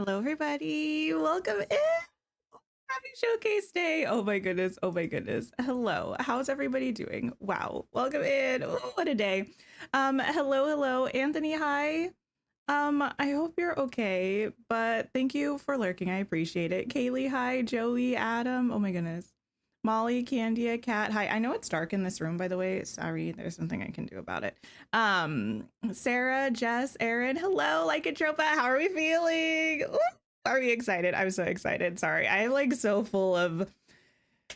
Hello, everybody. Welcome in. Happy Showcase Day. Oh my goodness. Oh my goodness. Hello. How's everybody doing? Wow. Welcome in. Oh, what a day. Hello, Anthony. Hi. I hope you're okay, but thank you for lurking. I appreciate it. Kaylee, hi. Joey, Adam. Oh my goodness. Molly, Candia, Cat, hi. I know it's dark in this room, by the way. Sorry, there's something I can do about it. Sarah, Jess, Aaron, hello, like a tropa. How are we feeling? Ooh, are we excited? I'm so excited. Sorry, I'm like so full of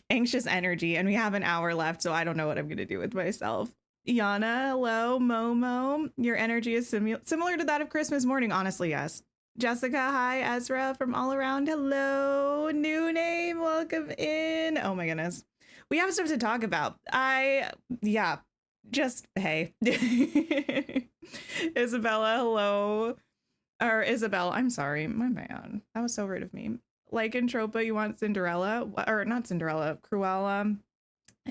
anxious energy, and we have an hour left, so I don't know what I'm gonna do with myself. Yana, hello, Momo. Your energy is similar to that of Christmas morning. Honestly, yes. Jessica, hi. Ezra from All Around, hello. New name, welcome in. Oh my goodness. We have stuff to talk about. Yeah, just hey. Isabella, hello. Or Isabel, I'm sorry. My bad. That was so rude of me. Lycantropa, you want Cinderella? Or not Cinderella, Cruella.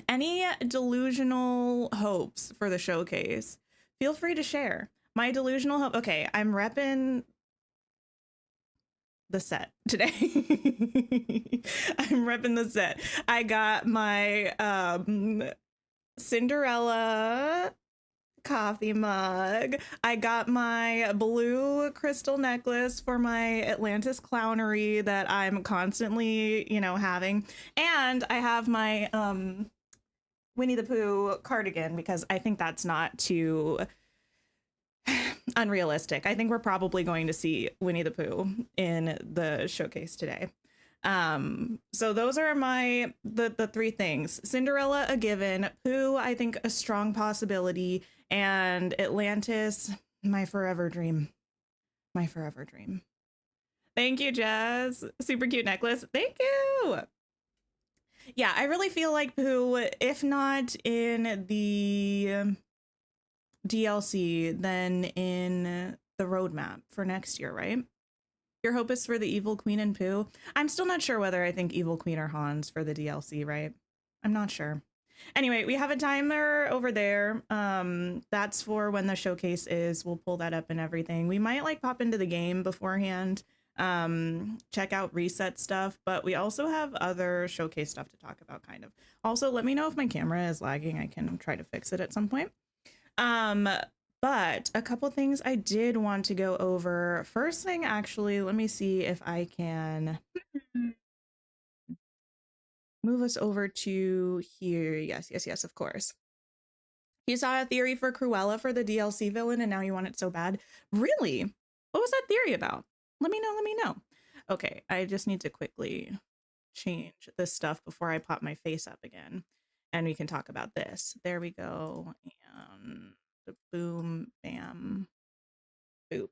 Any delusional hopes for the showcase? Feel free to share. My delusional hope. Okay, I'm repping the set today. I'm repping the set. I got my Cinderella coffee mug. I got my blue crystal necklace for my Atlantis clownery that I'm constantly, having. And I have my Winnie the Pooh cardigan because I think that's not too unrealistic. I think we're probably going to see Winnie the Pooh in the showcase today. So those are the three things. Cinderella, a given. Pooh, I think a strong possibility. And Atlantis, my forever dream. My forever dream. Thank you, Jazz. Super cute necklace. Thank you. Yeah, I really feel like Pooh, if not in the DLC, then in the roadmap for next year, right? Your hope is for the Evil Queen and Pooh. I'm still not sure whether I think Evil Queen or Hans for the DLC, right? I'm not sure. Anyway, we have a timer over there. That's for when the showcase is. We'll pull that up and everything. We might like pop into the game beforehand, check out reset stuff, but we also have other showcase stuff to talk about, kind of. Also, let me know if my camera is lagging. I can try to fix it at some point. But a couple things I did want to go over. First thing, actually, let me see if I can move us over to here. Yes, of course. You saw a theory for Cruella for the DLC villain, and now you want it so bad. Really? What was that theory about? Let me know. Okay, I just need to quickly change this stuff before I pop my face up again, and we can talk about this. There we go. And the boom, bam, boop.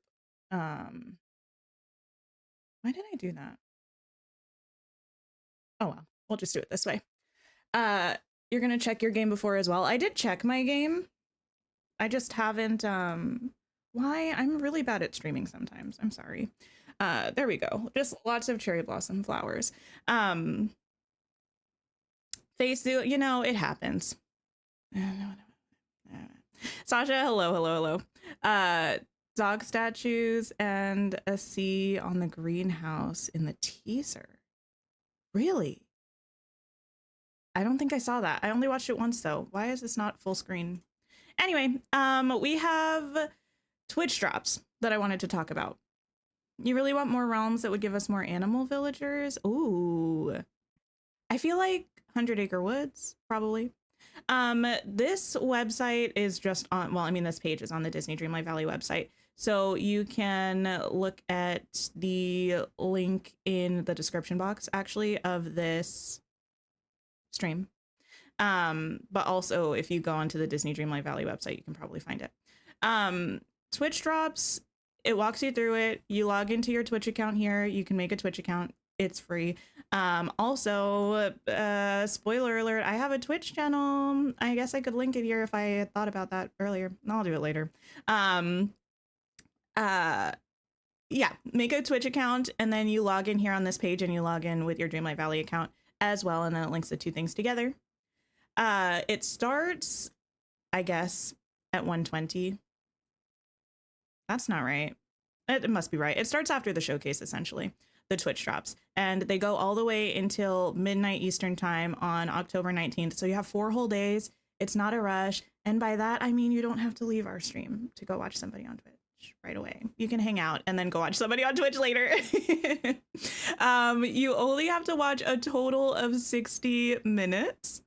Why did I do that? Oh well, we'll just do it this way. You're gonna check your game before as well. I did check my game. I just haven't why? I'm really bad at streaming sometimes. I'm sorry. There we go. Just lots of cherry blossom flowers. Face, it happens. Sasha, hello. Dog statues and a C on the greenhouse in the teaser. Really? I don't think I saw that. I only watched it once though. Why is this not full screen? Anyway, we have Twitch drops that I wanted to talk about. You really want more realms that would give us more animal villagers? Ooh. I feel like 100 Acre Woods, probably. This website is just on, well, I mean, this page is on the Disney Dreamlight Valley website. So you can look at the link in the description box, actually, of this stream. But also, if you go onto the Disney Dreamlight Valley website, you can probably find it. Twitch drops, it walks you through it. You log into your Twitch account here. You can make a Twitch account. It's free. Also, spoiler alert, I have a Twitch channel. I guess I could link it here if I had thought about that earlier. I'll do it later. Yeah, make a Twitch account and then you log in here on this page and you log in with your Dreamlight Valley account as well, and then it links the two things together. It starts, I guess, at 120. That's not right. It must be right. It starts after the showcase, essentially, the Twitch drops. And they go all the way until midnight Eastern time on October 19th. So you have 4 whole days. It's not a rush. And by that, I mean you don't have to leave our stream to go watch somebody on Twitch right away. You can hang out and then go watch somebody on Twitch later. You only have to watch a total of 60 minutes.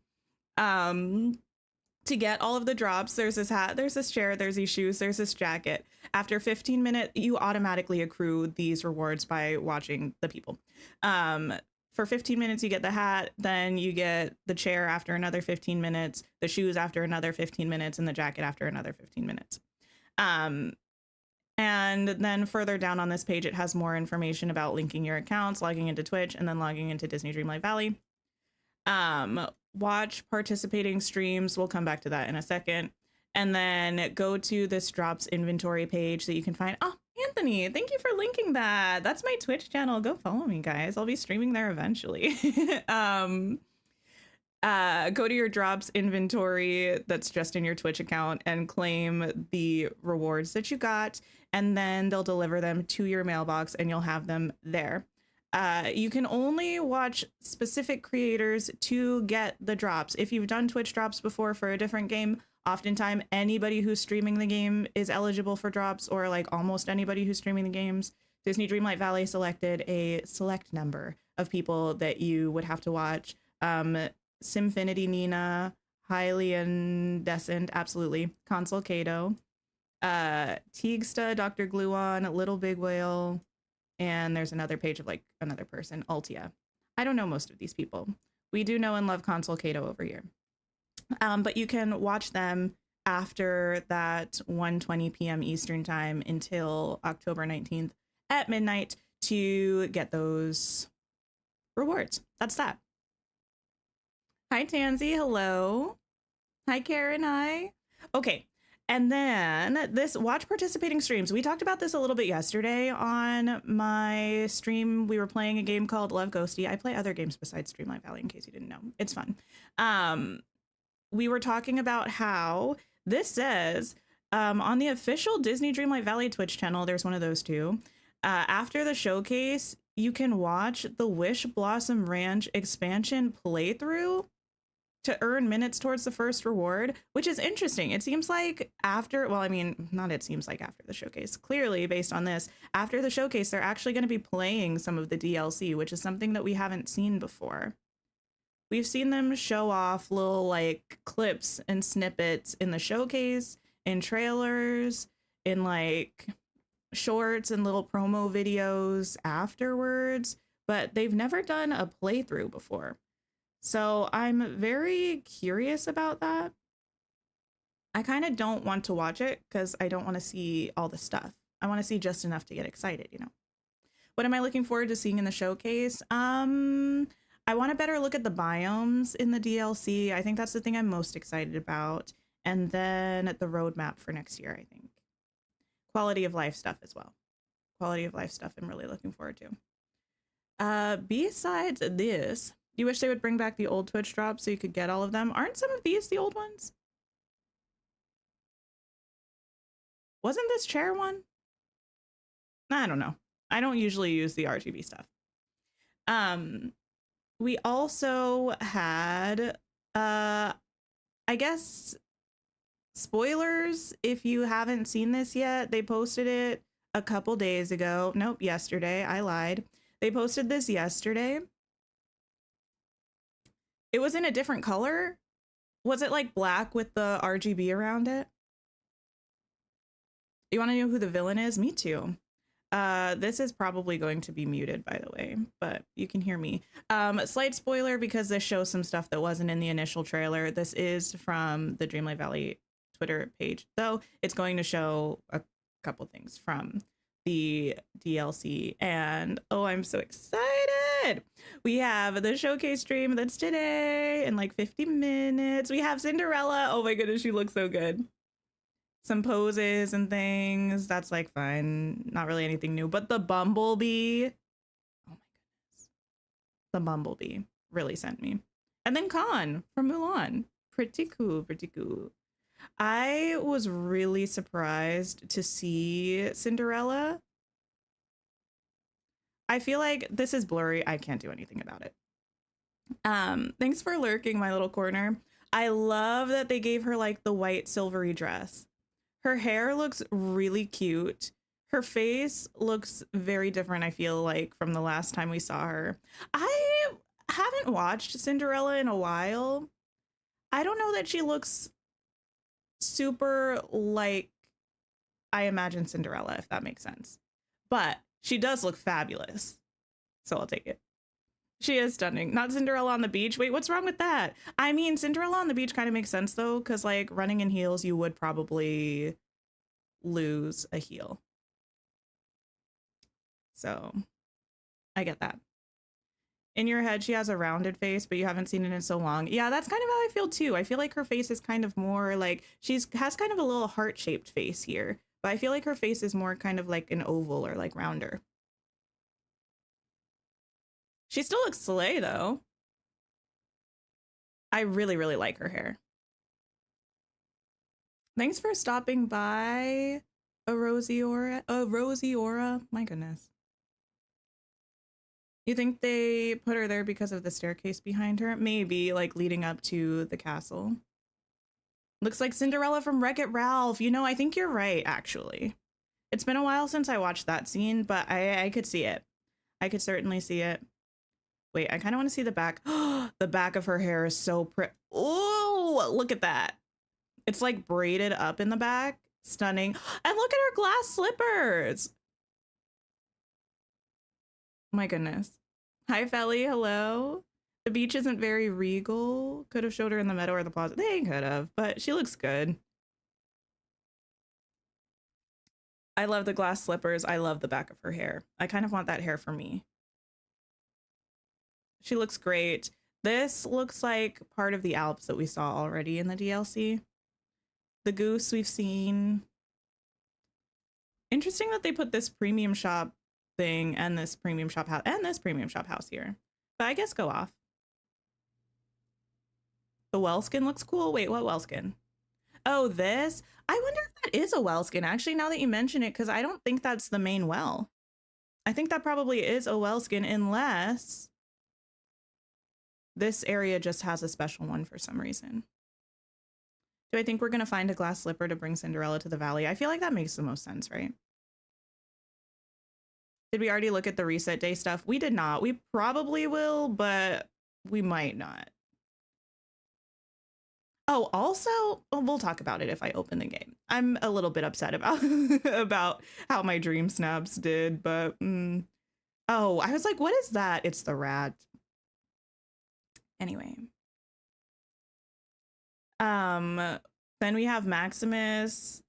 To get all of the drops. There's this hat, there's this chair, there's these shoes, there's this jacket. After 15 minutes, you automatically accrue these rewards by watching the people. For 15 minutes, you get the hat, then you get the chair after another 15 minutes, the shoes after another 15 minutes, and the jacket after another 15 minutes. And then further down on this page, it has more information about linking your accounts, logging into Twitch, and then logging into Disney Dreamlight Valley. Watch participating streams. We'll come back to that in a second. And then go to this drops inventory page that you can find. Oh, Anthony, thank you for linking that. That's my Twitch channel. Go follow me, guys. I'll be streaming there eventually. Go to your drops inventory that's just in your Twitch account and claim the rewards that you got. And then they'll deliver them to your mailbox and you'll have them there. You can only watch specific creators to get the drops. If you've done Twitch drops before for a different game, oftentimes anybody who's streaming the game is eligible for drops, or like almost anybody who's streaming the games. Disney Dreamlight Valley selected a select number of people that you would have to watch. Simfinity Nina, Highly Indecent, absolutely. Consul Kato, Teagsta, Dr. Gluon, Little Big Whale, and there's another page of like another person, Altia. I don't know most of these people. We do know and love Consul Kato over here. But you can watch them after that 1:20 p.m. Eastern time until October 19th at midnight to get those rewards. That's that. Hi, Tansy. Hello. Hi, Karen. Hi. Okay. And then this watch participating streams. We talked about this a little bit yesterday on my stream. We were playing a game called Love Ghosty. I play other games besides Dreamlight Valley, in case you didn't know. It's fun. We were talking about how this says on the official Disney Dreamlight Valley Twitch channel, there's one of those too. After the showcase, you can watch the Wishblossom Ranch expansion playthrough to earn minutes towards the first reward, which is interesting. It seems like after, well, I mean, not it seems like after the showcase, clearly based on this, after the showcase, they're actually going to be playing some of the DLC, which is something that we haven't seen before. We've seen them show off little like clips and snippets in the showcase, in trailers, in like shorts and little promo videos afterwards, but they've never done a playthrough before. So I'm very curious about that. I kind of don't want to watch it because I don't want to see all the stuff. I want to see just enough to get excited, you know. What am I looking forward to seeing in the showcase? I want to better look at the biomes in the DLC. I think that's the thing I'm most excited about. And then the roadmap for next year, I think. Quality of life stuff as well. Quality of life stuff I'm really looking forward to. Besides this, you wish they would bring back the old Twitch drops so you could get all of them? Aren't some of these the old ones? Wasn't this chair one? I don't know. I don't usually use the RGB stuff. We also had, I guess, spoilers. If you haven't seen this yet, they posted it a couple days ago. Nope, yesterday. I lied. They posted this yesterday. It was in a different color. Was it like black with the RGB around it? You want to know who the villain is? Me too. This is probably going to be muted, by the way, but you can hear me. Slight spoiler because this shows some stuff that wasn't in the initial trailer. This is from the Dreamlight Valley Twitter page, though it's going to show a couple things from the DLC. And oh, I'm so excited. We have the showcase stream that's today in like 50 minutes. We have Cinderella. Oh my goodness, she looks so good. Some poses and things. That's like fine. Not really anything new, but the Bumblebee. Oh my goodness. The Bumblebee really sent me. And then Khan from Mulan. Pretty cool, pretty cool. I was really surprised to see Cinderella I feel like this is blurry. I can't do anything about it. Thanks for lurking, my little corner. I love that they gave her like the white silvery dress. Her hair looks really cute. Her face looks very different, I feel like, from the last time we saw her. I haven't watched Cinderella in a while. I don't know that she looks super like I imagine Cinderella, if that makes sense. But she does look fabulous. So I'll take it. She is stunning. Not Cinderella on the beach. Wait, what's wrong with that? I mean, Cinderella on the beach kind of makes sense though, because like running in heels, you would probably lose a heel. So I get that. In your head, she has a rounded face, but you haven't seen it in so long. Yeah, that's kind of how I feel too. I feel like her face is kind of more like has kind of a little heart-shaped face here, but I feel like her face is more kind of like an oval or like rounder. She still looks slay though. I really, really like her hair. Thanks for stopping by, a Rosie Aura. A Rosie Aura. My goodness. You think they put her there because of the staircase behind her? Maybe, like leading up to the castle. Looks like Cinderella from Wreck-It Ralph. You know, I think you're right, actually. It's been a while since I watched that scene, but I could see it. I could certainly see it. Wait, I kind of want to see the back. The back of her hair is so pretty. Oh, look at that. It's like braided up in the back. Stunning. And look at her glass slippers. My goodness. Hi, Felly. Hello. The beach isn't very regal. Could have showed her in the meadow or the plaza. They could have, but she looks good. I love the glass slippers. I love the back of her hair. I kind of want that hair for me. She looks great. This looks like part of the Alps that we saw already in the DLC. The goose we've seen. Interesting that they put this premium shop thing and this premium shop house and this premium shop house here. But I guess go off. The well skin looks cool. Wait, what well skin? Oh, this? I wonder if that is a well skin, actually, now that you mention it, because I don't think that's the main well. I think that probably is a well skin, unless this area just has a special one for some reason. Do I think we're going to find a glass slipper to bring Cinderella to the valley? I feel like that makes the most sense, right? Did we already look at the reset day stuff? We did not. We probably will, but we might not. Oh, also, we'll talk about it if I open the game. I'm a little bit upset about about how my dream snaps did, but oh, I was like, what is that? It's the rat. Anyway. Then we have Maximus.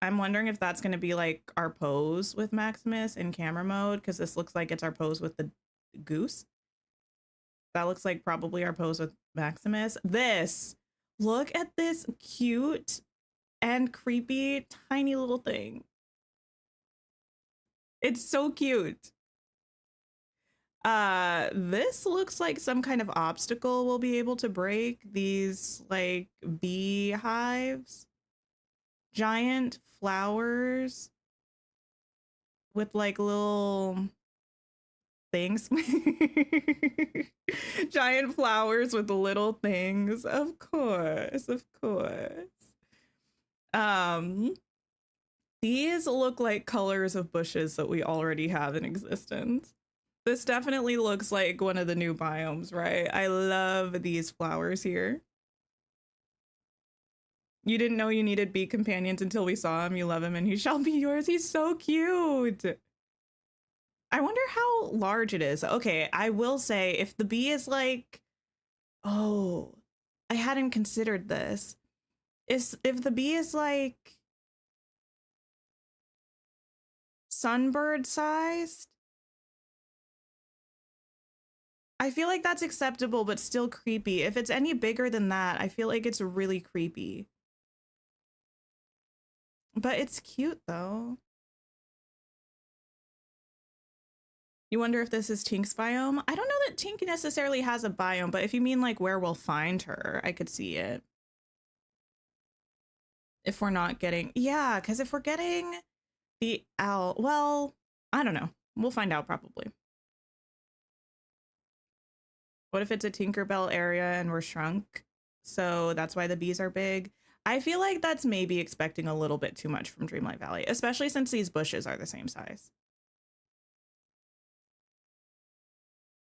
I'm wondering if that's going to be like our pose with Maximus in camera mode, because this looks like it's our pose with the goose. That looks like probably our pose with Maximus. This, look at this cute and creepy tiny little thing. It's so cute. This looks like some kind of obstacle we'll be able to break. These like beehives. Giant flowers with like little things. Giant flowers with little things. Of course, of course. These look like colors of bushes that we already have in existence. This definitely looks like one of the new biomes, right? I love these flowers here. You didn't know you needed bee companions until we saw him. You love him and he shall be yours. He's so cute. I wonder how large it is. Okay, I will say if the bee is like, oh, I hadn't considered this. If the bee is like sunbird sized, I feel like that's acceptable, but still creepy. If it's any bigger than that, I feel like it's really creepy. But it's cute though. You wonder if this is Tink's biome? I don't know that Tink necessarily has a biome, but if you mean like where we'll find her, I could see it. If we're not getting, yeah, because if we're getting the owl, well, I don't know. We'll find out probably. What if it's a Tinkerbell area and we're shrunk? So that's why the bees are big. I feel like that's maybe expecting a little bit too much from Dreamlight Valley, especially since these bushes are the same size.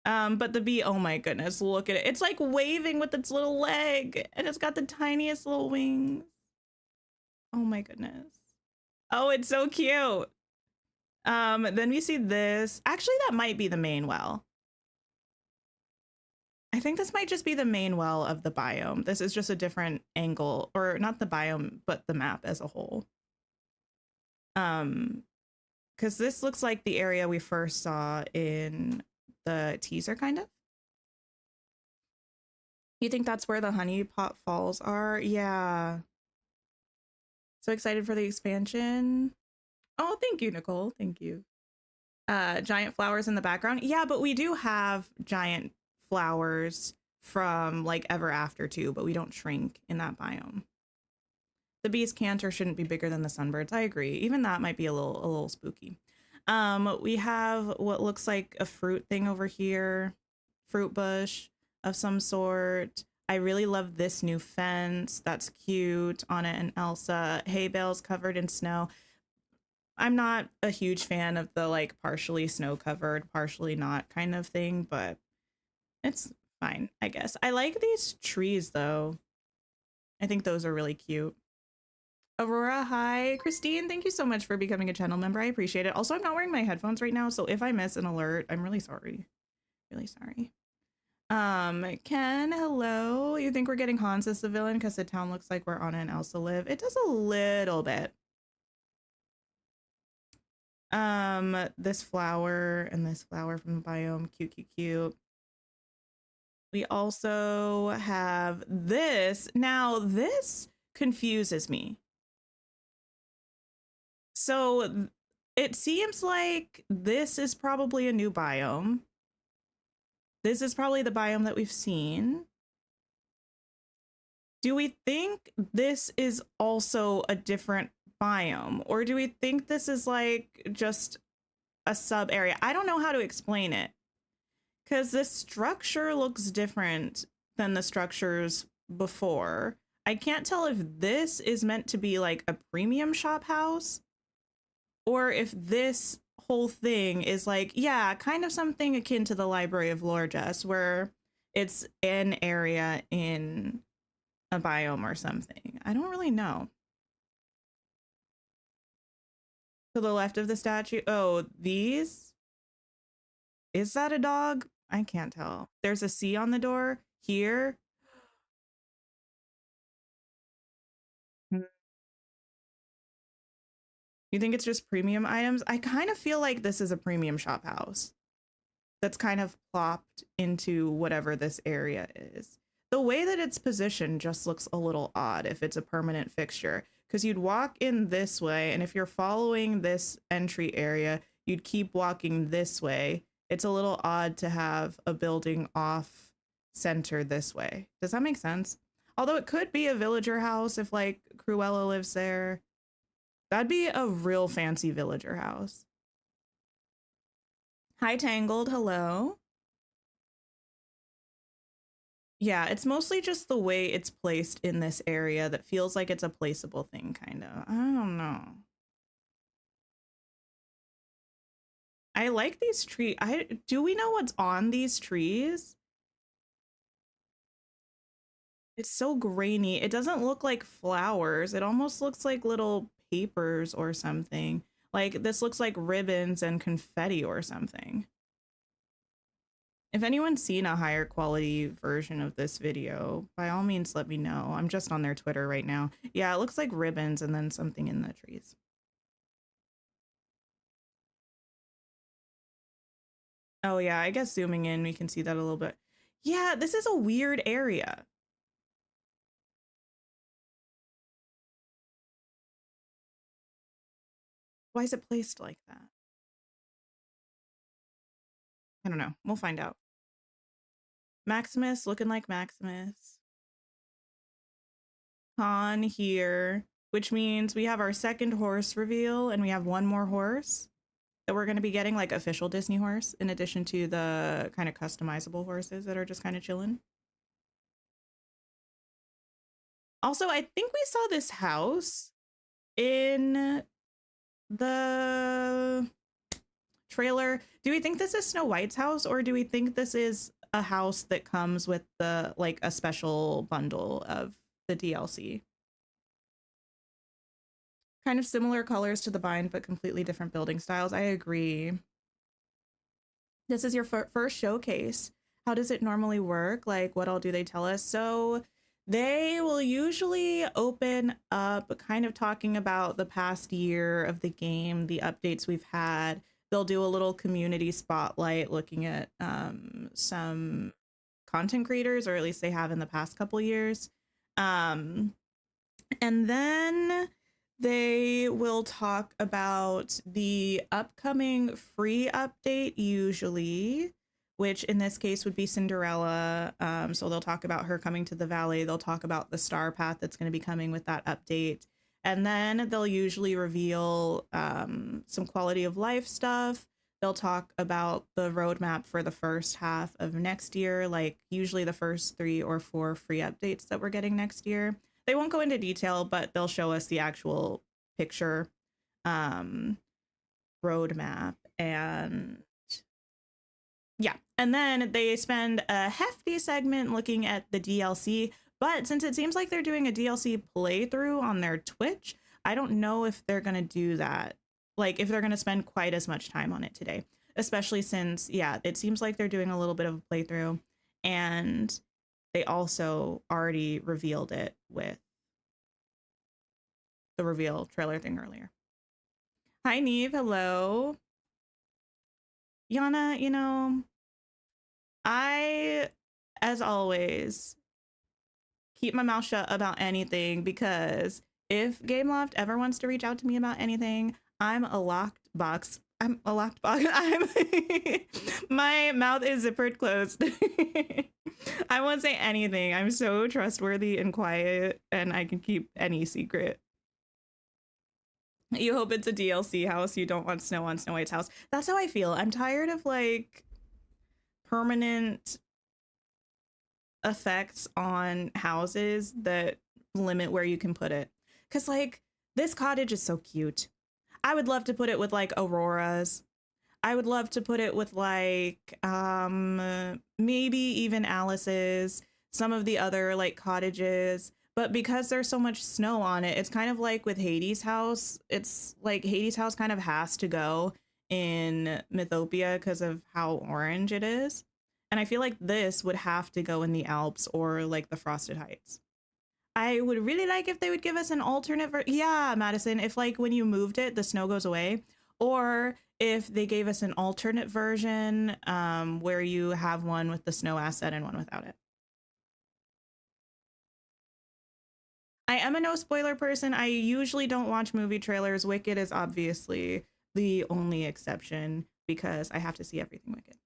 But the bee, oh my goodness, look at it. It's like waving with its little leg and it's got the tiniest little wings. Oh my goodness. Oh, it's so cute. Then we see this. Actually, that might be the main well. I think this might just be the main well of the biome. This is just a different angle, or not the biome, but the map as a whole. Because this looks like the area we first saw in the teaser, kind of. You think that's where the honey pot falls are? Yeah. So excited for the expansion. Oh, thank you, Nicole. Thank you. Giant flowers in the background. Yeah, but we do have giant flowers from like Ever After too, but we don't shrink in that biome. The bee's canter shouldn't be bigger than the sunbirds. I agree. Even that might be a little spooky. We have what looks like a fruit thing over here, fruit bush of some sort. I really love this new fence. That's cute. Anna and Elsa. Hay bales covered in snow. I'm not a huge fan of the like partially snow covered, partially not kind of thing, but it's fine, I guess. I like these trees though. I think those are really cute. Aurora, hi. Christine, thank you so much for becoming a channel member. I appreciate it. Also, I'm not wearing my headphones right now, so if I miss an alert, I'm really sorry. Really sorry. Ken, hello. You think we're getting Hans as the villain because the town looks like where Anna and Elsa live? It does a little bit. This flower and this flower from the biome, cute, cute, cute. We also have this. Now, this confuses me. So it seems like this is probably a new biome. This is probably the biome that we've seen. Do we think this is also a different biome? Or do we think this is like just a sub area? I don't know how to explain it. Because this structure looks different than the structures before. I can't tell if this is meant to be like a premium shop house or if this whole thing is like, yeah, kind of something akin to the Library of Lorges, where it's an area in a biome or something. I don't really know. To the left of the statue. Oh, these? Is that a dog? I can't tell. There's a C on the door here. You think it's just premium items? I kind of feel like this is a premium shop house that's kind of plopped into whatever this area is. The way that it's positioned just looks a little odd if it's a permanent fixture, because you'd walk in this way, and if you're following this entry area, you'd keep walking this way. It's a little odd to have a building off center this way. Does that make sense? Although it could be a villager house if like Cruella lives there. That'd be a real fancy villager house. Hi, Tangled. Hello. Yeah, it's mostly just the way it's placed in this area that feels like it's a placeable thing, kind of. I don't know. I like these trees. Do we know what's on these trees? It's so grainy. It doesn't look like flowers. It almost looks like little papers or something. Like this looks like ribbons and confetti or something. If anyone's seen a higher quality version of this video, by all means, let me know. I'm just on their Twitter right now. Yeah, it looks like ribbons and then something in the trees. Oh yeah, I guess zooming in, we can see that a little bit. Yeah, this is a weird area. Why is it placed like that? I don't know. We'll find out. Maximus looking like Maximus. Han here, which means we have our second horse reveal and we have one more horse that that we're going to be getting, like official Disney horse, in addition to the kind of customizable horses that are just kind of chilling. Also, I think we saw this house in the trailer. Do we think this is Snow White's house, or do we think this is a house that comes with the like a special bundle of the DLC? Kind of similar colors to the bind, but completely different building styles. I agree. This is your first showcase. How does it normally work? Like, what all do they tell us? So they will usually open up kind of talking about the past year of the game, the updates we've had. They'll do a little community spotlight looking at some content creators, or at least they have in the past couple years. And then they will talk about the upcoming free update, usually, which in this case would be Cinderella. So they'll talk about her coming to the valley. They'll talk about the star path that's going to be coming with that update. And then they'll usually reveal some quality of life stuff. They'll talk about the roadmap for the first half of next year, like usually the first 3 or 4 free updates that we're getting next year. They won't go into detail, but they'll show us the actual picture roadmap. And yeah, and then they spend a hefty segment looking at the DLC. But since it seems like they're doing a DLC playthrough on their Twitch, I don't know if they're going to do that. Like, if they're going to spend quite as much time on it today, especially since, yeah, it seems like they're doing a little bit of a playthrough. And they also already revealed it with the reveal trailer thing earlier. Hi, Neve. Hello. Yana, you know, I, as always, keep my mouth shut about anything, because if Gameloft ever wants to reach out to me about anything, I'm a locked box. I'm a locked box. My mouth is zippered closed. I won't say anything. I'm so trustworthy and quiet, and I can keep any secret. You hope it's a DLC house. You don't want snow on Snow White's house. That's how I feel. I'm tired of like permanent effects on houses that limit where you can put it. Cause like this cottage is so cute. I would love to put it with like Aurora's. I would love to put it with like maybe even Alice's, some of the other like cottages. But because there's so much snow on it, it's kind of like with Hades' house. It's like Hades' house kind of has to go in Mythopia because of how orange it is. And I feel like this would have to go in the Alps or like the Frosted Heights. I would really like if they would give us an alternate yeah, Madison, if like when you moved it, the snow goes away, or if they gave us an alternate version where you have one with the snow asset and one without it. I am a no spoiler person. I usually don't watch movie trailers. Wicked is obviously the only exception because I have to see everything Wicked.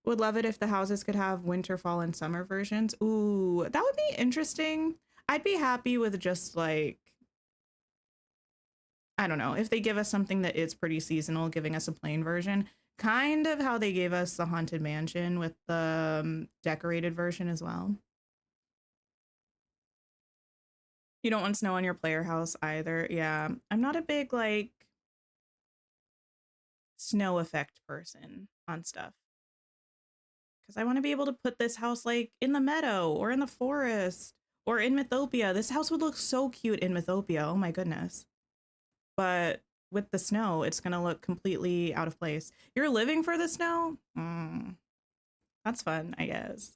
Would love it if the houses could have winter, fall, and summer versions. Ooh, that would be interesting. I'd be happy with just like, I don't know, if they give us something that is pretty seasonal, giving us a plain version, kind of how they gave us the Haunted Mansion with the decorated version as well. You don't want snow on your player house either. Yeah, I'm not a big like snow effect person on stuff, because I want to be able to put this house like in the meadow or in the forest or in Mythopia. This house would look so cute in Mythopia. Oh my goodness. But with the snow, it's going to look completely out of place. You're living for the snow? That's fun, I guess.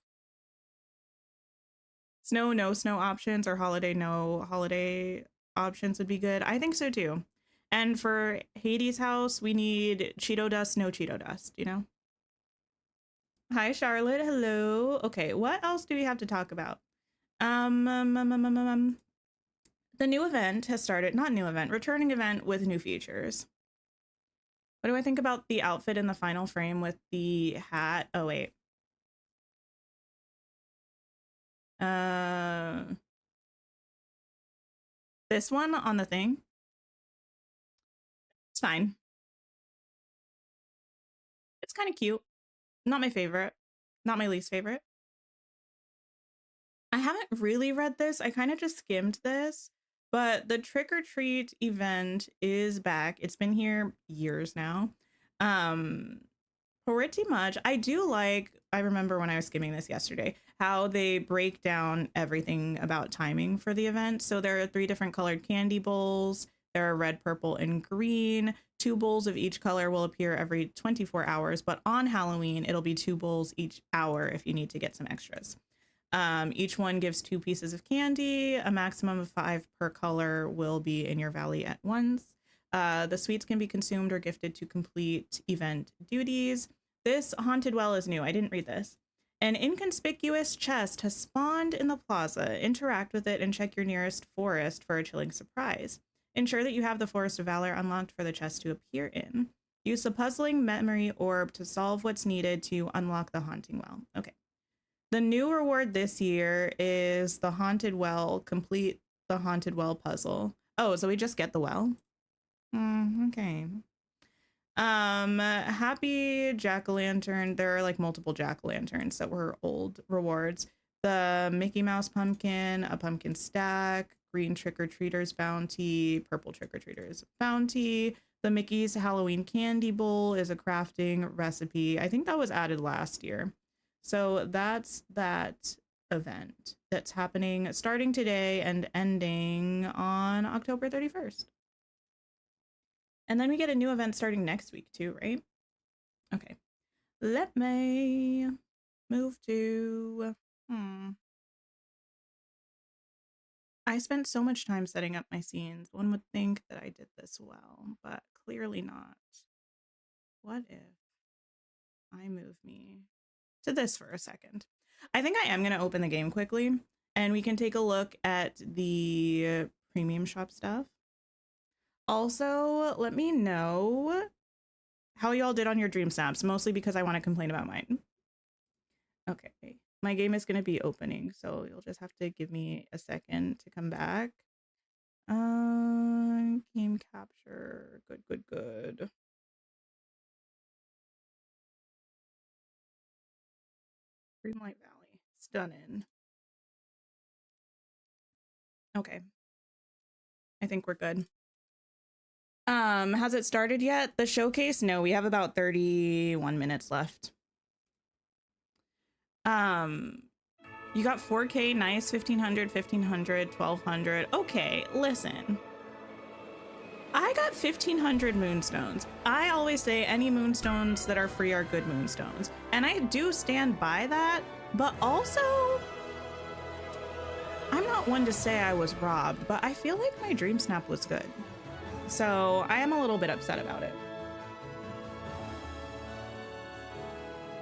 Snow, no snow options, or holiday, no holiday options would be good. I think so too. And for Hades' house, we need Cheeto dust, no Cheeto dust, you know? Hi, Charlotte. Hello. Okay, what else do we have to talk about? The new event has started. Not new event, returning event with new features. What do I think about the outfit in the final frame with the hat? Oh, wait. This one on the thing? It's fine. kind of cute. Not my favorite. Not my least favorite. I haven't really read this. I kind of just skimmed this, but the trick or treat event is back. It's been here years now. Um, Pretty much. I remember when I was skimming this yesterday, how they break down everything about timing for the event. So there are 3 different colored candy bowls. There are red, purple, and green. 2 bowls of each color will appear every 24 hours, but on Halloween, it'll be 2 bowls each hour if you need to get some extras. Each one gives 2 pieces of candy. A maximum of 5 per color will be in your valley at once. The sweets can be consumed or gifted to complete event duties. This haunted well is new. I didn't read this. An inconspicuous chest has spawned in the plaza. Interact with it and check your nearest forest for a chilling surprise. Ensure that you have the Forest of Valor unlocked for the chest to appear in. Use the puzzling memory orb to solve what's needed to unlock the haunting well. Okay. The new reward this year is the haunted well. Complete the haunted well puzzle. Oh, so we just get the well? Okay. Happy jack-o'-lantern. There are like multiple jack-o'-lanterns that were old rewards. The Mickey Mouse pumpkin, a pumpkin stack, green trick-or-treaters bounty, purple trick-or-treaters bounty. The Mickey's Halloween candy bowl is a crafting recipe. I think that was added last year. So that's that event that's happening starting today and ending on October 31st. And then we get a new event starting next week too, right? Okay. Let me move to... I spent so much time setting up my scenes. One would think that I did this well, but clearly not. What if I move me to this for a second? I think I am going to open the game quickly and we can take a look at the premium shop stuff. Also, let me know how y'all did on your dream snaps, mostly because I want to complain about mine. Okay, my game is going to be opening, so you'll just have to give me a second to come back. Game capture. Good. Dreamlight Valley. Stunning. Okay. I think we're good. Has it started yet? The showcase? No, we have about 31 minutes left. You got 4K, nice, 1500, 1500, 1200. Okay, listen. I got 1500 moonstones. I always say any moonstones that are free are good moonstones. And I do stand by that, but also I'm not one to say I was robbed, but I feel like my dream snap was good. So I am a little bit upset about it.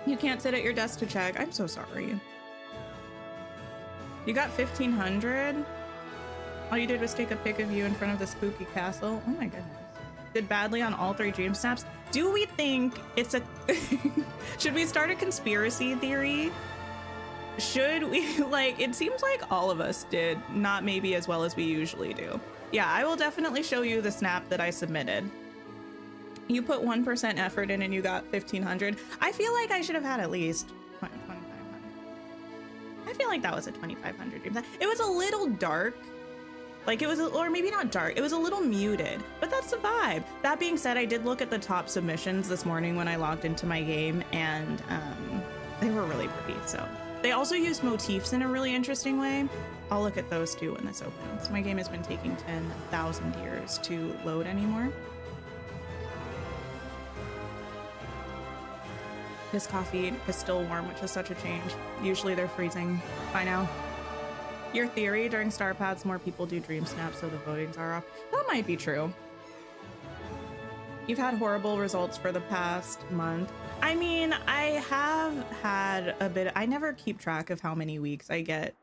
You can't sit at your desk to check. I'm so sorry. You got 1500? All you did was take a pic of you in front of the spooky castle. Oh my goodness. Did badly on all 3 dream snaps. Do we think it's a... Should we start a conspiracy theory? Should we... Like, it seems like all of us did not maybe as well as we usually do. Yeah, I will definitely show you the snap that I submitted. You put 1% effort in and you got 1500. I feel like I should have had at least 2500. I feel like that was a 2500 dream. It was a little dark. Like it was, or maybe not dark. It was a little muted, but that's the vibe. That being said, I did look at the top submissions this morning when I logged into my game and they were really pretty. So they also used motifs in a really interesting way. I'll look at those too when this opens. My game has been taking 10,000 years to load anymore. This coffee is still warm, which is such a change. Usually they're freezing by now. Your theory, during Star Paths, more people do dream snaps, so the votings are off. That might be true. You've had horrible results for the past month. I mean, I have had a bit, I never keep track of how many weeks I get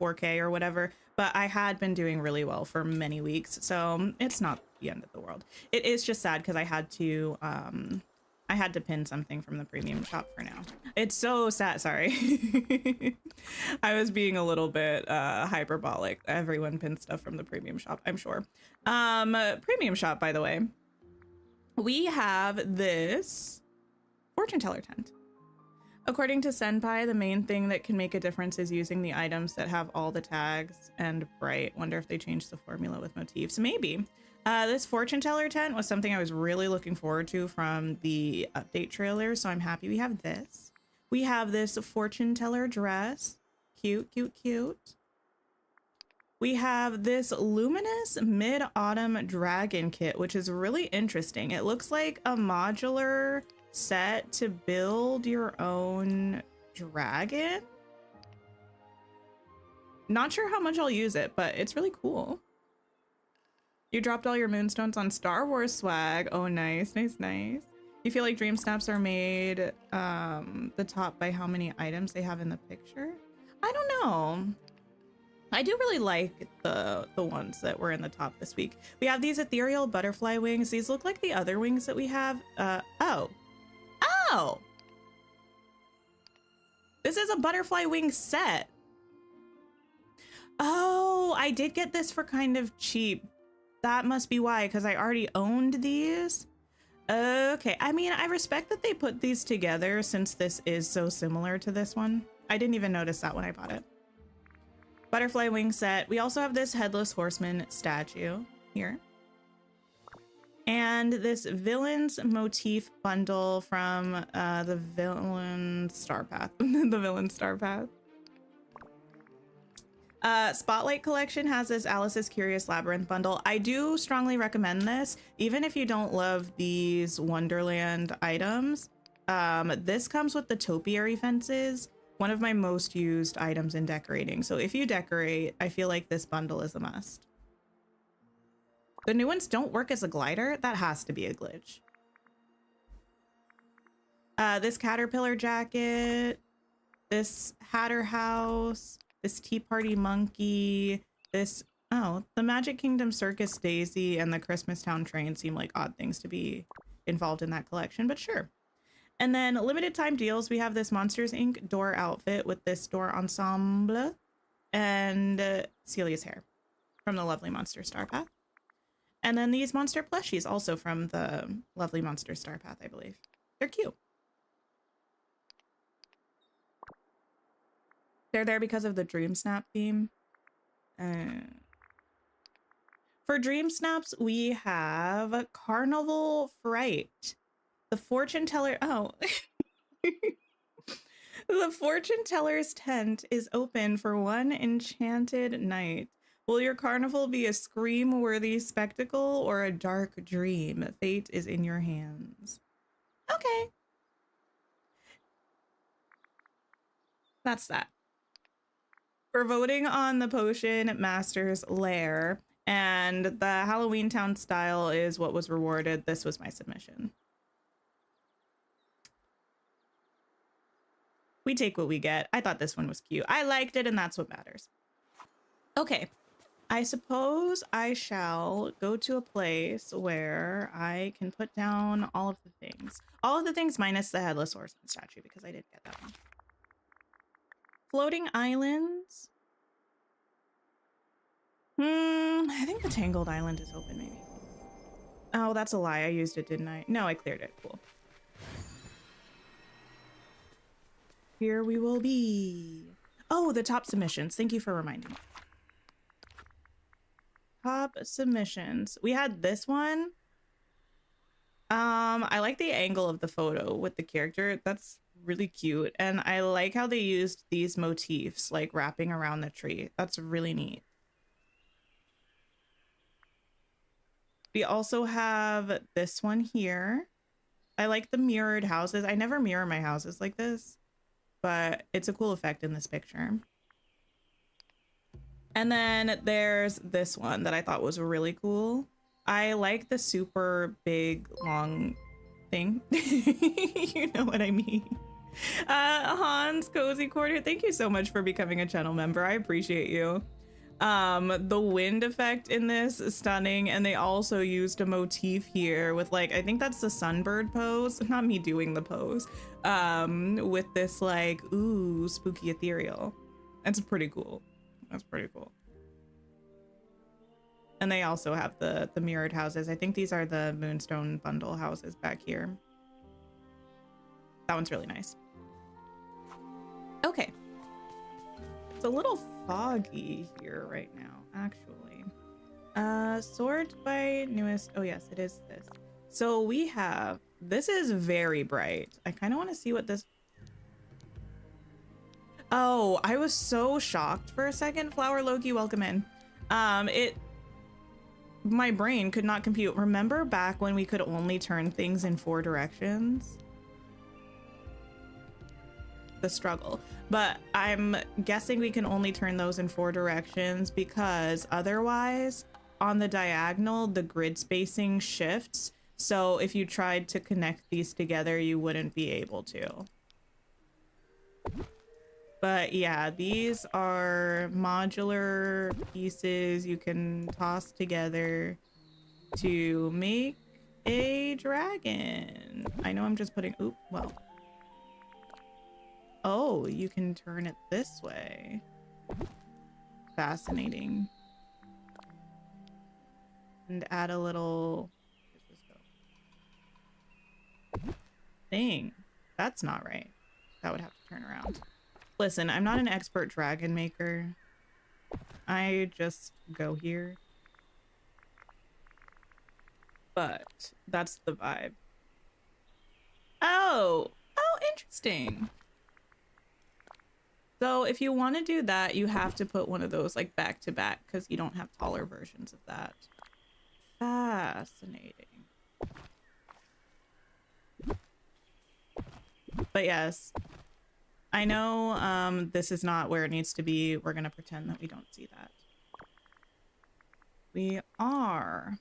4K or whatever, but I had been doing really well for many weeks, so it's not the end of the world. It is just sad because I had to pin something from the premium shop for now. It's so sad, sorry. I was being a little bit hyperbolic. Everyone pins stuff from the premium shop, I'm sure. Premium shop, by the way. We have this fortune teller tent. According to Senpai, the main thing that can make a difference is using the items that have all the tags and bright. Wonder if they changed the formula with motifs. Maybe. This fortune teller tent was something I was really looking forward to from the update trailer, so I'm happy we have this. We have this fortune teller dress. Cute, cute, cute. We have this luminous mid-autumn dragon kit, which is really interesting. It looks like a modular set to build your own dragon. Not sure how much I'll use it, but it's really cool. You dropped all your moonstones on Star Wars swag. Oh, nice, nice, nice. You feel like dream snaps are made the top by how many items they have in the picture? I don't know. I do really like the ones that were in the top this week. We have these ethereal butterfly wings. These look like the other wings that we have. Oh, this is a butterfly wing set. Oh, I did get this for kind of cheap. That must be why, because I already owned these. Okay, I mean, I respect that they put these together since this is so similar to this one. I didn't even notice that when I bought it. Butterfly wing set. We also have this headless horseman statue here. And this villain's motif bundle from the villain star path. The villain star path. Spotlight collection has this Alice's Curious Labyrinth bundle. I do strongly recommend this, even if you don't love these Wonderland items. This comes with the topiary fences, one of my most used items in decorating. So if you decorate, I feel like this bundle is a must. The new ones don't work as a glider. That has to be a glitch. This caterpillar jacket, this Hatter house, this Tea Party monkey, this, oh, the Magic Kingdom Circus Daisy and the Christmas Town train seem like odd things to be involved in that collection, but sure. And then limited time deals, we have this Monsters Inc. door outfit with this door ensemble and Celia's hair from the Lovely Monster Star Path. And then these monster plushies also from the Lovely Monster Star Path, I believe. They're cute. They're there because of the Dream Snap theme. For Dream Snaps, we have Carnival Fright. The fortune teller, oh. The fortune teller's tent is open for one enchanted night. Will your carnival be a scream-worthy spectacle or a dark dream? Fate is in your hands. Okay. That's that. For voting on the Potion Master's Lair, and the Halloween Town style is what was rewarded. This was my submission. We take what we get. I thought this one was cute. I liked it, and that's what matters. Okay. I suppose I shall go to a place where I can put down all of the things. All of the things minus the Headless Horseman statue, because I didn't get that one. Floating islands. I think the Tangled Island is open, maybe. Oh, that's a lie. I used it, didn't I? No, I cleared it. Cool. Here we will be. Oh, the top submissions. Thank you for reminding me. Top submissions. We had this one. I like the angle of the photo with the character. That's really cute. And I like how they used these motifs like wrapping around the tree. That's really neat. We also have this one here. I like the mirrored houses. I never mirror my houses like this, but it's a cool effect in this picture. And then there's this one that I thought was really cool. I like the super big, long thing. You know what I mean. Hans Cozy Corner, thank you so much for becoming a channel member. I appreciate you. The wind effect in this is stunning, and they also used a motif here with like, I think that's the sunbird pose, not me doing the pose, with this like, ooh, spooky ethereal. That's pretty cool. That's pretty cool. And they also have the mirrored houses. I think these are the Moonstone bundle houses back here. That one's really nice. Okay. It's a little foggy here right now, actually. Sort by newest. Oh yes, it is this. So we have, this is very bright. I kind of want to see what this. Oh, I was so shocked for a second. Flower Loki, welcome in. My brain could not compute. Remember back when we could only turn things in 4 directions? The struggle. But I'm guessing we can only turn those in 4 directions because otherwise on the diagonal, the grid spacing shifts. So if you tried to connect these together, you wouldn't be able to. But yeah, these are modular pieces you can toss together to make a dragon. I know I'm just putting, oop, well. Oh, you can turn it this way. Fascinating. And add a little thing. That's not right. That would have to turn around. Listen, I'm not an expert dragon maker. I just go here. But that's the vibe. Oh, interesting. So if you want to do that, you have to put one of those like back to back because you don't have taller versions of that. Fascinating. But yes, I know this is not where it needs to be. We're going to pretend that we don't see that. We are.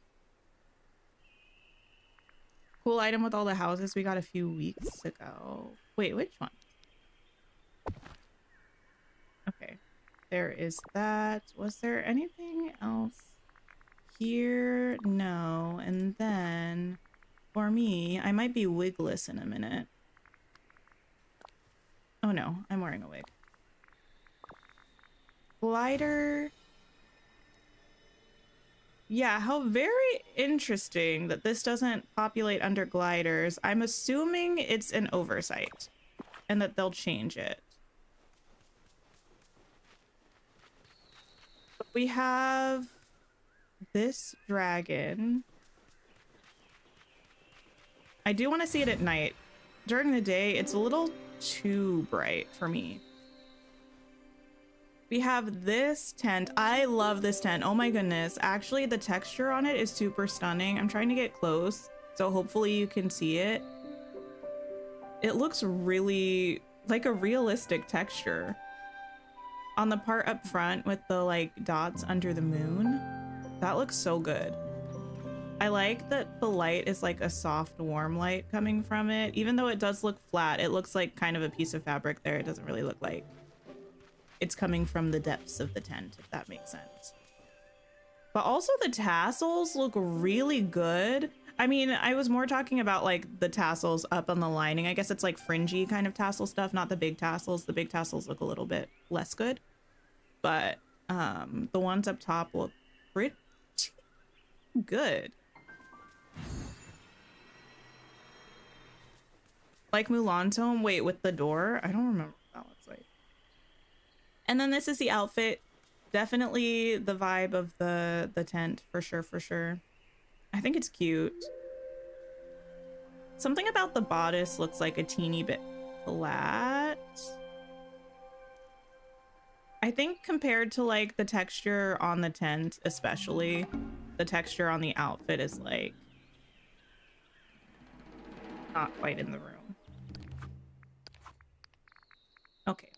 Cool item with all the houses we got a few weeks ago. Wait, which one? Okay, there is that. Was there anything else here? No. And then for me, I might be wigless in a minute. Oh no, I'm wearing a wig. Glider. Yeah, how very interesting that this doesn't populate under gliders. I'm assuming it's an oversight and that they'll change it. But we have this dragon. I do want to see it at night. During the day, it's a little too bright for me. We have this tent. I love this tent. Oh my goodness. Actually, the texture on it is super stunning. I'm trying to get close, so hopefully you can see it. It looks really like a realistic texture. On the part up front with the like dots under the moon, that looks so good. I like that the light is like a soft, warm light coming from it. Even though it does look flat, it looks like kind of a piece of fabric there. It doesn't really look like it's coming from the depths of the tent, if that makes sense. But also the tassels look really good. I mean, I was more talking about like the tassels up on the lining. I guess it's like fringy kind of tassel stuff, not the big tassels. The big tassels look a little bit less good. But the ones up top look pretty good. Like Mulan tone. Wait, with the door? I don't remember what that looks like. And then this is the outfit. Definitely the vibe of the tent, for sure, for sure. I think it's cute. Something about the bodice looks like a teeny bit flat. I think compared to like the texture on the tent, especially, the texture on the outfit is like not quite in the room. Okay,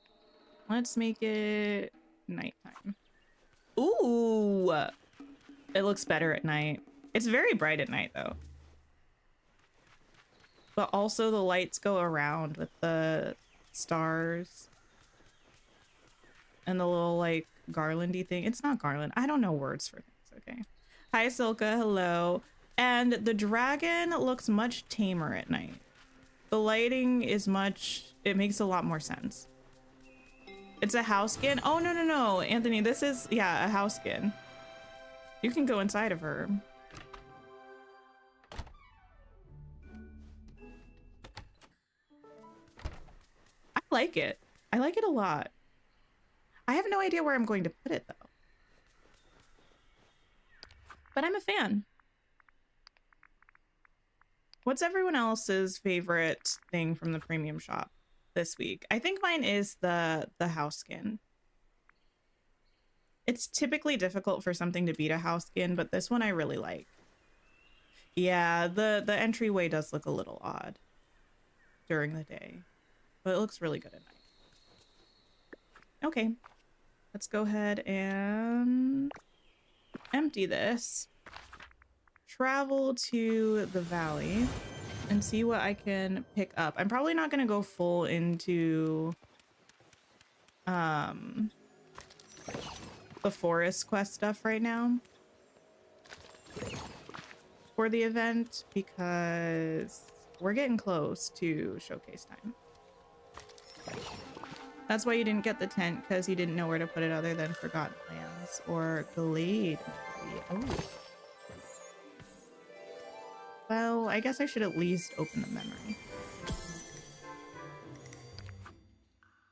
let's make it nighttime. Ooh, it looks better at night. It's very bright at night though. But also the lights go around with the stars and the little like garlandy thing. It's not garland. I don't know words for things. Okay. Hi Silka, hello. And the dragon looks much tamer at night. The lighting is much, it makes a lot more sense. It's a house skin. Oh, no, no, no. Anthony, this is, yeah, a house skin. You can go inside of her. like it. I like it a lot. I have no idea where I'm going to put it though. But I'm a fan. What's everyone else's favorite thing from the premium shop this week? I think mine is the house skin. It's typically difficult for something to beat a house skin, but this one I really like. Yeah, the entryway does look a little odd during the day, but it looks really good at night. Okay, let's go ahead and empty this. Travel to the valley and see what I can pick up. I'm probably not going to go full into the forest quest stuff right now for the event because we're getting close to showcase time. That's why you didn't get the tent, because you didn't know where to put it other than Forgotten Lands or Glade. Oh. Well, I guess I should at least open the memory.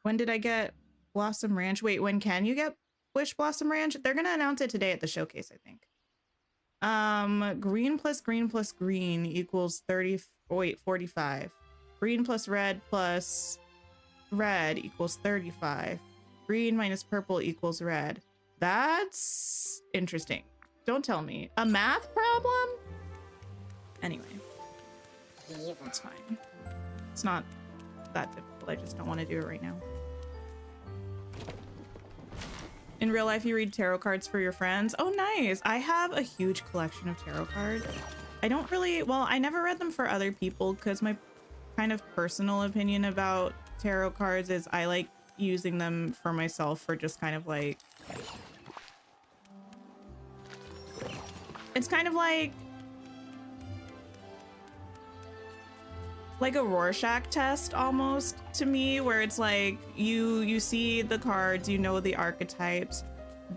When did I get Blossom Ranch? Wait, when can you get Wishblossom Ranch? They're gonna announce it today at the showcase, I think. Green plus green plus green equals 30. Wait, 45. Green plus red equals 35. Green minus purple equals red. That's interesting. Don't tell me. A math problem? Anyway, it's fine. It's not that difficult. I just don't want to do it right now. In real life, you read tarot cards for your friends. Oh, nice. I have a huge collection of tarot cards. I don't really, well, I never read them for other people because my kind of personal opinion about tarot cards is I like using them for myself for just kind of like, it's kind of like a Rorschach test almost to me, where it's like you see the cards, you know the archetypes,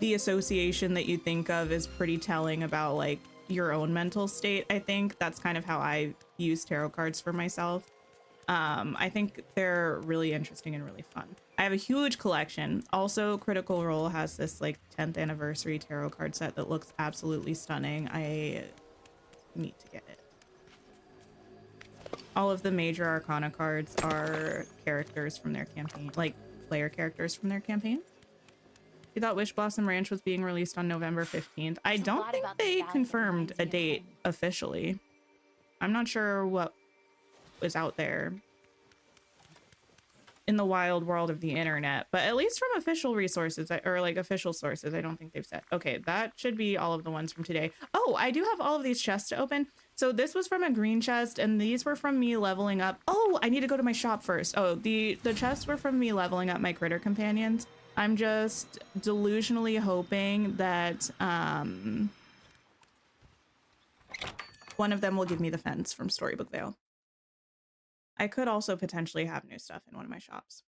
the association that you think of is pretty telling about like your own mental state. I think that's kind of how I use tarot cards for myself. I think they're really interesting and really fun. I have a huge collection. Also, Critical Role has this like 10th anniversary tarot card set that looks absolutely stunning. I need to get it. All of the major Arcana cards are characters from their campaign, like player characters from their campaign. You thought Wishblossom Ranch was being released on November 15th. I don't think they confirmed a date officially. I'm not sure what was out there in the wild world of the internet, but at least from official resources or like official sources, I don't think they've said. Okay, that should be all of the ones from today. Oh, I do have all of these chests to open. So this was from a green chest and these were from me leveling up. Oh, I need to go to my shop first. Oh, the chests were from me leveling up my critter companions. I'm just delusionally hoping that one of them will give me the fence from Storybook Vale. I could also potentially have new stuff in one of my shops.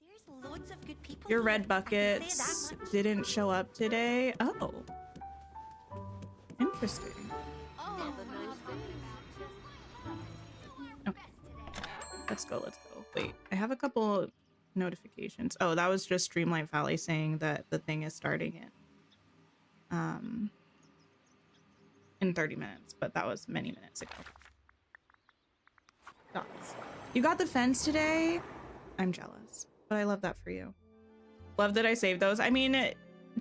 There's loads of good people. Your red buckets didn't show up today. Oh, interesting. Okay, let's go. Wait, I have a couple notifications. Oh, that was just Dreamlight Valley saying that the thing is starting in 30 minutes, but that was many minutes ago. Dots. You got the fence today? I'm jealous, but I love that for you. Love that I saved those. I mean,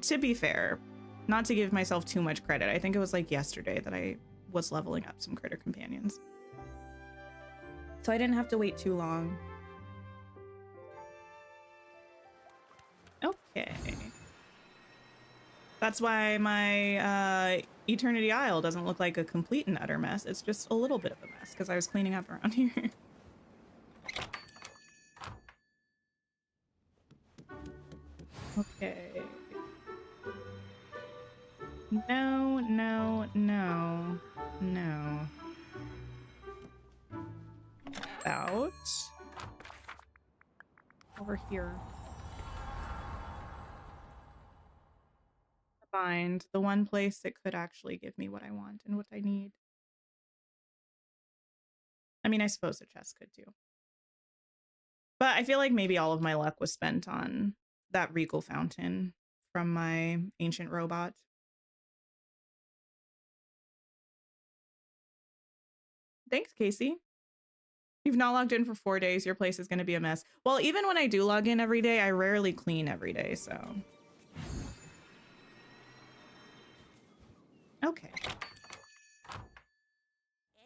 to be fair, not to give myself too much credit, I think it was like yesterday that I was leveling up some critter companions. So I didn't have to wait too long. Okay. That's why my Eternity Isle doesn't look like a complete and utter mess. It's just a little bit of a mess because I was cleaning up around here. Okay. No, no, no, no. About over here. Find the one place that could actually give me what I want and what I need. I mean, I suppose the chest could too. But I feel like maybe all of my luck was spent on that regal fountain from my ancient robot. Thanks, Casey. You've not logged in for 4 days. Your place is going to be a mess. Well, even when I do log in every day, I rarely clean every day, so. Okay.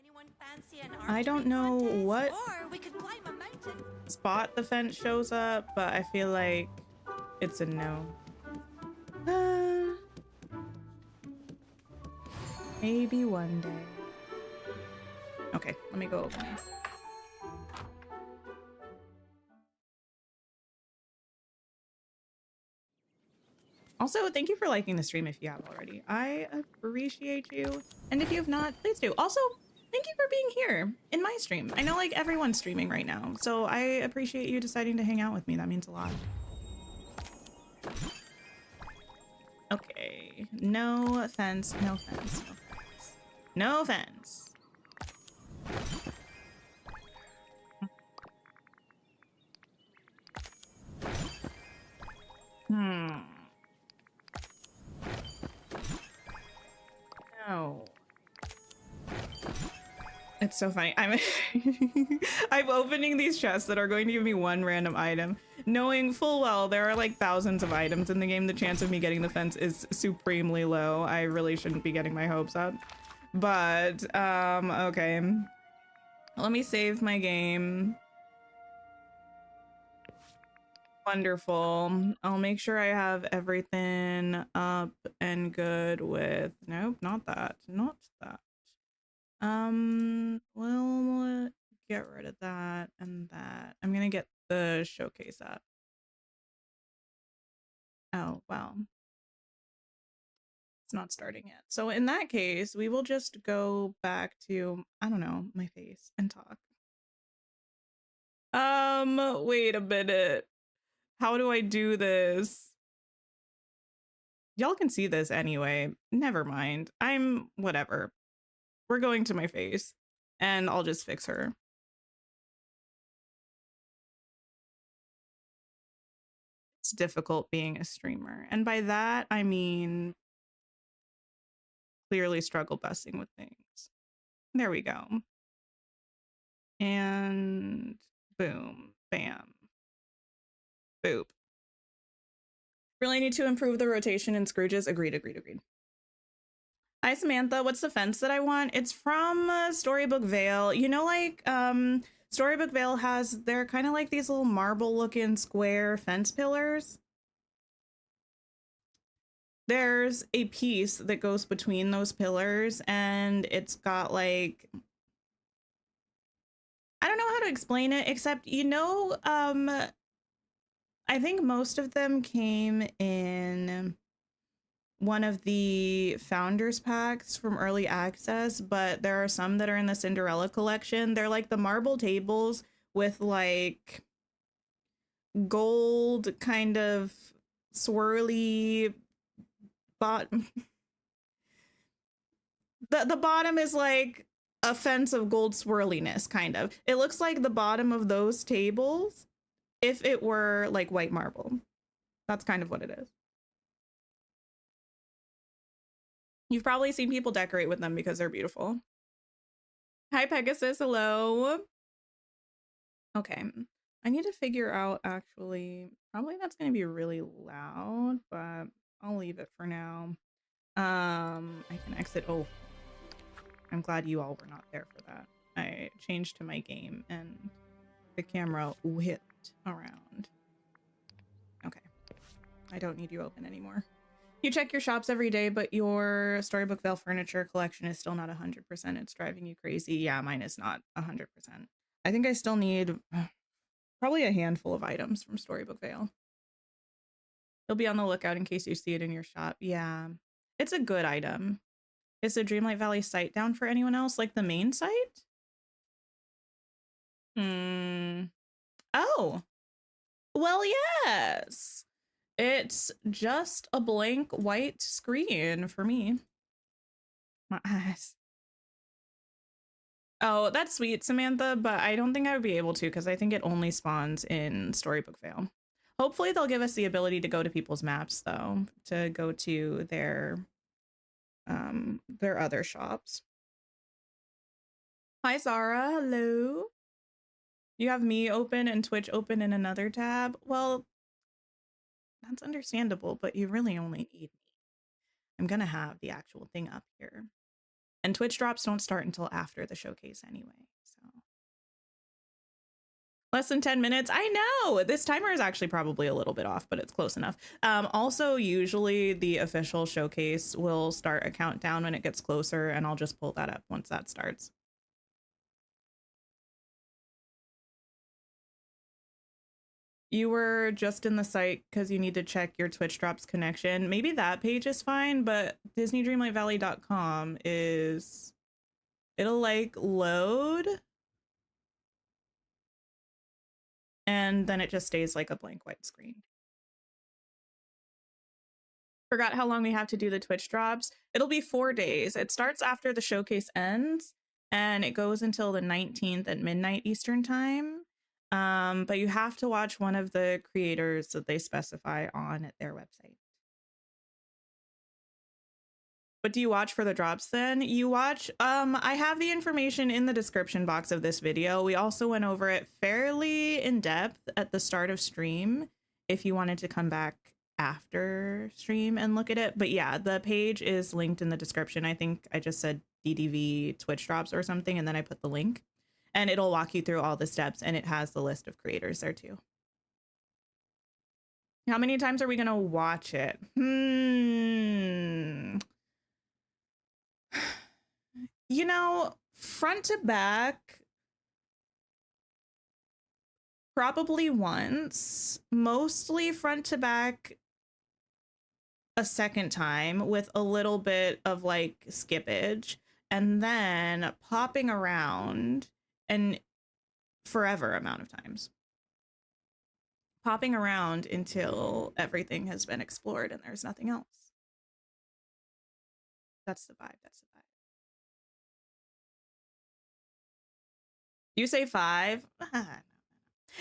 Anyone fancy an I don't know contest? what Or we could climb a mountain. spot the fence shows up, but I feel like it's a no. Maybe one day. Okay, let me go open this. Also, thank you for liking the stream if you have already. I appreciate you. And if you have not, please do. Also, thank you for being here in my stream. I know like everyone's streaming right now, so I appreciate you deciding to hang out with me. That means a lot. Okay, no fence, no fence, no fence. No fence. No. It's so funny. I'm opening these chests that are going to give me one random item, knowing full well there are like thousands of items in the game. The chance of me getting the fence is supremely low. I really shouldn't be getting my hopes up. But, okay. Let me save my game. Wonderful. I'll make sure I have everything up and good with... Nope, not that. Not that. We'll get rid of that and that. I'm gonna get the showcase up. Oh, well. It's not starting yet. So in that case, we will just go back to, I don't know, my face and talk. Wait a minute. How do I do this? Y'all can see this anyway. Never mind. Whatever. We're going to my face and I'll just fix her. It's difficult being a streamer. And by that, I mean clearly struggle busing with things. There we go. And boom, bam, boop. Really need to improve the rotation in Scrooges. Agreed, agreed, agreed. Hi, Samantha. What's the fence that I want? It's from Storybook Vale. You know, like, Storybook Vale has, they're kind of like these little marble-looking square fence pillars. There's a piece that goes between those pillars, and it's got, like... I don't know how to explain it, except, you know, I think most of them came in one of the founders packs from early access, but there are some that are in the Cinderella collection. They're like the marble tables with like gold kind of swirly bottom. The bottom is like a fence of gold swirliness, kind of. It looks like the bottom of those tables if it were like white marble. That's kind of what it is. You've probably seen people decorate with them because they're beautiful. Hi, Pegasus. Hello. Okay. I need to figure out, actually, probably that's going to be really loud, but I'll leave it for now. I can exit. Oh, I'm glad you all were not there for that. I changed to my game and the camera whipped around. Okay. I don't need you open anymore. You check your shops every day, but your Storybook Vale furniture collection is still not 100%. It's driving you crazy. Yeah, mine is not 100%. I think I still need probably a handful of items from Storybook Vale. You'll be on the lookout in case you see it in your shop. Yeah, it's a good item. Is the Dreamlight Valley site down for anyone else? Like the main site? Oh, well, yes. It's just a blank white screen for me. My eyes. Oh, that's sweet, Samantha, but I don't think I would be able to because I think it only spawns in Storybook Fail. Hopefully they'll give us the ability to go to people's maps though, to go to their other shops. Hi Zara, hello. You have me open and Twitch open in another tab. Well, that's understandable, but you really only need me. I'm gonna have the actual thing up here. And Twitch drops don't start until after the showcase anyway, so. Less than 10 minutes. I know this timer is actually probably a little bit off, but it's close enough. Also, usually the official showcase will start a countdown when it gets closer, and I'll just pull that up once that starts. You were just in the site because you need to check your Twitch drops connection. Maybe that page is fine, but DisneyDreamlightValley.com is, it'll like load and then it just stays like a blank white screen. Forgot how long we have to do the Twitch drops. It'll be 4 days. It starts after the showcase ends and it goes until the 19th at midnight Eastern time. But you have to watch one of the creators that they specify on their website. What do you watch for the drops then? You watch, I have the information in the description box of this video. We also went over it fairly in depth at the start of stream if you wanted to come back after stream and look at it. But yeah, the page is linked in the description. I think I just said DDV Twitch drops or something, and then I put the link. And it'll walk you through all the steps, and it has the list of creators there too. How many times are we gonna watch it? You know, front to back, probably once, mostly front to back a second time with a little bit of like skippage, and then popping around and forever amount of times. Popping around until everything has been explored and there's nothing else. That's the vibe. That's the vibe. You say 5?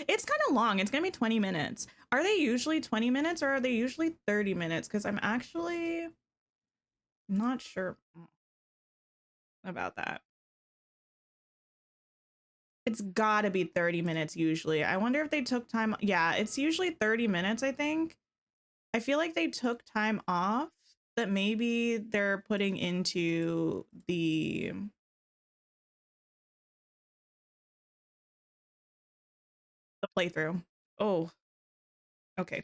It's kind of long. It's gonna be 20 minutes. Are they usually 20 minutes or are they usually 30 minutes? Because I'm actually not sure about that. It's gotta be 30 minutes usually. I wonder if they took time. Yeah, it's usually 30 minutes, I think. I feel like they took time off that maybe they're putting into the playthrough. Oh, okay.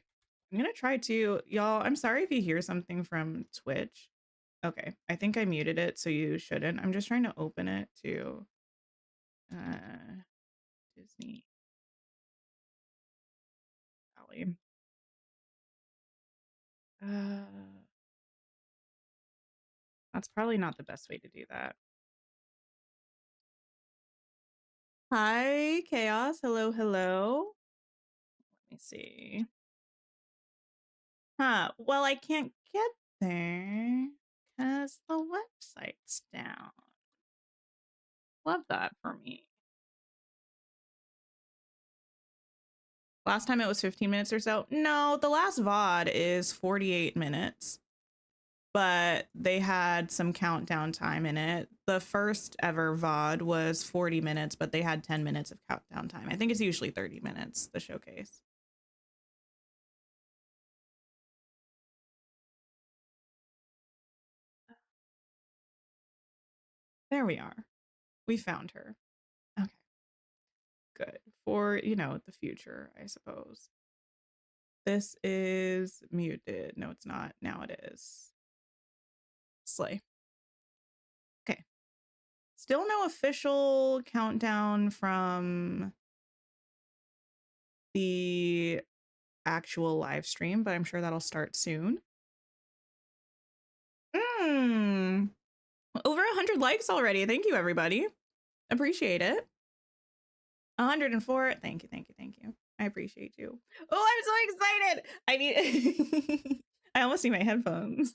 I'm gonna try to, y'all, I'm sorry if you hear something from Twitch. Okay, I think I muted it, so you shouldn't. I'm just trying to open it to Disney Valley. That's probably not the best way to do that. Hi, Chaos. Hello, hello. Let me see. Huh. Well, I can't get there because the website's down. Love that for me. Last time it was 15 minutes or so. No, the last VOD is 48 minutes, but they had some countdown time in it. The first ever VOD was 40 minutes, but they had 10 minutes of countdown time. I think it's usually 30 minutes, the showcase. There we are. We found her. Okay. Good. For, you know, the future, I suppose. This is muted. No, it's not. Now it is. Slay. Okay. Still no official countdown from the actual live stream, but I'm sure that'll start soon. Over 100 likes already. Thank you, everybody. Appreciate it. 104. Thank you, thank you, thank you. I appreciate you. Oh, I'm so excited. I need I almost need my headphones.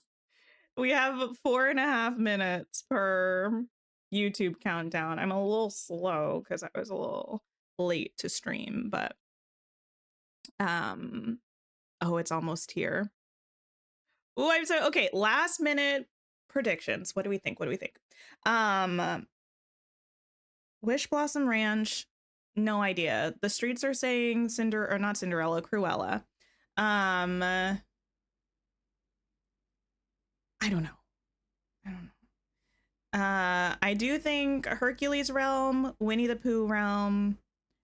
We have 4.5 minutes per YouTube countdown. I'm a little slow because I was a little late to stream, but oh, it's almost here. Oh, I'm so okay. Last minute predictions. What do we think? What do we think? Wishblossom Ranch, no idea. The streets are saying not Cinderella, Cruella. I don't know. I don't know. I do think Hercules realm, Winnie the Pooh realm.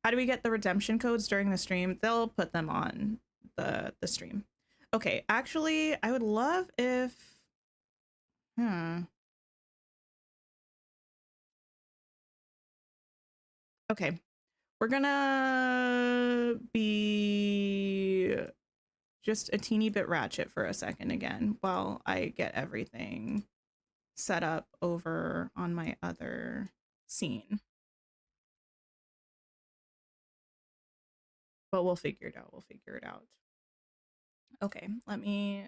How do we get the redemption codes during the stream? They'll put them on the stream. Okay, actually, I would love if okay. We're gonna be just a teeny bit ratchet for a second again while I get everything set up over on my other scene. But we'll figure it out. We'll figure it out. Okay, let me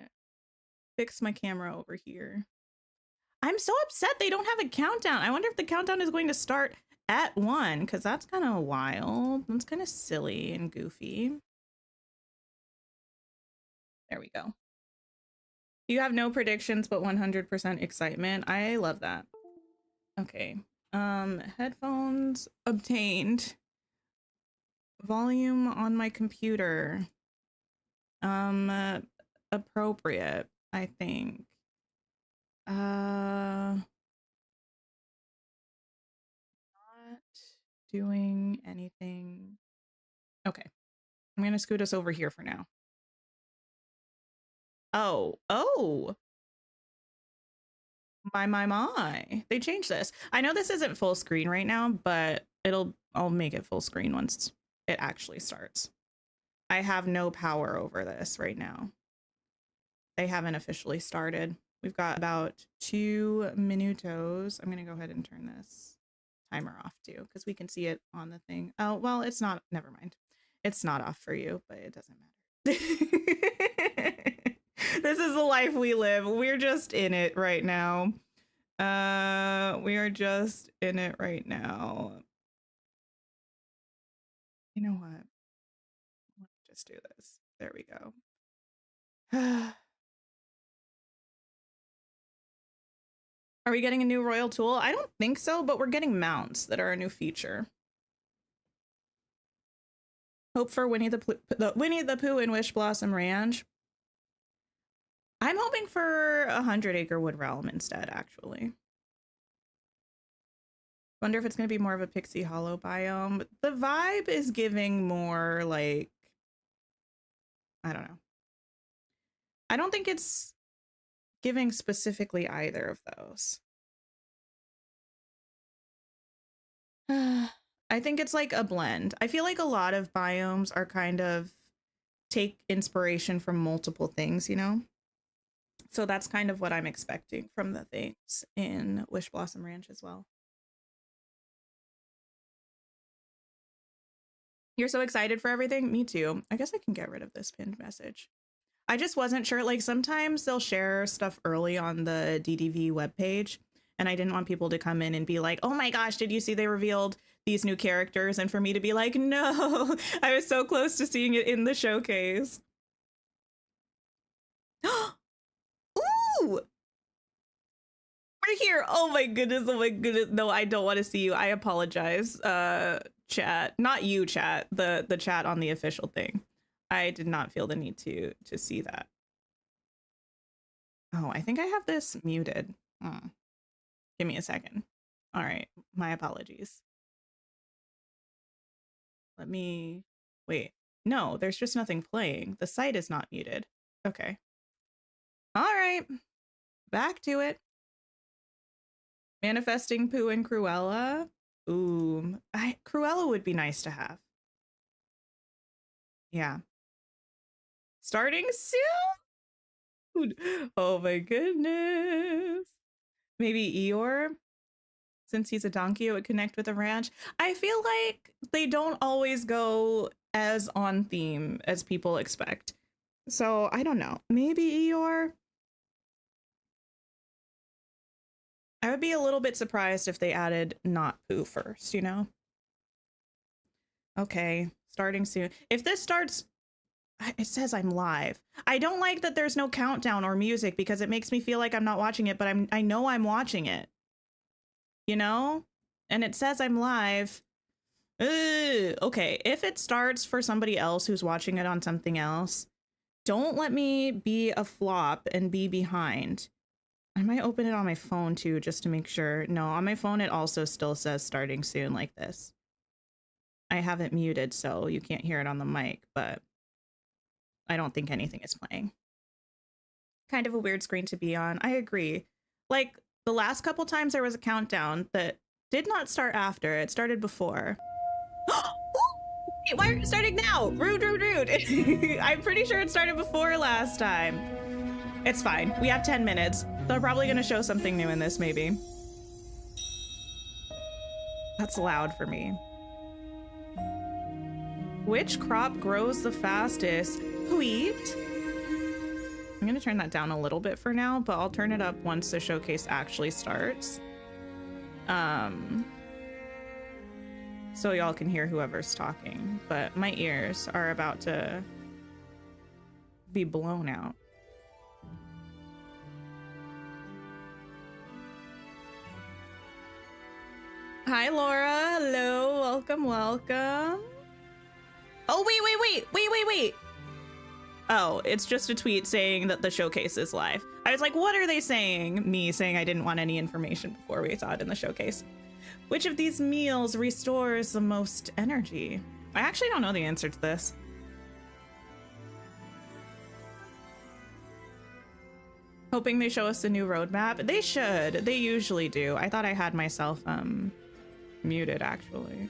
fix my camera over here. I'm so upset they don't have a countdown. I wonder if the countdown is going to start at 1, because that's kind of wild. That's kind of silly and goofy. There we go. You have no predictions, but 100% excitement. I love that. Okay. Headphones obtained. Volume on my computer. Appropriate, I think. Not doing anything. Okay. I'm gonna scoot us over here for now. Oh. My. They changed this. I know this isn't full screen right now, but I'll make it full screen once it actually starts. I have no power over this right now. They haven't officially started. We've got about 2 minutos. I'm gonna go ahead and turn this timer off too, because we can see it on the thing. Oh, well, it's not, never mind. It's not off for you, but it doesn't matter. This is the life we live. We're just in it right now. We are just in it right now. You know what? Let's just do this. There we go. Are we getting a new royal tool? I don't think so, but we're getting mounts that are a new feature. Hope for Winnie the Pooh and Wishblossom Ranch. I'm hoping for 100 Acre Wood Realm instead, actually. Wonder if it's going to be more of a Pixie Hollow biome. The vibe is giving more like, I don't know. I don't think it's giving specifically either of those. I think it's like a blend. I feel like a lot of biomes are kind of take inspiration from multiple things, you know? So that's kind of what I'm expecting from the things in Wishblossom Ranch as well. You're so excited for everything? Me too. I guess I can get rid of this pinned message. I just wasn't sure. Like sometimes they'll share stuff early on the DDV webpage, and I didn't want people to come in and be like, oh my gosh, did you see they revealed these new characters? And for me to be like, no, I was so close to seeing it in the showcase. Ooh! We're here. Oh my goodness. Oh my goodness. No, I don't want to see you. I apologize. Chat. Not you, chat. The chat on the official thing. I did not feel the need to see that. Oh, I think I have this muted. Give me a second. All right. My apologies. Let me wait. No, there's just nothing playing. The site is not muted. Okay. All right. Back to it. Manifesting Pooh and Cruella. Ooh, Cruella would be nice to have. Yeah. Starting soon. Oh my goodness. Maybe Eeyore, since he's a donkey, it would connect with a ranch. I feel like they don't always go as on theme as people expect. So I don't know. Maybe Eeyore. I would be a little bit surprised if they added not poo first, you know? Okay, starting soon. If this starts, it says I'm live. I don't like that there's no countdown or music because it makes me feel like I'm not watching it, but I know I'm watching it. You know? And it says I'm live. Ugh. Okay, if it starts for somebody else who's watching it on something else, don't let me be a flop and be behind. I might open it on my phone too, just to make sure. No, on my phone it also still says starting soon like this. I have it muted, so you can't hear it on the mic, but I don't think anything is playing. Kind of a weird screen to be on. I agree. Like, the last couple times there was a countdown that did not start after. It started before. Wait, why are you starting now? Rude, rude, rude. I'm pretty sure it started before last time. It's fine. We have 10 minutes. They're probably going to show something new in this, maybe. That's loud for me. Which crop grows the fastest? Wheat. I'm going to turn that down a little bit for now, but I'll turn it up once the showcase actually starts. So y'all can hear whoever's talking, but my ears are about to be blown out. Hi, Laura. Hello. Welcome, welcome. Oh, wait. Oh, it's just a tweet saying that the showcase is live. I was like, what are they saying? Me saying I didn't want any information before we saw it in the showcase. Which of these meals restores the most energy? I actually don't know the answer to this. Hoping they show us the new roadmap. They should. They usually do. I thought I had myself muted, actually.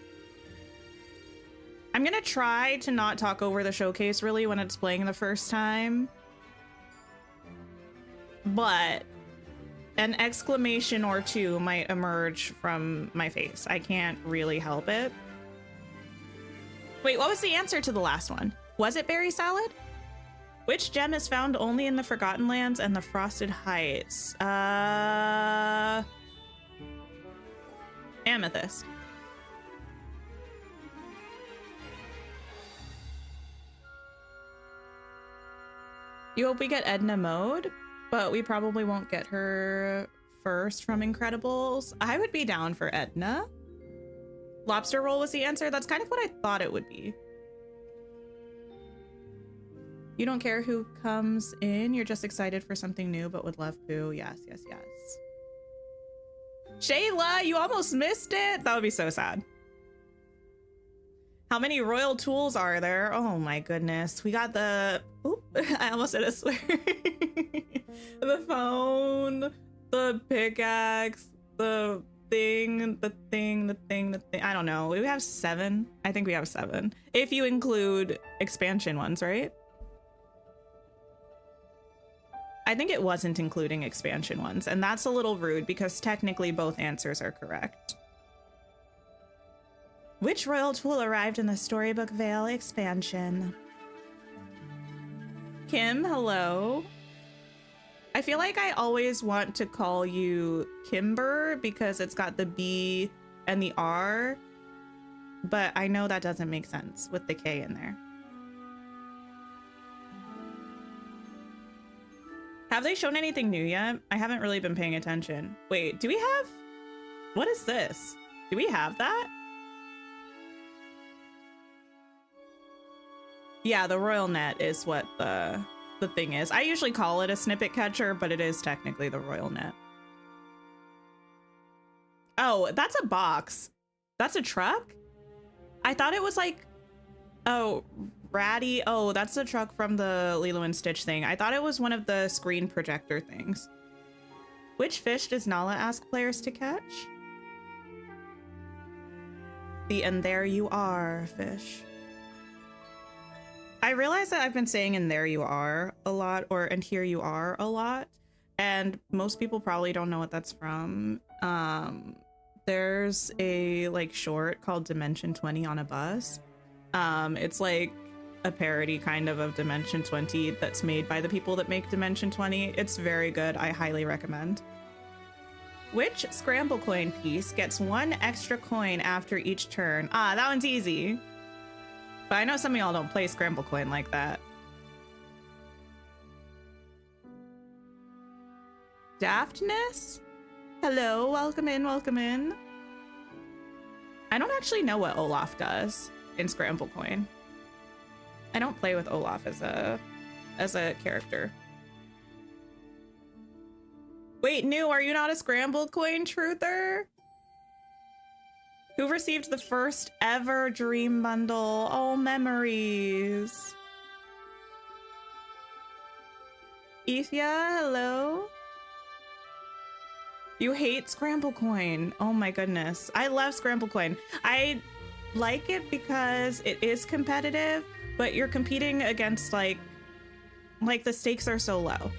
I'm gonna try to not talk over the showcase really when it's playing the first time. But an exclamation or two might emerge from my face. I can't really help it. Wait, what was the answer to the last one? Was it berry salad? Which gem is found only in the Forgotten Lands and the Frosted Heights? Amethyst. You hope we get Edna mode, but we probably won't get her first from Incredibles. I would be down for Edna. Lobster roll was the answer. That's kind of what I thought it would be. You don't care who comes in. You're just excited for something new, but would love poo. Yes, yes, yes. Shayla, you almost missed it. That would be so sad. How many royal tools are there? Oh my goodness. We got the... Oop, I almost said a swear. The phone, the pickaxe, the thing. I don't know. We have 7. I think we have 7. If you include expansion ones, right? I think it wasn't including expansion ones, and that's a little rude because technically both answers are correct. Which royal tool arrived in the Storybook Vale expansion? Kim, hello. I feel like I always want to call you Kimber because it's got the B and the R, but I know that doesn't make sense with the K in there. Have they shown anything new yet? I haven't really been paying attention. Wait, do we have... What is this? Do we have that? Yeah, the royal net is what the thing is. I usually call it a snippet catcher, but it is technically the royal net. Oh, that's a box. That's a truck? I thought it was like... Oh, Ratty. Oh, that's the truck from the Lilo and Stitch thing. I thought it was one of the screen projector things. Which fish does Nala ask players to catch? The "and there you are" fish. I realize that I've been saying "and there you are" a lot, or "and here you are" a lot, and most people probably don't know what that's from. There's a like short called Dimension 20 on a Bus. It's like a parody kind of Dimension 20 that's made by the people that make Dimension 20. It's very good. I highly recommend. Which scramble coin piece gets 1 extra coin after each turn? Ah, that one's easy. But I know some of y'all don't play scramble coin like that. Daftness? Hello, welcome in, welcome in. I don't actually know what Olaf does in scramble coin. I don't play with Olaf as a character. Wait, New, are you not a scrambled coin truther? Who received the first ever dream bundle? Oh, memories. Ethia, hello. You hate scramble coin. Oh my goodness. I love scramble coin. I like it because it is competitive, but you're competing against like the stakes are so low.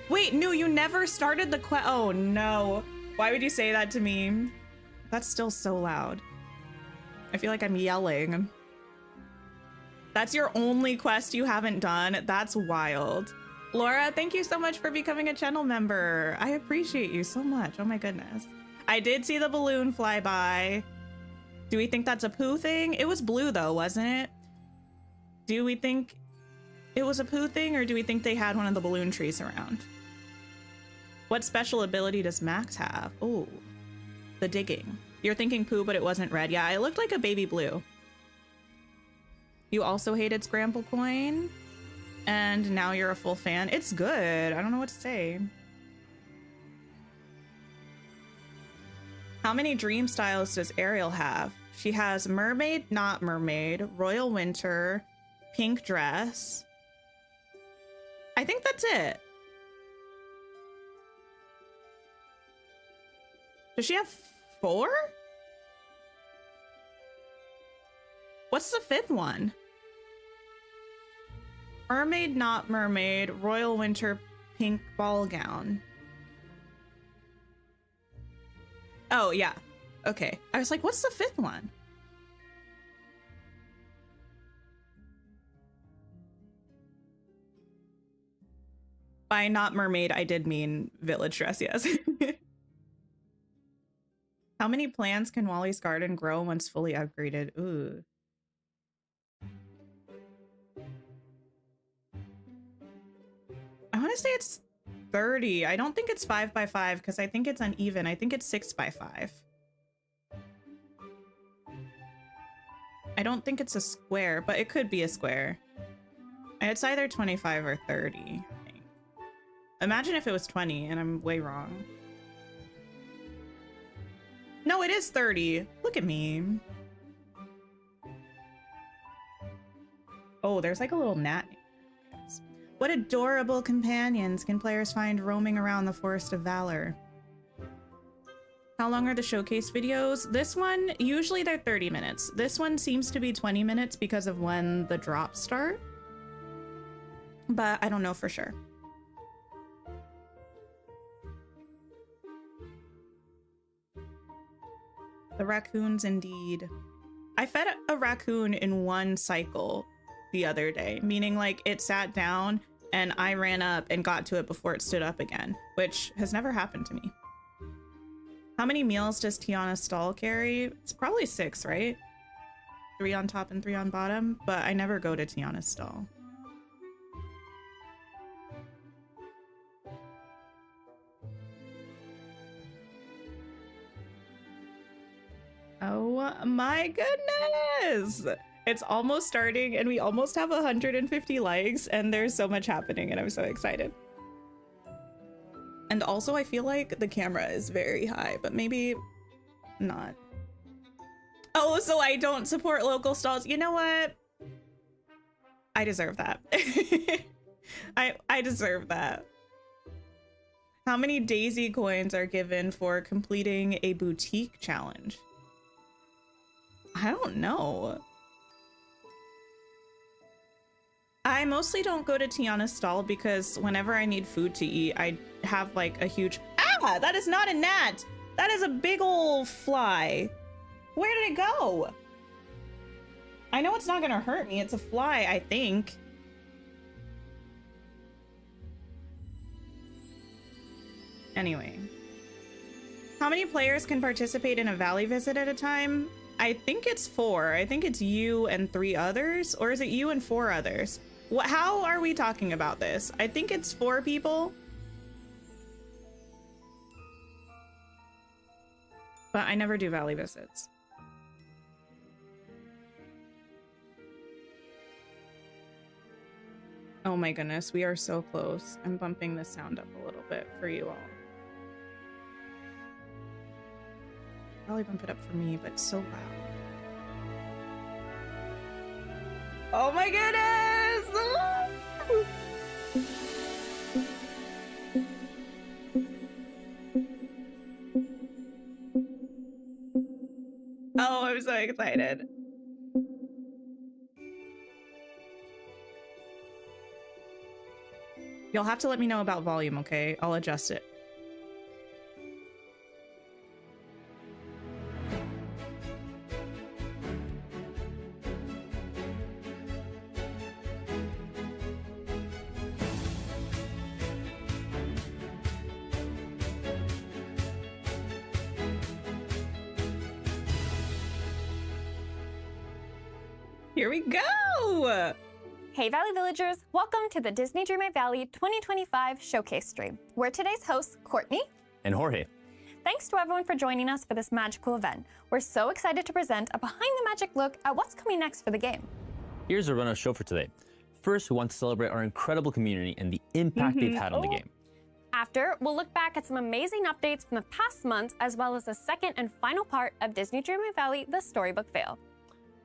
Wait, no, you never started the quest. Oh no. Why would you say that to me? That's still so loud. I feel like I'm yelling. That's your only quest you haven't done? That's wild. Laura, thank you so much for becoming a channel member. I appreciate you so much. Oh my goodness. I did see the balloon fly by. Do we think that's a poo thing? It was blue though, wasn't it? Do we think it was a poo thing, or do we think they had one of the balloon trees around? What special ability does Max have? Oh, the digging. You're thinking poo, but it wasn't red. Yeah, it looked like a baby blue. You also hated scramble coin, and now you're a full fan. It's good. I don't know what to say. How many dream styles does Ariel have? She has mermaid, not mermaid, royal winter, pink dress. I think that's it. Does she have 4? What's the 5th one? Mermaid, not mermaid, royal winter, pink ball gown. Oh, yeah. Okay. I was like, what's the 5th one? By not mermaid, I did mean village dress, yes. How many plants can Wally's garden grow once fully upgraded? Ooh. I want to say it's 30. I don't think it's 5 by 5 because I think it's uneven. I think it's 6 by 5. I don't think it's a square, but it could be a square. It's either 25 or 30, I think. Imagine if it was 20 and I'm way wrong. No, it is 30. Look at me. Oh, there's like a little gnat. What adorable companions can players find roaming around the Forest of Valor? How long are the showcase videos? This one, usually they're 30 minutes. This one seems to be 20 minutes because of when the drops start. But I don't know for sure. The raccoons indeed. I fed a raccoon in one cycle the other day, meaning like it sat down and I ran up and got to it before it stood up again, which has never happened to me. How many meals does Tiana's stall carry? It's probably 6, right? 3 on top and 3 on bottom, but I never go to Tiana's stall. Oh my goodness! It's almost starting and we almost have 150 likes and there's so much happening and I'm so excited. And also I feel like the camera is very high, but maybe not. Oh, so I don't support local stalls. You know what? I deserve that. I deserve that. How many Daisy coins are given for completing a boutique challenge? I don't know. I mostly don't go to Tiana's stall because whenever I need food to eat, I have like a huge... Ah! That is not a gnat! That is a big ol' fly. Where did it go? I know it's not gonna hurt me. It's a fly, I think. Anyway. How many players can participate in a valley visit at a time? I think it's 4. I think it's you and 3 others, or is it you and 4 others? How are we talking about this? I think it's 4 people. But I never do valley visits. Oh my goodness, we are so close. I'm bumping the sound up a little bit for you all. Probably bump it up for me, but so loud. Oh my goodness! Oh, I'm so excited. You'll have to let me know about volume, okay? I'll adjust it. Here we go! Hey Valley Villagers, welcome to the Disney Dreamlight Valley 2025 Showcase stream. We're today's hosts, Courtney and Jorge. Thanks to everyone for joining us for this magical event. We're so excited to present a behind-the-magic look at what's coming next for the game. Here's our run-of show for today. First, we want to celebrate our incredible community and the impact they've had on the game. After, we'll look back at some amazing updates from the past months, as well as the second and final part of Disney Dreamlight Valley, the Storybook Veil.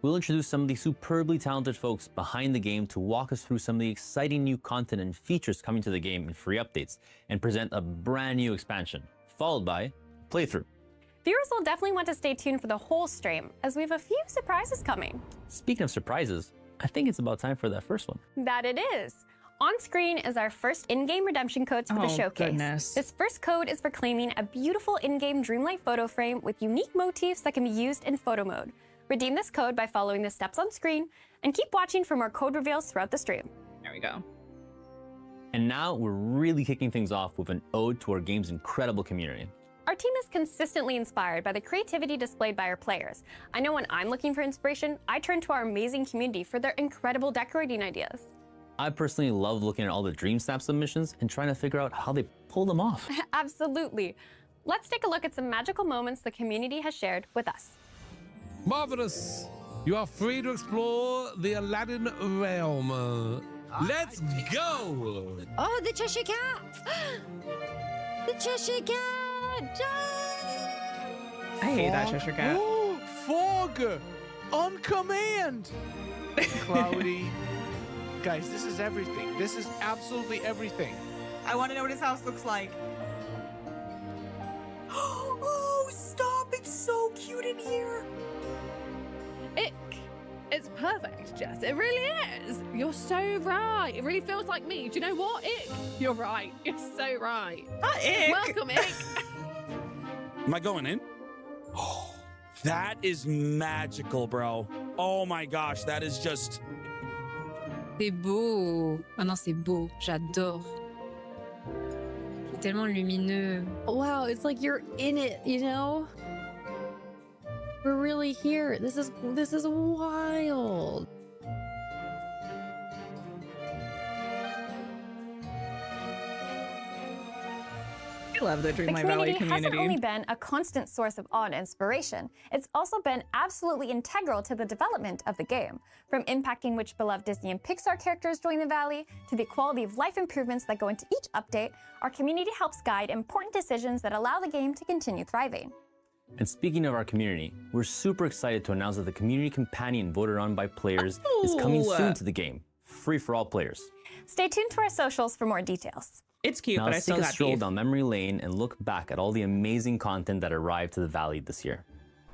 We'll introduce some of the superbly talented folks behind the game to walk us through some of the exciting new content and features coming to the game and free updates, and present a brand new expansion, followed by playthrough. Viewers will definitely want to stay tuned for the whole stream, as we have a few surprises coming. Speaking of surprises, I think it's about time for that first one. That it is. On screen is our first in-game redemption codes for the showcase. Goodness. This first code is for claiming a beautiful in-game Dreamlight photo frame with unique motifs that can be used in photo mode. Redeem this code by following the steps on screen, and keep watching for more code reveals throughout the stream. There we go. And now we're really kicking things off with an ode to our game's incredible community. Our team is consistently inspired by the creativity displayed by our players. I know when I'm looking for inspiration, I turn to our amazing community for their incredible decorating ideas. I personally love looking at all the Dream Snap submissions and trying to figure out how they pull them off. Absolutely. Let's take a look at some magical moments the community has shared with us. Marvelous! You are free to explore the Aladdin realm. Let's go! Oh, the Cheshire Cat! The Cheshire Cat! I hate that Cheshire Cat. Oh, fog! On command! Cloudy. Guys, this is everything. This is absolutely everything. I want to know what his house looks like. Oh, stop! It's so cute in here. Ick. It's perfect, Jess. It really is. You're so right. It really feels like me. Do you know what? Ick. You're right. You're so right. Not ick. Welcome, Ick. Am I going in? Oh, that is magical, bro. Oh my gosh, that is just... C'est beau. Ah non, c'est beau. J'adore. C'est tellement lumineux. Wow, it's like you're in it, you know? We're really here. This is wild. I love the Dreamlight Valley The community hasn't only community. been a constant source of awe and inspiration, it's also been absolutely integral to the development of the game. From impacting which beloved Disney and Pixar characters join the Valley, to the quality of life improvements that go into each update, our community helps guide important decisions that allow the game to continue thriving. And speaking of our community, we're super excited to announce that the community companion voted on by players is coming soon to the game, free for all players. Stay tuned to our socials for more details. It's cute, Now but I let's still take a got stroll beef. down memory lane and look back at all the amazing content that arrived to the Valley this year.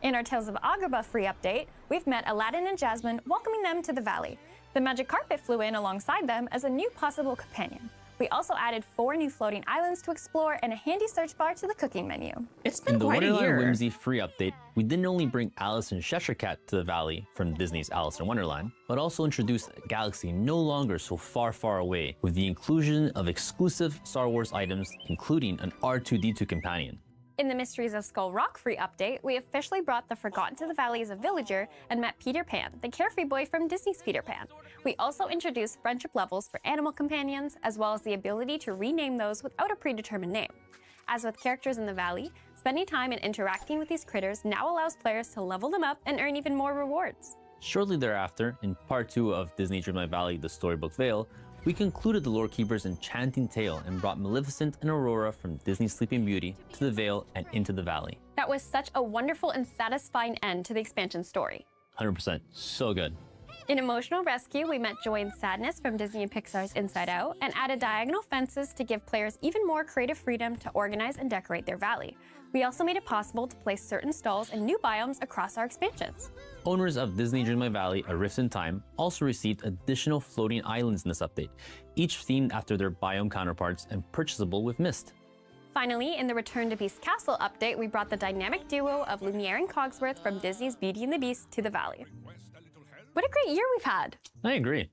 In our Tales of Agrabah free update, we've met Aladdin and Jasmine, welcoming them to the Valley. The magic carpet flew in alongside them as a new possible companion. We also added 4 new floating islands to explore and a handy search bar to the cooking menu. It's been In the quite a Wonderland year. Whimsy free update, we didn't only bring Alice and Cheshire Cat to the Valley from Disney's Alice in Wonderland, but also introduced a galaxy no longer so far, far away with the inclusion of exclusive Star Wars items, including an R2-D2 companion. In the Mysteries of Skull Rock free update, we officially brought the Forgotten to the Valley as a villager and met Peter Pan, the carefree boy from Disney's Peter Pan. We also introduced friendship levels for animal companions, as well as the ability to rename those without a predetermined name. As with characters in the valley, spending time and interacting with these critters now allows players to level them up and earn even more rewards. Shortly thereafter, in part 2 of Disney Dreamlight Valley, the storybook Veil, we concluded the Lore Keeper's enchanting tale and brought Maleficent and Aurora from Disney's Sleeping Beauty to the Veil and into the Valley. That was such a wonderful and satisfying end to the expansion story. 100%, so good. In Emotional Rescue, we met Joy and Sadness from Disney and Pixar's Inside Out and added diagonal fences to give players even more creative freedom to organize and decorate their valley. We also made it possible to place certain stalls and new biomes across our expansions. Owners of Disney Dreamlight Valley, A Rift in Time, also received additional floating islands in this update, each themed after their biome counterparts and purchasable with Mist. Finally, in the Return to Beast Castle update, we brought the dynamic duo of Lumiere and Cogsworth from Disney's Beauty and the Beast to the valley. What a great year we've had! I agree.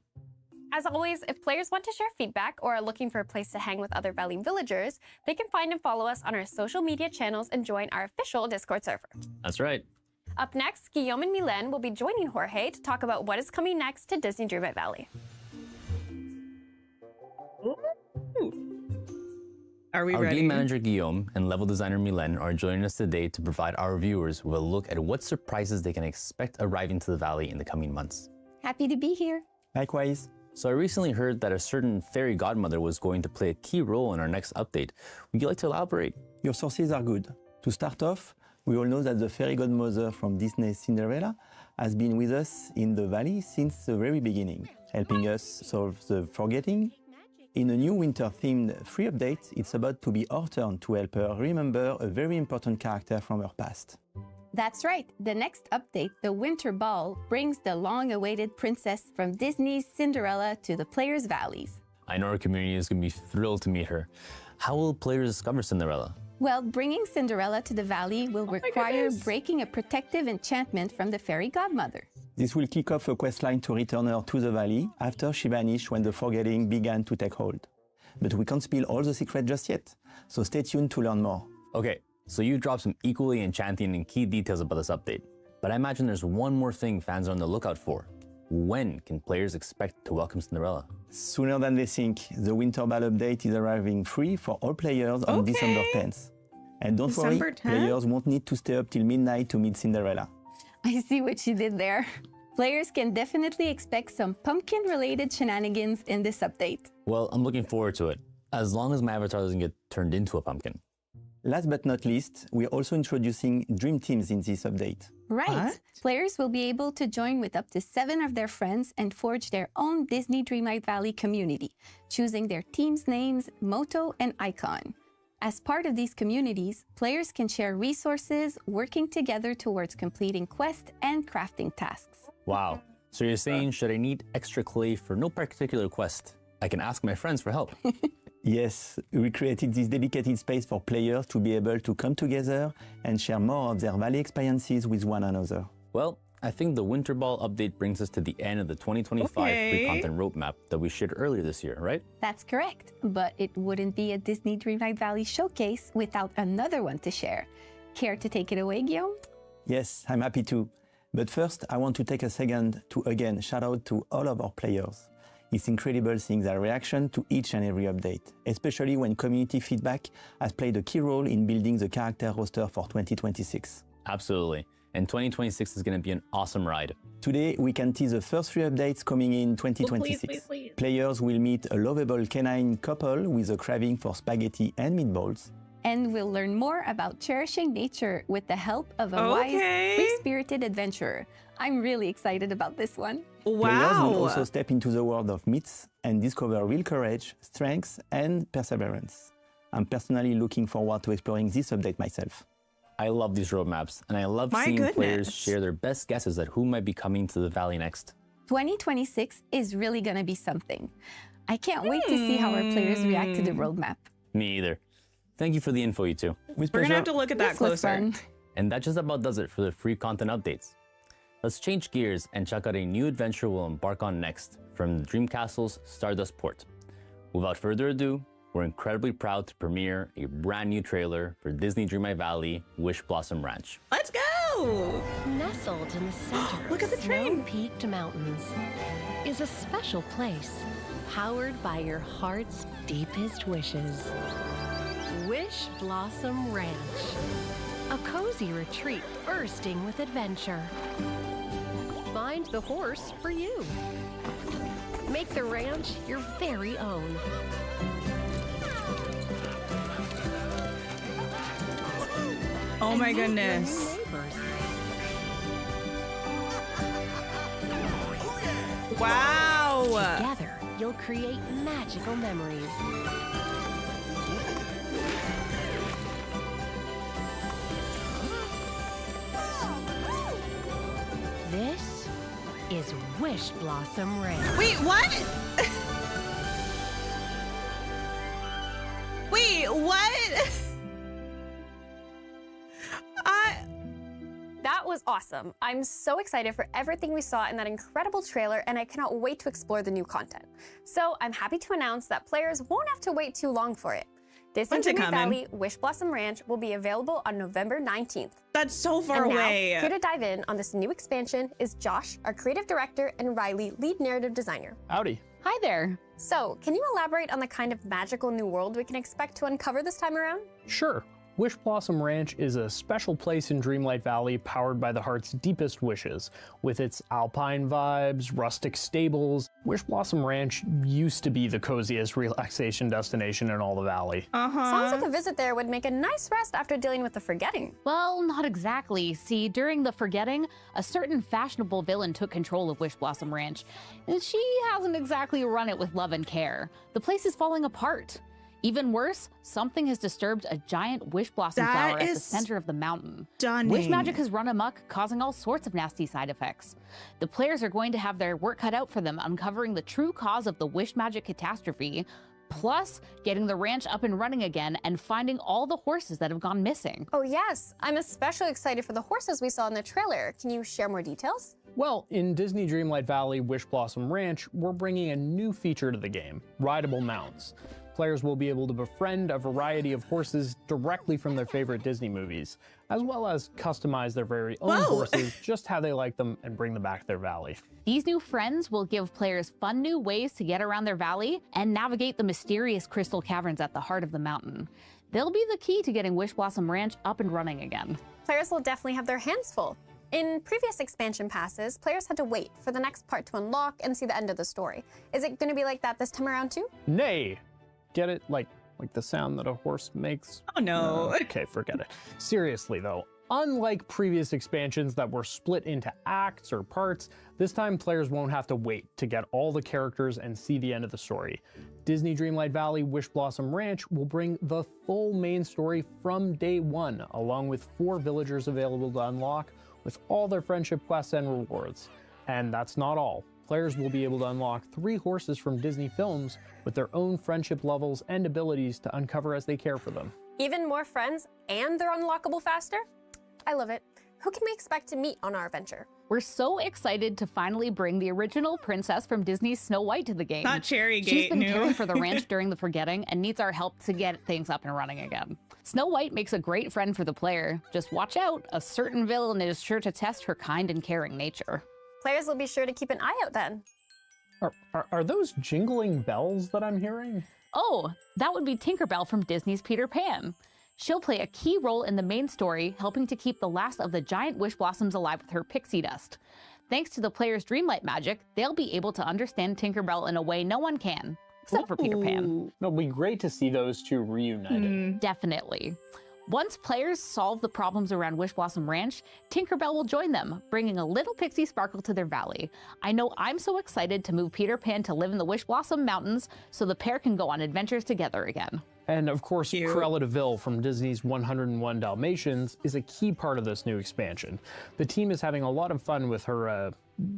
As always, if players want to share feedback or are looking for a place to hang with other Valley villagers, they can find and follow us on our social media channels and join our official Discord server. That's right. Up next, Guillaume and Mylène will be joining Jorge to talk about what is coming next to Disney Dreamlight Valley. Are we Our ready? game manager Guillaume and level designer Mylène are joining us today to provide our viewers with a look at what surprises they can expect arriving to the Valley in the coming months. Happy to be here. Likewise. So I recently heard that a certain fairy godmother was going to play a key role in our next update. Would you like to elaborate? Your sources are good. To start off, we all know that the fairy godmother from Disney's Cinderella has been with us in the Valley since the very beginning, helping us solve the forgetting. In a new winter-themed free update, it's about to be our turn to help her remember a very important character from her past. That's right. The next update, the Winter Ball, brings the long-awaited princess from Disney's Cinderella to the players' valleys. I know our community is going to be thrilled to meet her. How will players discover Cinderella? Well, bringing Cinderella to the valley will require breaking a protective enchantment from the fairy godmother. This will kick off a questline to return her to the Valley after she vanished when the forgetting began to take hold. But we can't spill all the secrets just yet, so stay tuned to learn more. Okay, so you dropped some equally enchanting and key details about this update, but I imagine there's one more thing fans are on the lookout for. When can players expect to welcome Cinderella? Sooner than they think, the Winter Ball update is arriving free for all players on December 10th. And don't December worry, 10th? players won't need to stay up till midnight to meet Cinderella. I see what you did there. Players can definitely expect some pumpkin-related shenanigans in this update. Well, I'm looking forward to it, as long as my avatar doesn't get turned into a pumpkin. Last but not least, we're also introducing Dream Teams in this update. Right. What? Players will be able to join with up to 7 of their friends and forge their own Disney Dreamlight Valley community, choosing their team's names, motto, and icon. As part of these communities, players can share resources, working together towards completing quests and crafting tasks. Wow, so you're saying should I need extra clay for no particular quest, I can ask my friends for help? Yes, we created this dedicated space for players to be able to come together and share more of their Valley experiences with one another. Well, I think the Winter Ball update brings us to the end of the 2025 free content roadmap that we shared earlier this year, right? That's correct, but it wouldn't be a Disney Dreamlight Valley showcase without another one to share. Care to take it away, Guillaume? Yes, I'm happy to. But first, I want to take a second to again shout out to all of our players. It's incredible seeing their reaction to each and every update, especially when community feedback has played a key role in building the character roster for 2026. Absolutely. And 2026 is going to be an awesome ride. Today, we can tease the first 3 updates coming in 2026. Please. Players will meet a lovable canine couple with a craving for spaghetti and meatballs. And we'll learn more about cherishing nature with the help of a wise, free-spirited adventurer. I'm really excited about this one. Players will also step into the world of myths and discover real courage, strength, and perseverance. I'm personally looking forward to exploring this update myself. I love these roadmaps, and I love seeing players share their best guesses at who might be coming to the Valley next. 2026 is really going to be something. I can't wait to see how our players react to the roadmap. Me either. Thank you for the info, you two. With We're going to have to look at that This was closer. fun. And that just about does it for the free content updates. Let's change gears and check out a new adventure we'll embark on next from Dream Castle's Stardust Port. Without further ado, we're incredibly proud to premiere a brand new trailer for Disney Dreamlight Valley Wishblossom Ranch. Let's go! Nestled in the center Look at the of train. snow-peaked mountains is a special place powered by your heart's deepest wishes. Wishblossom Ranch, a cozy retreat bursting with adventure. Find the horse for you. Make the ranch your very own. Oh my And meet your new goodness. neighbors. Wow! Together, you'll create magical memories. This is Wishblossom Ranch. Wait, what? Wait, what? That was awesome. I'm so excited for everything we saw in that incredible trailer, and I cannot wait to explore the new content. So I'm happy to announce that players won't have to wait too long for it. Disney When's it Dreamlight coming? Valley Wishblossom Ranch will be available on November 19th. That's so far And now, away. here to dive in on this new expansion is Josh, our creative director, and Riley, lead narrative designer. Howdy. Hi there. So, can you elaborate on the kind of magical new world we can expect to uncover this time around? Sure. Wishblossom Ranch is a special place in Dreamlight Valley powered by the heart's deepest wishes. With its alpine vibes, rustic stables, Wishblossom Ranch used to be the coziest relaxation destination in all the valley. Sounds like a visit there would make a nice rest after dealing with the forgetting. Well, not exactly. See, during the Forgetting, a certain fashionable villain took control of Wishblossom Ranch, and she hasn't exactly run it with love and care. The place is falling apart. Even worse, something has disturbed a giant wish blossom That flower at the is center of the mountain. stunning. Wish magic has run amok, causing all sorts of nasty side effects. The players are going to have their work cut out for them uncovering the true cause of the wish magic catastrophe, plus getting the ranch up and running again and finding all the horses that have gone missing. Oh yes, I'm especially excited for the horses we saw in the trailer. Can you share more details? Well, in Disney Dreamlight Valley Wishblossom Ranch, we're bringing a new feature to the game, rideable mounts. Players will be able to befriend a variety of horses directly from their favorite Disney movies, as well as customize their very own horses just how they like them and bring them back to their valley. These new friends will give players fun new ways to get around their valley and navigate the mysterious crystal caverns at the heart of the mountain. They'll be the key to getting Wishblossom Ranch up and running again. Players will definitely have their hands full. In previous expansion passes, players had to wait for the next part to unlock and see the end of the story. Is it going to be like that this time around too? Nay! Get it? Like the sound that a horse makes? Oh no. Okay, forget it. Seriously though, unlike previous expansions that were split into acts or parts, this time players won't have to wait to get all the characters and see the end of the story. Disney Dreamlight Valley Wishblossom Ranch will bring the full main story from day one, along with 4 villagers available to unlock with all their friendship quests and rewards. And that's not all. Players will be able to unlock 3 horses from Disney films with their own friendship levels and abilities to uncover as they care for them. Even more friends and they're unlockable faster? I love it. Who can we expect to meet on our adventure? We're so excited to finally bring the original princess from Disney's Snow White to the game. Not Cherry She's Gate been new. caring for the ranch during the Forgetting and needs our help to get things up and running again. Snow White makes a great friend for the player. Just watch out, a certain villain is sure to test her kind and caring nature. Players will be sure to keep an eye out then. Are those jingling bells that I'm hearing? Oh, that would be Tinkerbell from Disney's Peter Pan. She'll play a key role in the main story, helping to keep the last of the giant wish blossoms alive with her pixie dust. Thanks to the player's Dreamlight magic, they'll be able to understand Tinkerbell in a way no one can, except for Peter Pan. It'll be great to see those two reunited. Definitely. Once players solve the problems around Wishblossom Ranch, Tinkerbell will join them, bringing a little pixie sparkle to their valley. I know I'm so excited to move Peter Pan to live in the Wishblossom Mountains so the pair can go on adventures together again. And of course, Cruella de Vil from Disney's 101 Dalmatians is a key part of this new expansion. The team is having a lot of fun with her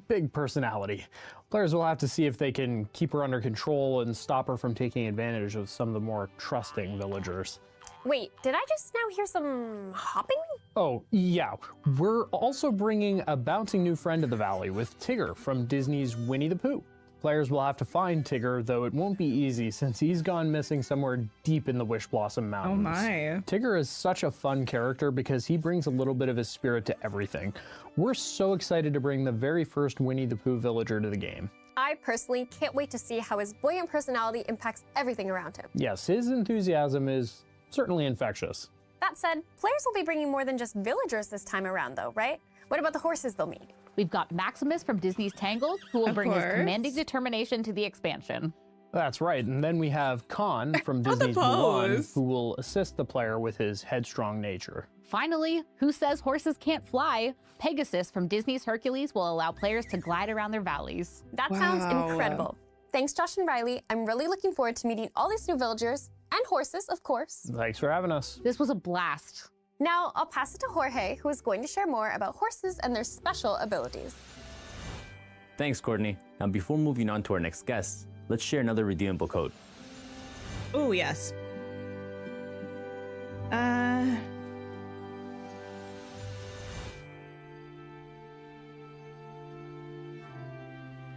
big personality. Players will have to see if they can keep her under control and stop her from taking advantage of some of the more trusting villagers. Wait, did I just now hear some hopping? Oh, yeah. We're also bringing a bouncing new friend to the valley with Tigger from Disney's Winnie the Pooh. Players will have to find Tigger, though it won't be easy since he's gone missing somewhere deep in the Wishblossom Mountains. Oh my. Tigger is such a fun character because he brings a little bit of his spirit to everything. We're so excited to bring the very first Winnie the Pooh villager to the game. I personally can't wait to see how his buoyant personality impacts everything around him. Yes, his enthusiasm is certainly infectious. That said, players will be bringing more than just villagers this time around though, right? What about the horses they'll meet? We've got Maximus from Disney's Tangled, who will Of bring his course. commanding determination to the expansion. That's right, and then we have Khan from Oh, the Disney's Mulan, pose. who will assist the player with his headstrong nature. Finally, who says horses can't fly? Pegasus from Disney's Hercules will allow players to glide around their valleys. That sounds Wow. incredible. Thanks, Josh and Riley. I'm really looking forward to meeting all these new villagers and horses, of course. Thanks for having us. This was a blast. Now, I'll pass it to Jorge, who is going to share more about horses and their special abilities. Thanks, Courtney. Now, before moving on to our next guest, let's share another redeemable code. Oh, yes.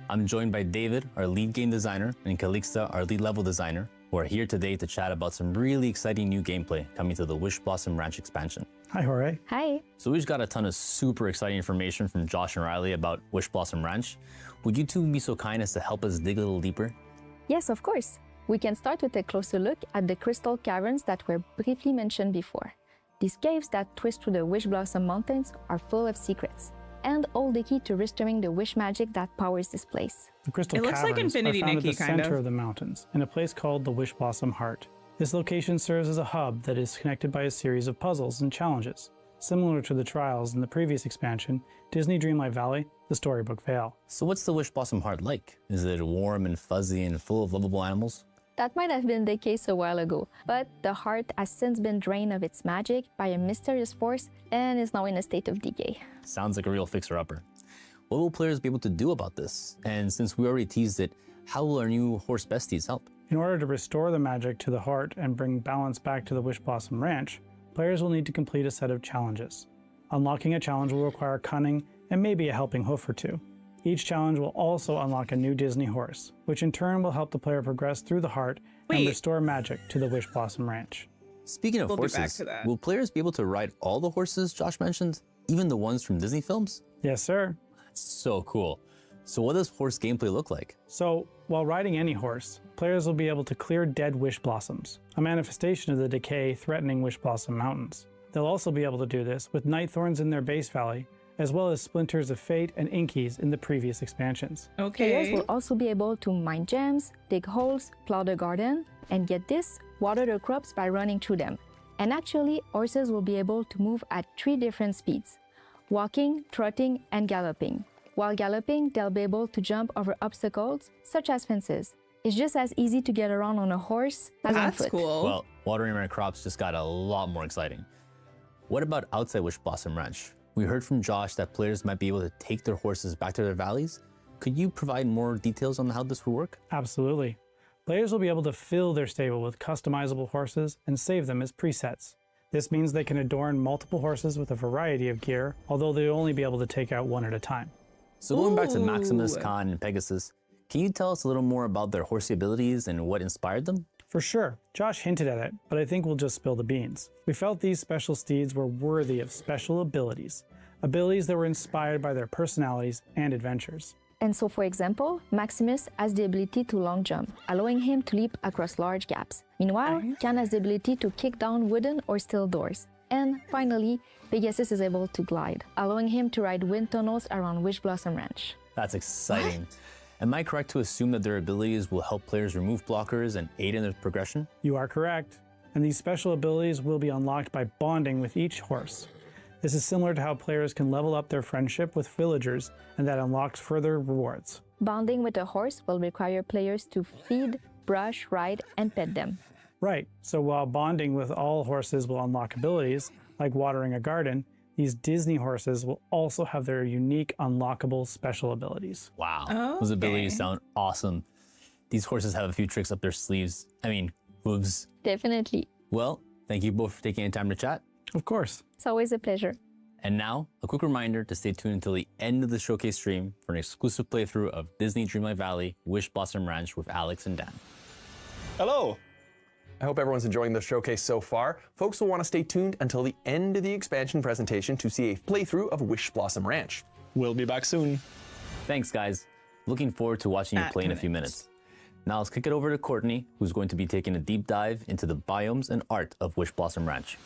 I'm joined by David, our lead game designer, and Calixta, our lead level designer, who are here today to chat about some really exciting new gameplay coming to the Wishblossom Ranch expansion. Hi, Jorge. Hi. So we just got a ton of super exciting information from Josh and Riley about Wishblossom Ranch. Would you two be so kind as to help us dig a little deeper? Yes, of course. We can start with a closer look at the crystal caverns that were briefly mentioned before. These caves that twist through the Wishblossom Mountains are full of secrets and hold the key to restoring the wish magic that powers this place. The crystal It looks like caverns Infinity are found Nikki, at the kind center of. of the mountains, in a place called the Wishblossom Heart. This location serves as a hub that is connected by a series of puzzles and challenges. Similar to the trials in the previous expansion, Disney Dreamlight Valley, the Storybook Vale. So what's the Wishblossom Heart like? Is it warm and fuzzy and full of lovable animals? That might have been the case a while ago, but the heart has since been drained of its magic by a mysterious force and is now in a state of decay. Sounds like a real fixer-upper. What will players be able to do about this? And since we already teased it, how will our new horse besties help? In order to restore the magic to the heart and bring balance back to the Wishblossom Ranch, players will need to complete a set of challenges. Unlocking a challenge will require cunning and maybe a helping hoof or two. Each challenge will also unlock a new Disney horse, which in turn will help the player progress through the heart and restore magic to the Wishblossom Ranch. Speaking of We'll be back horses, to that. will players be able to ride all the horses Josh mentioned, even the ones from Disney films? Yes, sir. That's so cool. So what does horse gameplay look like? So, while riding any horse, players will be able to clear dead wish blossoms, a manifestation of the decay threatening Wishblossom Mountains. They'll also be able to do this with night thorns in their base valley, as well as splinters of fate and inkies in the previous expansions. Players will also be able to mine gems, dig holes, plow the garden, and get this, water the crops by running through them. And actually, horses will be able to move at 3 different speeds: walking, trotting, and galloping. While galloping, they'll be able to jump over obstacles, such as fences. It's just as easy to get around on a horse as on foot. Well, watering my crops just got a lot more exciting. What about outside Wishblossom Ranch? We heard from Josh that players might be able to take their horses back to their valleys. Could you provide more details on how this will work? Absolutely. Players will be able to fill their stable with customizable horses and save them as presets. This means they can adorn multiple horses with a variety of gear, although they'll only be able to take out one at a time. So going back to Maximus, Khan, and Pegasus, can you tell us a little more about their horsey abilities and what inspired them? For sure. Josh hinted at it, but I think we'll just spill the beans. We felt these special steeds were worthy of special abilities that were inspired by their personalities and adventures. And so, for example, Maximus has the ability to long jump, allowing him to leap across large gaps. Meanwhile, Khan has the ability to kick down wooden or steel doors. And finally, Pegasus is able to glide, allowing him to ride wind tunnels around Wishblossom Ranch. That's exciting. Am I correct to assume that their abilities will help players remove blockers and aid in their progression? You are correct. And these special abilities will be unlocked by bonding with each horse. This is similar to how players can level up their friendship with villagers, and that unlocks further rewards. Bonding with a horse will require players to feed, brush, ride, and pet them. Right, so while bonding with all horses will unlock abilities, like watering a garden, these Disney horses will also have their unique unlockable special abilities. Wow, those abilities sound awesome. These horses have a few tricks up their sleeves. Hooves. Definitely. Well, thank you both for taking the time to chat. Of course. It's always a pleasure. And now, a quick reminder to stay tuned until the end of the showcase stream for an exclusive playthrough of Disney Dreamlight Valley Wishblossom Ranch with Alex and Dan. Hello! I hope everyone's enjoying the showcase so far. Folks will want to stay tuned until the end of the expansion presentation to see a playthrough of Wishblossom Ranch. We'll be back soon. Thanks, guys. Looking forward to watching you play in a few minutes. Now let's kick it over to Courtney, who's going to be taking a deep dive into the biomes and art of Wishblossom Ranch.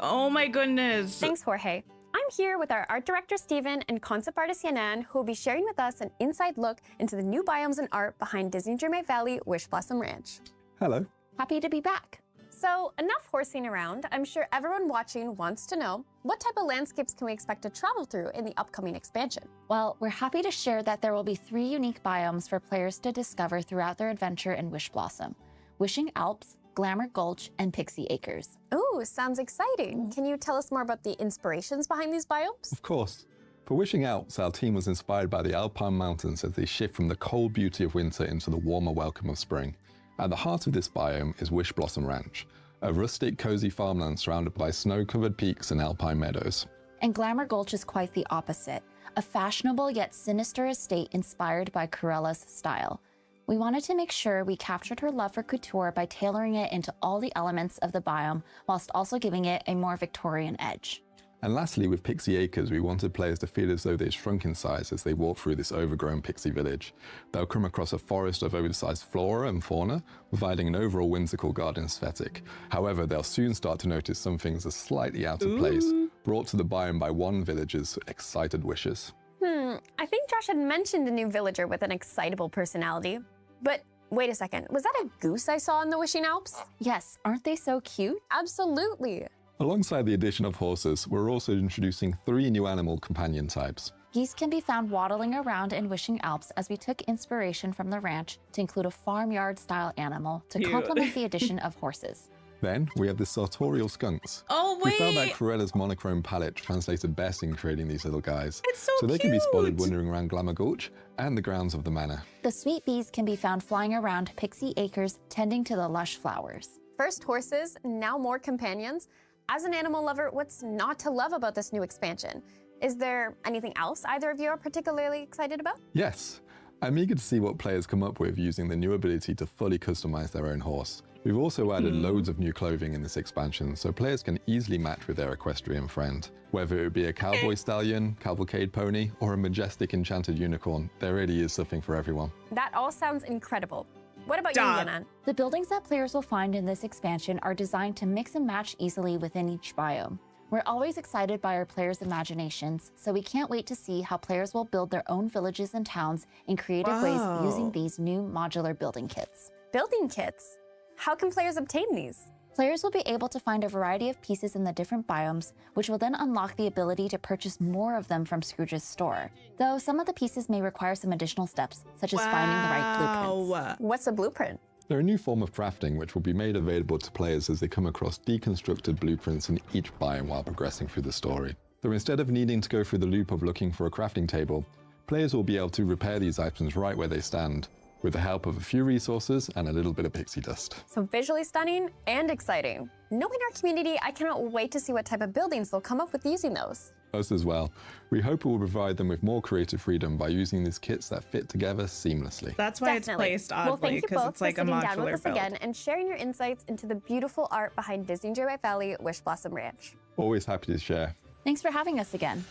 Oh my goodness. Thanks, Jorge. I'm here with our art director, Steven, and concept artist, Yanan, who will be sharing with us an inside look into the new biomes and art behind Disney Dreamlight Valley Wishblossom Ranch. Hello. Happy to be back. So, enough horsing around. I'm sure everyone watching wants to know, what type of landscapes can we expect to travel through in the upcoming expansion? Well, we're happy to share that there will be 3 unique biomes for players to discover throughout their adventure in Wishblossom: Wishing Alps, Glamour Gulch, and Pixie Acres. Ooh, sounds exciting. Can you tell us more about the inspirations behind these biomes? Of course. For Wishing Alps, our team was inspired by the Alpine mountains as they shift from the cold beauty of winter into the warmer welcome of spring. At the heart of this biome is Wishblossom Ranch, a rustic, cozy farmland surrounded by snow-covered peaks and alpine meadows. And Glamour Gulch is quite the opposite, a fashionable yet sinister estate inspired by Cruella's style. We wanted to make sure we captured her love for couture by tailoring it into all the elements of the biome, whilst also giving it a more Victorian edge. And lastly, with Pixie Acres, we wanted players to feel as though they've shrunk in size as they walk through this overgrown pixie village. They'll come across a forest of oversized flora and fauna, providing an overall whimsical garden aesthetic. However, they'll soon start to notice some things are slightly out of place, brought to the biome by one villager's excited wishes. I think Josh had mentioned a new villager with an excitable personality. But wait a second, was that a goose I saw in the Wishing Alps? Yes, aren't they so cute? Absolutely. Alongside the addition of horses, we're also introducing 3 new animal companion types. Geese can be found waddling around in Wishing Alps, as we took inspiration from the ranch to include a farmyard-style animal to complement the addition of horses. Then we have the sartorial skunks. Oh, We felt wait. that Cruella's monochrome palette translated best in creating these little guys. It's so they can be spotted cute. wandering around Glamour Gulch and the grounds of the manor. The sweet bees can be found flying around Pixie Acres, tending to the lush flowers. First horses, now more companions. As an animal lover, what's not to love about this new expansion? Is there anything else either of you are particularly excited about? Yes, I'm eager to see what players come up with using the new ability to fully customize their own horse. We've also added loads of new clothing in this expansion, so players can easily match with their equestrian friend. Whether it be a cowboy stallion, cavalcade pony, or a majestic enchanted unicorn, there really is something for everyone. That all sounds incredible. What about you, Yanan? The buildings that players will find in this expansion are designed to mix and match easily within each biome. We're always excited by our players' imaginations, so we can't wait to see how players will build their own villages and towns in creative ways using these new modular building kits. Building kits? How can players obtain these? Players will be able to find a variety of pieces in the different biomes, which will then unlock the ability to purchase more of them from Scrooge's store. Though some of the pieces may require some additional steps, such as finding the right blueprints. What's a blueprint? They're a new form of crafting which will be made available to players as they come across deconstructed blueprints in each biome while progressing through the story. So instead of needing to go through the loop of looking for a crafting table, players will be able to repair these items right where they stand, with the help of a few resources and a little bit of pixie dust. So visually stunning and exciting. Knowing our community, I cannot wait to see what type of buildings they'll come up with using those. Us as well. We hope it will provide them with more creative freedom by using these kits that fit together seamlessly. That's why it's placed oddly, Well, thank you because both it's like for a sitting down with modular us build. again and sharing your insights into the beautiful art behind Disney Dreamlight Valley Wishblossom Ranch. Always happy to share. Thanks for having us again.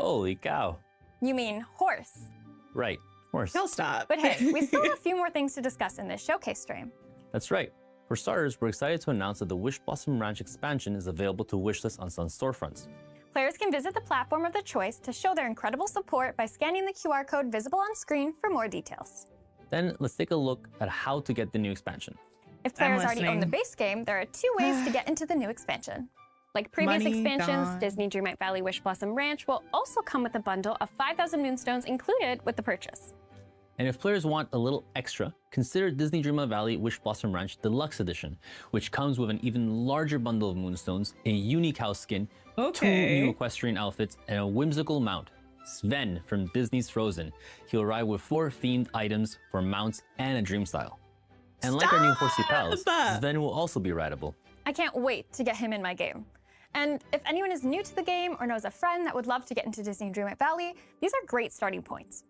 Holy cow. You mean horse? Right, horse. He'll stop. But hey, we still have a few more things to discuss in this showcase stream. That's right. For starters, we're excited to announce that the Wishblossom Ranch expansion is available to wishlist on some storefronts. Players can visit the platform of their choice to show their incredible support by scanning the QR code visible on screen for more details. Then let's take a look at how to get the new expansion. If players already own the base game, there are 2 ways to get into the new expansion. Like previous Money expansions, gone. Disney Dreamlight Valley Wishblossom Ranch will also come with a bundle of 5,000 moonstones included with the purchase. And if players want a little extra, consider Disney Dreamlight Valley Wishblossom Ranch Deluxe Edition, which comes with an even larger bundle of moonstones, a unique house skin, 2 new equestrian outfits, and a whimsical mount. Sven from Disney's Frozen. He'll arrive with 4 themed items for mounts and a dream style. And like our new horsey pals, Sven will also be rideable. I can't wait to get him in my game. And if anyone is new to the game or knows a friend that would love to get into Disney Dreamlight Valley, these are great starting points.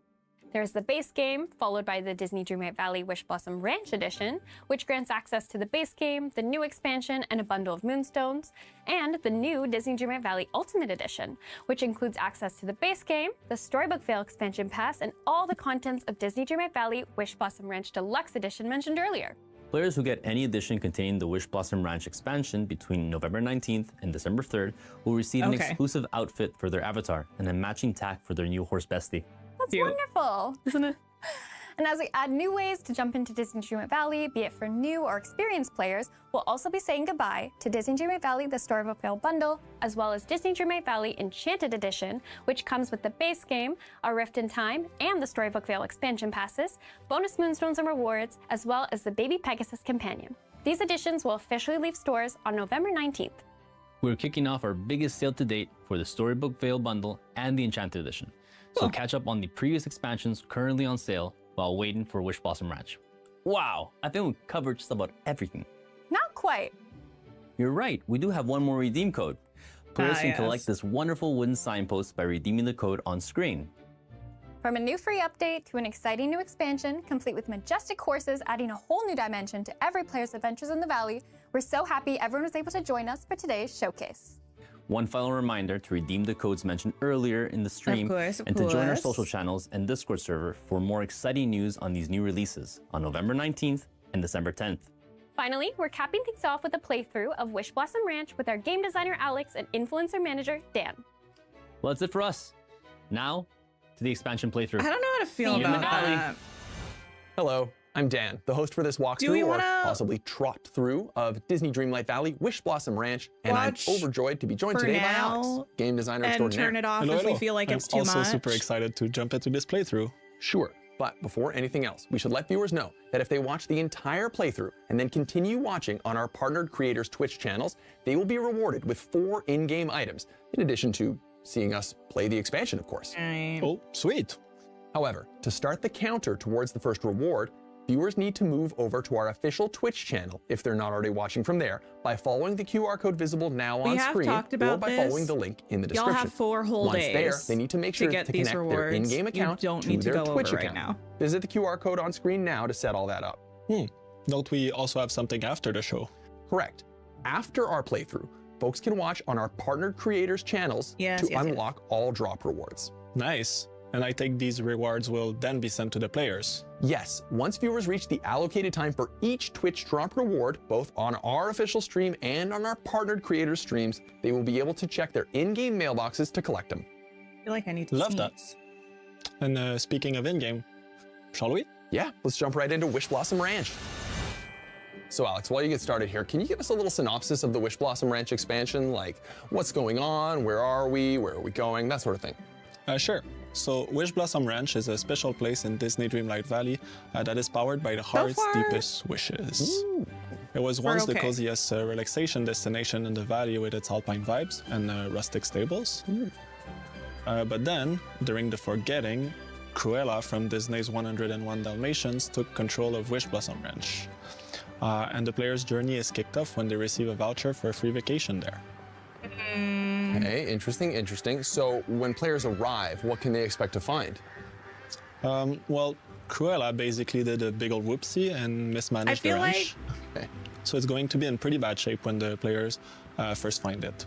There's the base game, followed by the Disney Dreamlight Valley Wishblossom Ranch Edition, which grants access to the base game, the new expansion, and a bundle of moonstones, and the new Disney Dreamlight Valley Ultimate Edition, which includes access to the base game, the Storybook Vale Expansion Pass, and all the contents of Disney Dreamlight Valley Wishblossom Ranch Deluxe Edition mentioned earlier. Players who get any edition containing the Wishblossom Ranch expansion between November 19th and December 3rd will receive an exclusive outfit for their avatar and a matching tack for their new horse bestie. That's wonderful, isn't it? And as we add new ways to jump into Disney Dreamlight Valley, be it for new or experienced players, we'll also be saying goodbye to Disney Dreamlight Valley The Storybook Vale Bundle, as well as Disney Dreamlight Valley Enchanted Edition, which comes with the base game, A Rift in Time, and the Storybook Vale expansion passes, bonus moonstones and rewards, as well as the Baby Pegasus Companion. These editions will officially leave stores on November 19th. We're kicking off our biggest sale to date for the Storybook Vale Bundle and the Enchanted Edition. So catch up on the previous expansions currently on sale while waiting for Wishblossom Ranch. Wow, I think we covered just about everything. Not quite. You're right, we do have one more redeem code. Players can collect this wonderful wooden signpost by redeeming the code on screen. From a new free update to an exciting new expansion, complete with majestic horses adding a whole new dimension to every player's adventures in the valley, we're so happy everyone was able to join us for today's showcase. One final reminder to redeem the codes mentioned earlier in the stream and to join our social channels and Discord server for more exciting news on these new releases on November 19th and December 10th. Finally, we're capping things off with a playthrough of Wishblossom Ranch with our game designer Alex and influencer manager Dan. Well, that's it for us. Now, to the expansion playthrough. I don't know how to feel about that. Hello, I'm Dan, the host for this walkthrough or possibly trot through of Disney Dreamlight Valley Wishblossom Ranch, and I'm overjoyed to be joined today by Alex, game designer extraordinaire. Turn it off if we feel like it's too much. I'm also super excited to jump into this playthrough. Sure, but before anything else, we should let viewers know that if they watch the entire playthrough and then continue watching on our partnered creators' Twitch channels, they will be rewarded with 4 in-game items, in addition to seeing us play the expansion, of course. Oh, sweet. However, to start the counter towards the first reward, viewers need to move over to our official Twitch channel if they're not already watching from there by following the QR code visible now on screen or by following the link in the description. Y'all have 4 whole Once days there, they need to make sure to connect their in-game account to their Twitch account. now. Visit the QR code on screen now to set all that up. Don't we also have something after the show? Correct. After our playthrough, folks can watch on our partnered creators' channels to unlock all drop rewards. Nice. And I think these rewards will then be sent to the players. Yes, once viewers reach the allocated time for each Twitch drop reward, both on our official stream and on our partnered creators' streams, they will be able to check their in-game mailboxes to collect them. I feel like I need to Love that. And speaking of in-game, shall we? Yeah, let's jump right into Wishblossom Ranch. So Alex, while you get started here, can you give us a little synopsis of the Wishblossom Ranch expansion? Like, what's going on, where are we going, that sort of thing. Sure. So Wishblossom Ranch is a special place in Disney Dreamlight Valley that is powered by the heart's deepest wishes. Ooh. It was once the coziest relaxation destination in the valley with its alpine vibes and rustic stables. But then, during the forgetting, Cruella from Disney's 101 Dalmatians took control of Wishblossom Ranch. And the player's journey is kicked off when they receive a voucher for a free vacation there. Okay, interesting. So when players arrive, what can they expect to find? Well, Cruella basically did a big old whoopsie and mismanaged the ranch. So it's going to be in pretty bad shape when the players first find it.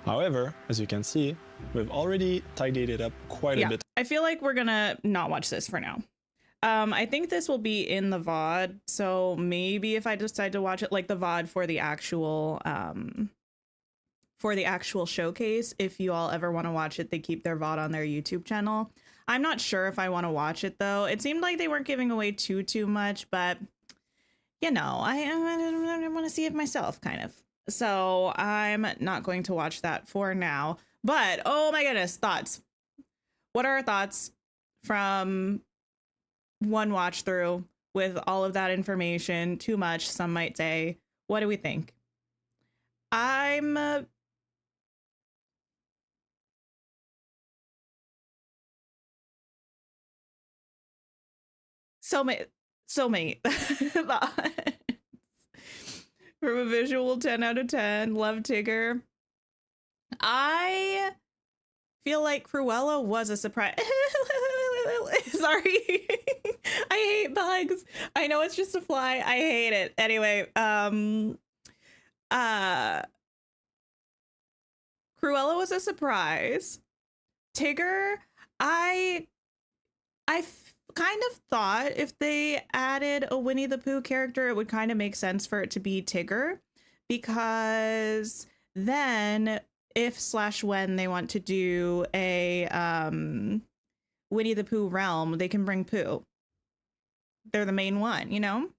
However, as you can see, we've already tidied it up quite a bit. I feel like we're gonna not watch this for now. I think this will be in the VOD, so maybe if I decide to watch it, like the VOD for the actual showcase, if you all ever want to watch it, they keep their VOD on their YouTube channel. I'm not sure if I want to watch it though. It seemed like they weren't giving away too much, but you know, I want to see it myself, kind of. So I'm not going to watch that for now. But oh my goodness, thoughts. What are our thoughts from one watch through with all of that information? Too much, some might say. What do we think? I'm So many thoughts. From a visual 10 out of 10. Love Tigger. I feel like Cruella was a surprise. Sorry. I hate bugs. I know it's just a fly. I hate it. Anyway, Cruella was a surprise. Tigger, I kind of thought if they added a Winnie the Pooh character, it would kind of make sense for it to be Tigger, because then if/when they want to do a Winnie the Pooh realm, they can bring Pooh. They're the main one, you know?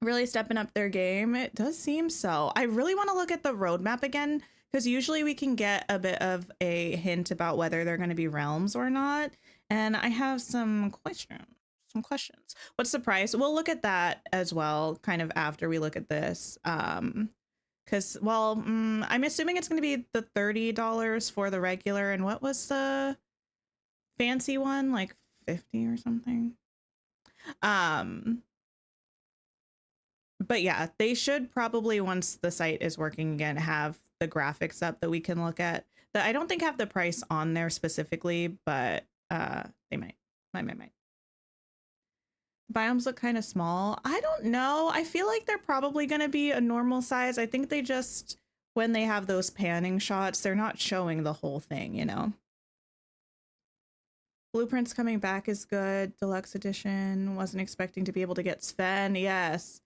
Really stepping up their game. It does seem so. I really want to look at the roadmap again, because usually we can get a bit of a hint about whether they're going to be realms or not. And I have some questions. What's the price? We'll look at that as well, kind of after we look at this. Because, well, I'm assuming it's going to be the $30 for the regular. And what was the fancy one? Like 50 or something? But yeah, they should probably, once the site is working again, have the graphics up that we can look at. That I don't think have the price on there specifically, but they might. Biomes look kind of small. I don't know. I feel like they're probably going to be a normal size. I think they just, when they have those panning shots, they're not showing the whole thing, you know? Blueprints coming back is good. Deluxe edition. Wasn't expecting to be able to get Sven. Yes.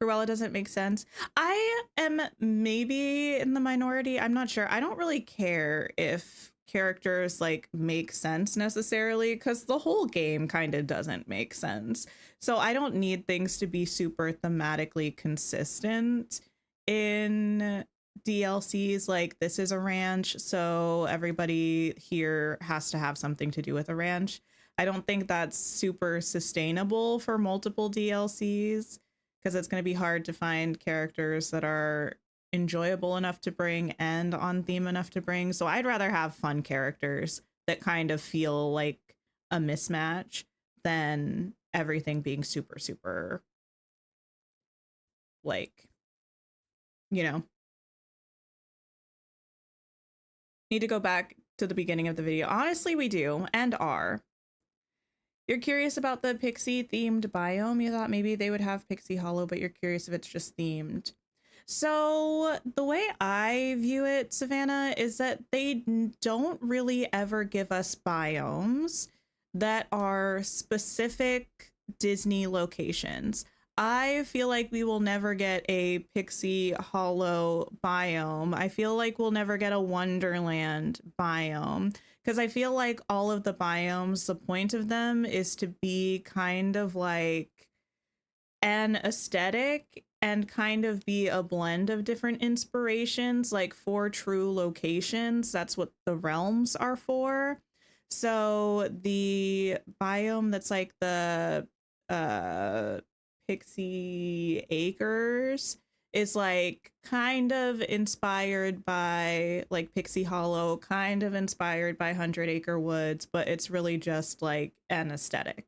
Cruella doesn't make sense. I am maybe in the minority. I'm not sure. I don't really care if characters like make sense necessarily, because the whole game kind of doesn't make sense. So I don't need things to be super thematically consistent in DLCs. Like, this is a ranch, so everybody here has to have something to do with a ranch. I don't think that's super sustainable for multiple DLCs, because it's going to be hard to find characters that are enjoyable enough to bring and on theme enough to bring. So I'd rather have fun characters that kind of feel like a mismatch than everything being super, super, like, you know. Need to go back to the beginning of the video. Honestly, we do, and are. You're curious about the pixie themed biome. You thought maybe they would have Pixie Hollow, but you're curious if it's just themed. So the way I view it, Savannah, is that they don't really ever give us biomes that are specific Disney locations. I feel like we will never get a Pixie Hollow biome. I feel like we'll never get a Wonderland biome, because I feel like all of the biomes, the point of them is to be kind of like an aesthetic and kind of be a blend of different inspirations, like for true locations. That's what the realms are for. So the biome that's like the Pixie Acres is like kind of inspired by like Pixie Hollow, kind of inspired by 100 Acre Woods, but it's really just like an aesthetic.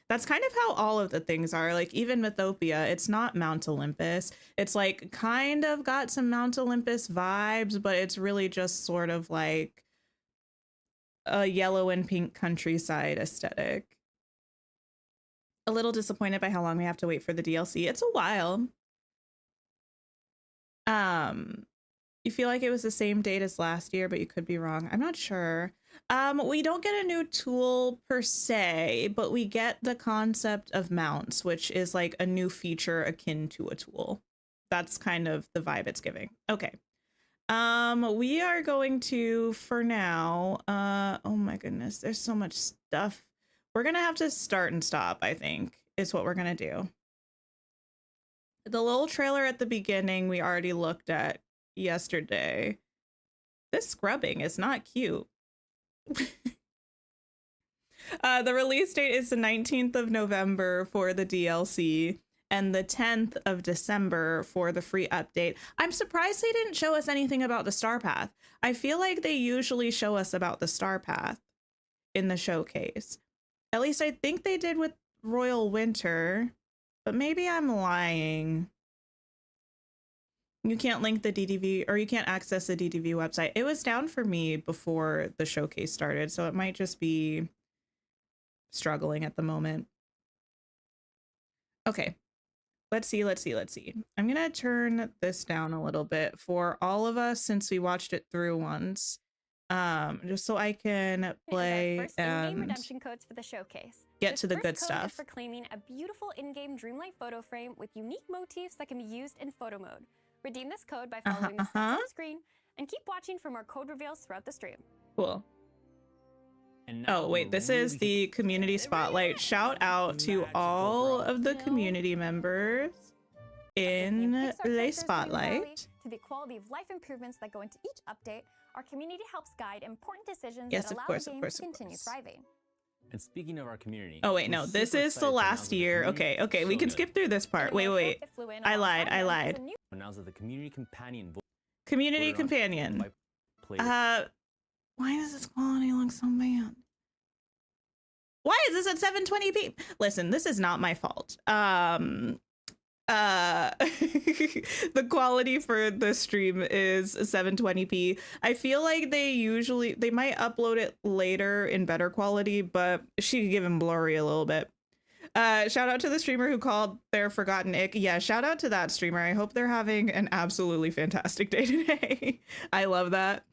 That's kind of how all of the things are. Like even Mythopia, it's not Mount Olympus. It's like kind of got some Mount Olympus vibes, but it's really just sort of like a yellow and pink countryside aesthetic. A little disappointed by how long we have to wait for the DLC. It's a while. You feel like it was the same date as last year, but you could be wrong. I'm not sure. We don't get a new tool per se, but we get the concept of mounts, which is like a new feature akin to a tool. That's kind of the vibe it's giving. Okay. We are going to, for now, oh my goodness, there's so much stuff. We're gonna have to start and stop, I think, is what we're gonna do. The little trailer at the beginning we already looked at yesterday. This scrubbing is not cute. The release date is the 19th of November for the DLC and the 10th of December for the free update. I'm surprised they didn't show us anything about the Star Path. I feel like they usually show us about the Star Path in the showcase. At least I think they did with Royal Winter. but maybe I'm lying. You can't link the DDV, or you can't access the DDV website. It was down for me before the showcase started, so it might just be struggling at the moment. Okay, let's see. I'm gonna turn this down a little bit for all of us since we watched it through once, just so I can play First in-game and redemption codes for the showcase. get This to the first good code stuff. is for claiming a beautiful in-game Dreamlight photo frame with unique motifs that can be used in photo mode. Redeem this code by following the steps on screen and keep watching for more code reveals throughout the stream. Cool. Oh, wait, this is the community spotlight. Shout out to all of the community members in the spotlight. To the quality of life improvements that go into each update, our community helps guide important decisions Yes, that of allow course, the of game course, to of continue course. thriving. And speaking of our community. Oh wait, no, this is the last year. Okay, we can skip through this part. Wait. I lied. Announced that the community companion. Community companion. Why does this quality look so bad? Why is this at 720p? Listen, this is not my fault. The quality for the stream is 720p. I feel like they might upload it later in better quality, but she could give him blurry a little bit. Shout out to the streamer who called their forgotten ick. Yeah, shout out to that streamer. I hope they're having an absolutely fantastic day today. I love that.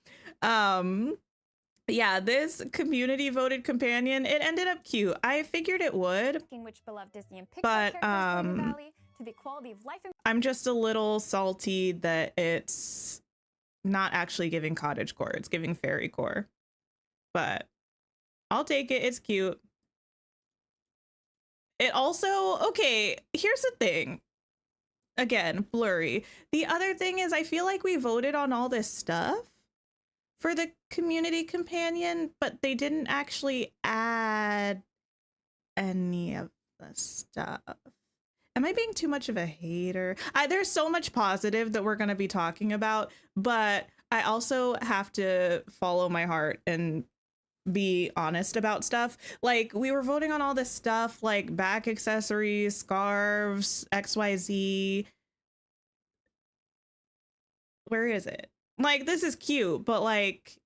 Yeah, this community voted companion, it ended up cute. I figured it would, Which beloved Disney and Pixar but characters bring the valley to the quality of life. I'm just a little salty that it's not actually giving cottagecore, it's giving fairycore. But I'll take it, it's cute. It also, okay, here's the thing. Again, blurry. The other thing is I feel like we voted on all this stuff for the community companion, but they didn't actually add any of the stuff. Am I being too much of a hater? There's so much positive that we're going to be talking about, but I also have to follow my heart and be honest about stuff. Like, we were voting on all this stuff, like back accessories, scarves, XYZ. Where is it? Like, this is cute, but like,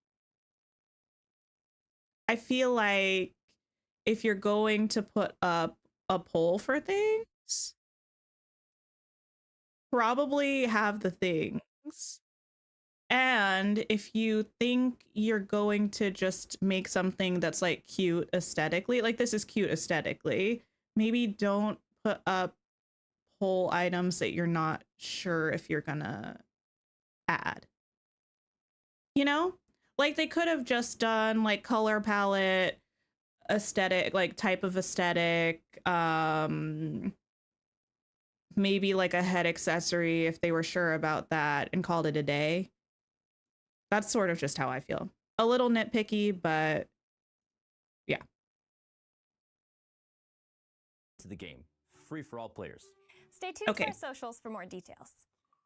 I feel like if you're going to put up a poll for things, probably have the things. And if you think you're going to just make something that's like cute aesthetically, like this is cute aesthetically, maybe don't put up poll items that you're not sure if you're gonna add. You know, like they could have just done like color palette, aesthetic, like type of aesthetic, maybe like a head accessory if they were sure about that, and called it a day. That's sort of just how I feel. A little nitpicky, but yeah. To the game, free for all players. Stay tuned to our socials for more details.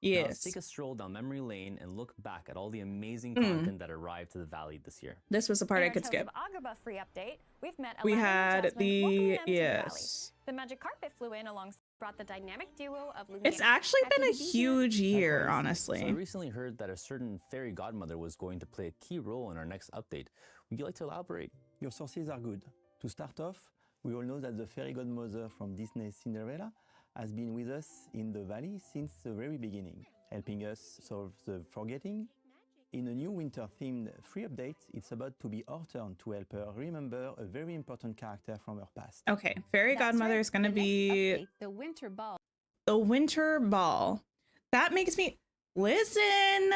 Now let's take a stroll down memory lane and look back at all the amazing content that arrived to the Valley this year. This was the part I could skip. Agrabah free update. We've met We Aladdin and had Jasmine. the Welcoming them to the yes. Valley. The magic carpet flew in alongside, brought the dynamic duo of Lumia. It's actually been a huge year, So I honestly. recently heard that a certain fairy godmother was going to play a key role in our next update. Would you like to elaborate? Your sources are good. To start off, we all know that the fairy godmother from Disney's Cinderella has been with us in the valley since the very beginning, helping us solve the forgetting. In a new winter-themed free update, it's about to be our turn to help her remember a very important character from her past. Okay, fairy godmother is going to be The winter ball. the winter ball. That makes me listen.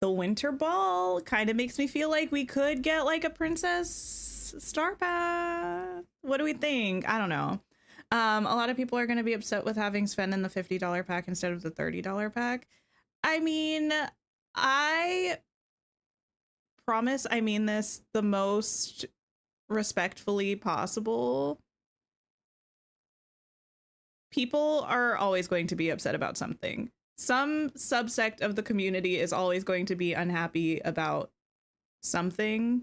The winter ball kind of makes me feel like we could get like a princess star path. What do we think? I don't know. A lot of people are going to be upset with having Sven in the $50 pack instead of the $30 pack. I mean, I promise I mean this the most respectfully possible. People are always going to be upset about something. Some subsect of the community is always going to be unhappy about something.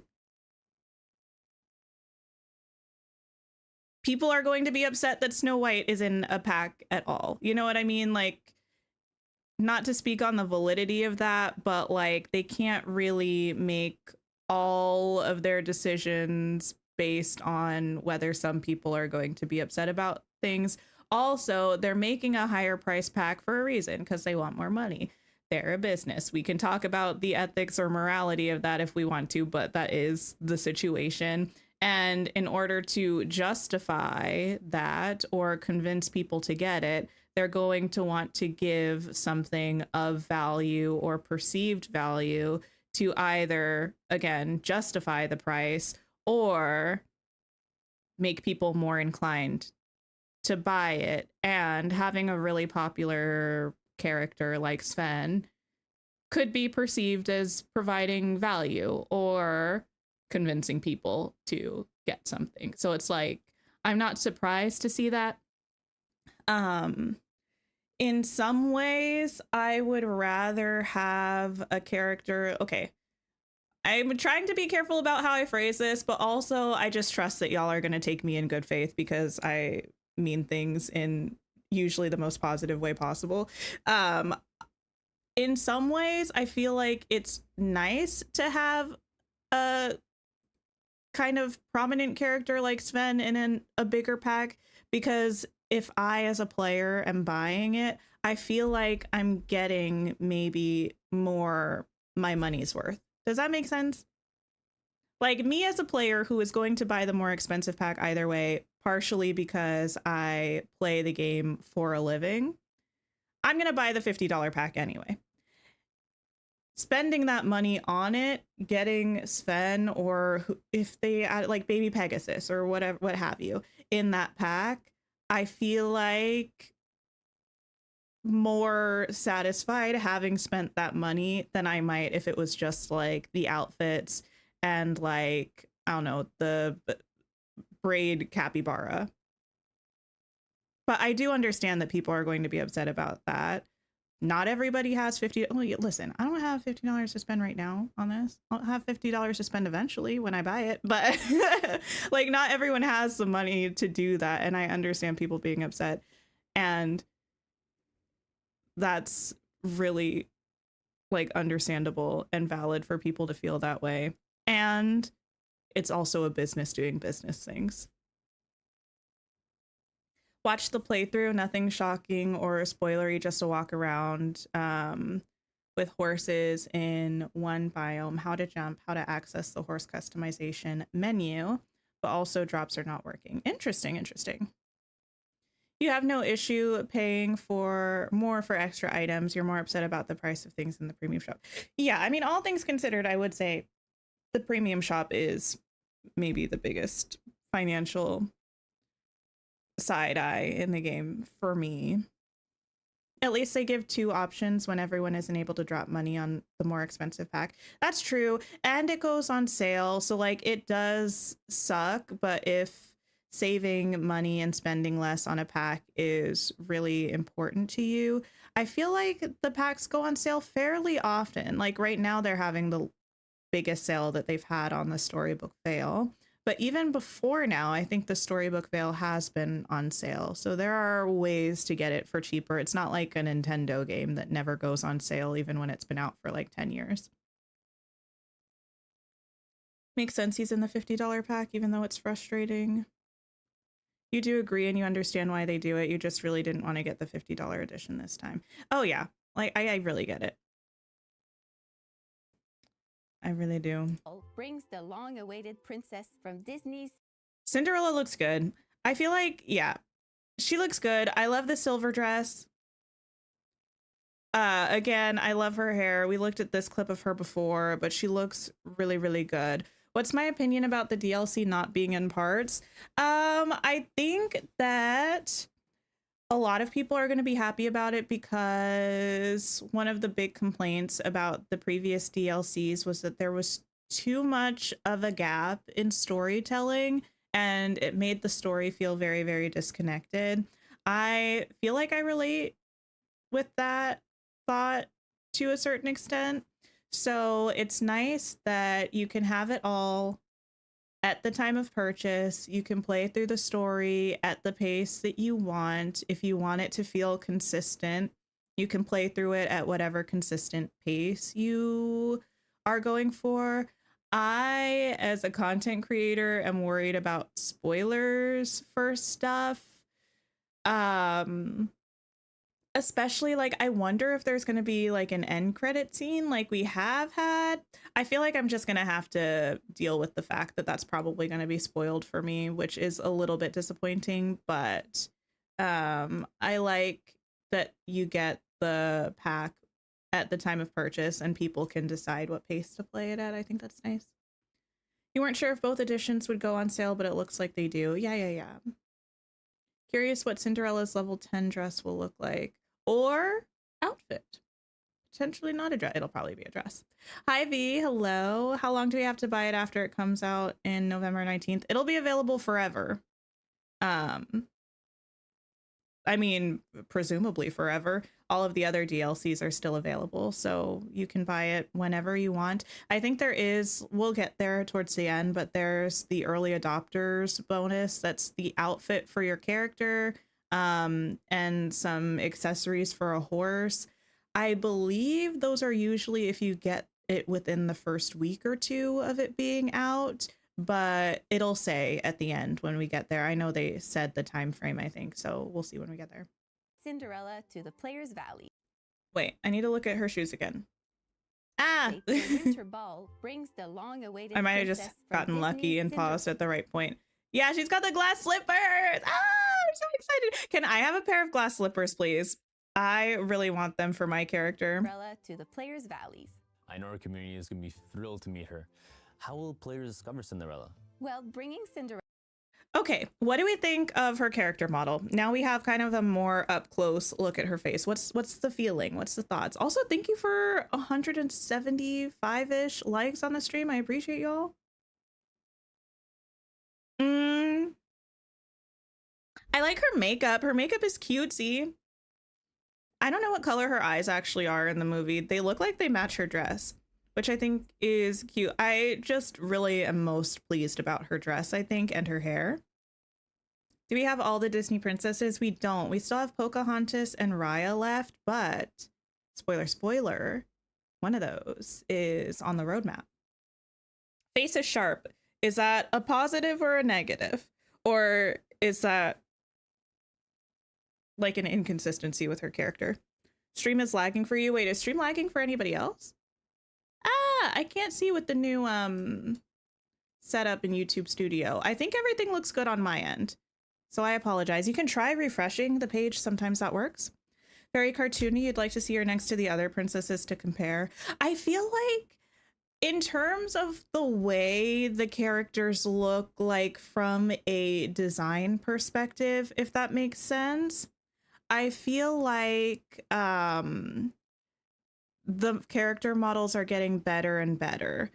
people are going to be upset that Snow White is in a pack at all. You know what I mean? Like, not to speak on the validity of that, but like they can't really make all of their decisions based on whether some people are going to be upset about things. Also, they're making a higher price pack for a reason, because they want more money. They're a business. We can talk about the ethics or morality of that if we want to, but that is the situation. And in order to justify that or convince people to get it, they're going to want to give something of value or perceived value to either, again, justify the price or make people more inclined to buy it. And having a really popular character like Sven could be perceived as providing value or convincing people to get something. So it's like, I'm not surprised to see that. In some ways, I would rather have a character. Okay, I'm trying to be careful about how I phrase this, but also I just trust that y'all are going to take me in good faith because I mean things in usually the most positive way possible. In some ways, I feel like it's nice to have a kind of prominent character like Sven in a bigger pack, because if I as a player am buying it, I feel like I'm getting maybe more my money's worth. Does that make sense? Like, me as a player who is going to buy the more expensive pack either way, partially because I play the game for a living, I'm going to buy the $50 pack anyway. Spending that money on it, getting Sven, or if they add like Baby Pegasus or whatever, what have you, in that pack, I feel like more satisfied having spent that money than I might if it was just like the outfits and like, I don't know, the braid capybara. But I do understand that people are going to be upset about that. Not everybody has $50. Oh, listen, I don't have $50 to spend right now on this. I'll have $50 to spend eventually when I buy it. But like, not everyone has the money to do that. And I understand people being upset. And that's really like understandable and valid for people to feel that way. And it's also a business doing business things. Watch the playthrough, nothing shocking or spoilery, just a walk around with horses in one biome, how to jump, how to access the horse customization menu, but also drops are not working. Interesting, interesting. You have no issue paying for more for extra items. You're more upset about the price of things in the premium shop. Yeah, I mean, all things considered, I would say the premium shop is maybe the biggest financial side eye in the game for me. At least they give two options when everyone isn't able to drop money on the more expensive pack. That's true. And it goes on sale. So like, it does suck, but if saving money and spending less on a pack is really important to you, I feel like the packs go on sale fairly often. Like right now they're having the biggest sale that they've had on the Storybook Veil. But even before now, I think the Storybook Veil has been on sale. So there are ways to get it for cheaper. It's not like a Nintendo game that never goes on sale, even when it's been out for like 10 years. Makes sense he's in the $50 pack, even though it's frustrating. You do agree and you understand why they do it. You just really didn't want to get the $50 edition this time. Oh yeah, like I really get it. I really do. Brings the long-awaited princess from Disney's. Cinderella looks good. I feel like, yeah, she looks good. I love the silver dress. Again, I love her hair. We looked at this clip of her before, but she looks really, really good. What's my opinion about the DLC not being in parts? I think that a lot of people are going to be happy about it because one of the big complaints about the previous DLCs was that there was too much of a gap in storytelling and it made the story feel very, very disconnected. I feel like I relate with that thought to a certain extent. So it's nice that you can have it all at the time of purchase. You can play through the story at the pace that you want. If you want it to feel consistent, you can play through it at whatever consistent pace you are going for. I, as a content creator, am worried about spoilers for stuff. Especially, like, I wonder if there's going to be like an end credit scene like we have had. I feel like I'm just going to have to deal with the fact that that's probably going to be spoiled for me, which is a little bit disappointing, but I like that you get the pack at the time of purchase and people can decide what pace to play it at. I think that's nice. You weren't sure if both editions would go on sale, but it looks like they do. Yeah. Curious what Cinderella's level 10 dress will look like. Or outfit. Potentially not a dress. It'll probably be a dress. Hi, V. Hello. How long do we have to buy it after it comes out in November 19th? It'll be available forever. I mean, presumably forever. All of the other DLCs are still available, so you can buy it whenever you want. I think there is, we'll get there towards the end, but there's the early adopters bonus. That's the outfit for your character, and some accessories for a horse. I believe those are usually if you get it within the first week or two of it being out, but it'll say at the end when we get there. I know they said the time frame, I think, so we'll see when we get there. Cinderella to the Player's Valley. Wait, I need to look at her shoes again. Ah! The Winter Ball brings the long-awaited I might have just princess from gotten lucky Disney's and Cinderella. paused at the right point. Yeah, she's got the glass slippers! Ah, I'm so excited! Can I have a pair of glass slippers, please? I really want them for my character. Cinderella to the Player's Valleys. I know our community is going to be thrilled to meet her. How will players discover Cinderella? Well, bringing Cinderella. Okay, what do we think of her character model? Now we have kind of a more up close look at her face. What's the feeling? What's the thoughts? Also, thank you for 175-ish likes on the stream. I appreciate y'all. I like her makeup. Her makeup is cutesy. I don't know what color her eyes actually are in the movie. They look like they match her dress, which I think is cute. I just really am most pleased about her dress, I think, and her hair. Do we have all the Disney princesses? We don't. We still have Pocahontas and Raya left, but spoiler, one of those is on the roadmap. Face is sharp. Is that a positive or a negative? Or is that like an inconsistency with her character? Stream is lagging for you. Wait, is stream lagging for anybody else? I can't see with the new setup in YouTube Studio. I think everything looks good on my end, so I apologize. You can try refreshing the page. Sometimes that works. Very cartoony. You'd like to see her next to the other princesses to compare. I feel like in terms of the way the characters look like from a design perspective, if that makes sense, I feel like the character models are getting better and better.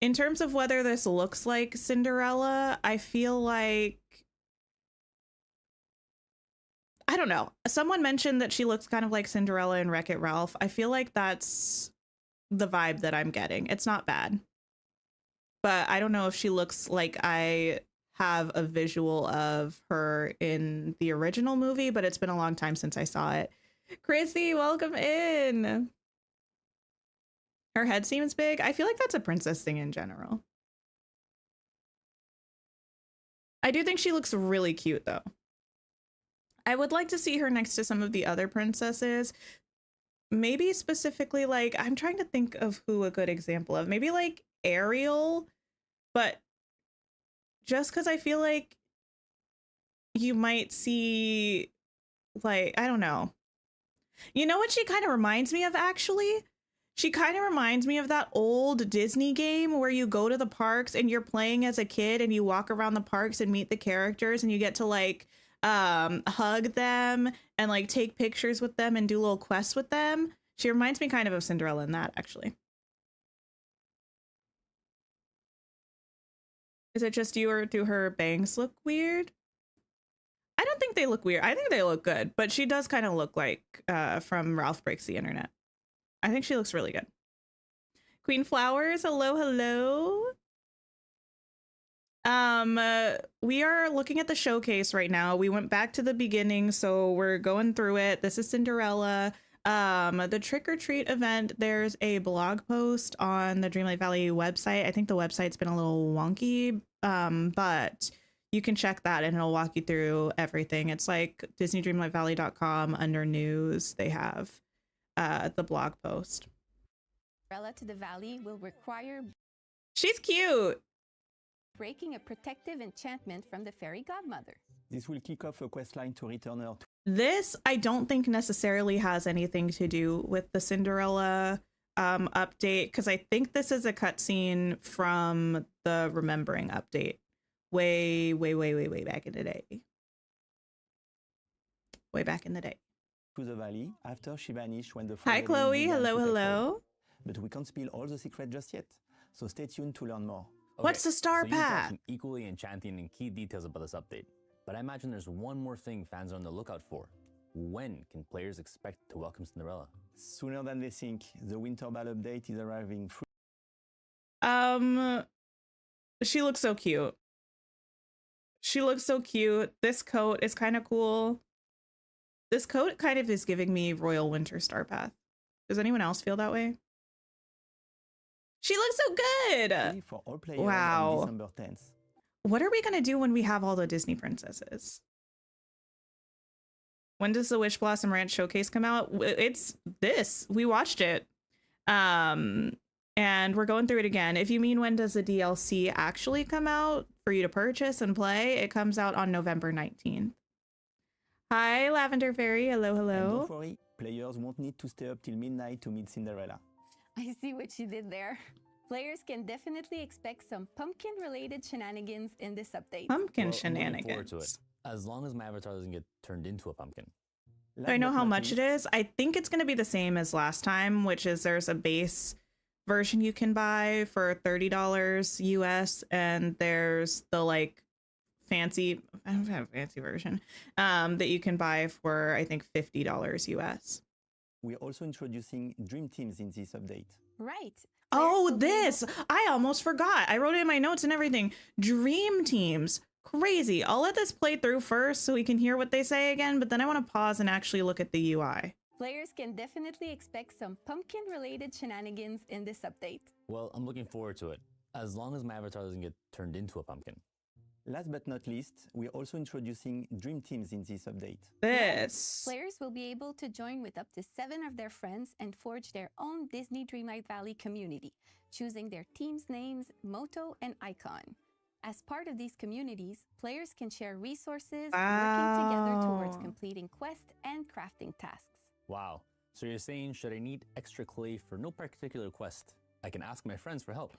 In terms of whether this looks like Cinderella, I feel like, I don't know. Someone mentioned that she looks kind of like Cinderella in Wreck-It Ralph. I feel like that's the vibe that I'm getting. It's not bad, but I don't know if she looks like I have a visual of her in the original movie, but it's been a long time since I saw it. Chrissy, welcome in. Her head seems big. I feel like that's a princess thing in general. I do think she looks really cute though. I would like to see her next to some of the other princesses. Maybe specifically, like, I'm trying to think of who a good example of. Maybe like Ariel, but just because I feel like you might see, like, I don't know. You know what she kind of reminds me of, actually? She kind of reminds me of that old Disney game where you go to the parks and you're playing as a kid and you walk around the parks and meet the characters and you get to like hug them and like take pictures with them and do little quests with them. She reminds me kind of Cinderella in that, actually. Is it just you, or do her bangs look weird? I don't think they look weird. I think they look good, but she does kind of look like from Ralph Breaks the Internet. I think she looks really good. Queen Flowers, hello. We are looking at the showcase right now. We went back to the beginning, so we're going through it. This is Cinderella. The trick or treat event, there's a blog post on the Dreamlight Valley website. I think the website's been a little wonky, but you can check that and it'll walk you through everything. It's like DisneyDreamlightValley.com under news. They have the blog post. Cinderella to the valley will require She's cute. breaking a protective enchantment from the fairy godmother. This will kick off a quest line to return her to This, I don't think necessarily has anything to do with the Cinderella update, because I think this is a cutscene from the Remembering update. Way back in the day. Way back in the day. to the valley after she vanished when the Hi, forgetting Chloe. began Hello, to take hello. hold. But we can't spill all the secrets just yet, so stay tuned to learn more. What's the star so you talked path? some equally enchanting and key details about this update, but I imagine there's one more thing fans are on the lookout for. When can players expect to welcome Cinderella? Sooner than they think, the Winter Ball update is arriving. She looks so cute. She looks so cute. This coat is kind of cool. This coat kind of is giving me Royal Winter Star Path. Does anyone else feel that way? She looks so good. For all players on Wow. December 10th. What are we going to do when we have all the Disney princesses? When does the Wishblossom Ranch showcase come out? It's this. We watched it. And we're going through it again. If you mean when does the DLC actually come out for you to purchase and play, it comes out on November 19th. Hi, Lavender Fairy. Hello, And hello. don't worry, players won't need to stay up till midnight to meet Cinderella. I see what you did there. Players can definitely expect some pumpkin-related shenanigans in this update. Pumpkin Well, I'm looking forward shenanigans. to it, as long as my avatar doesn't get turned into a pumpkin. Do I know how much it is? I think it's going to be the same as last time, which is there's a base version you can buy for $30 US, and there's the like fancy, I don't have a fancy version, that you can buy for I think $50 US. We're also introducing Dream Teams in this update. Right. Oh, this! I almost forgot. I wrote it in my notes and everything. Dream Teams. Crazy. I'll let this play through first so we can hear what they say again, but then I want to pause and actually look at the UI. Players can definitely expect some pumpkin-related shenanigans in this update. Well, I'm looking forward to it, as long as my avatar doesn't get turned into a pumpkin. Last but not least, we're also introducing Dream Teams in this update. This. Players will be able to join with up to 7 of their friends and forge their own Disney Dreamlight Valley community, choosing their team's names, motto, and icon. As part of these communities, players can share resources, working together towards Wow. completing quests and crafting tasks. Wow. So you're saying, should I need extra clay for no particular quest, I can ask my friends for help?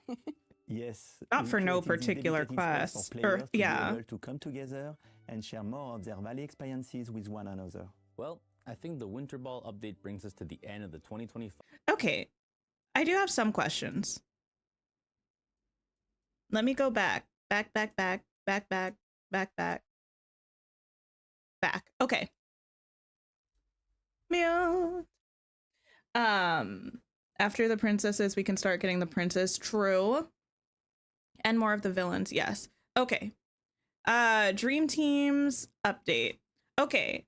Yes. Not we for no created this particular dedicated space quest, for or- players to be yeah. able to come together and share more of their valley experiences with one another. Well, I think the Winter Ball update brings us to the end of the 2025. Okay. I do have some questions. Let me go back. Back. Okay. Mute. After the princesses, we can start getting the princess. True. And more of the villains. Yes. Okay. Dream Teams update. Okay.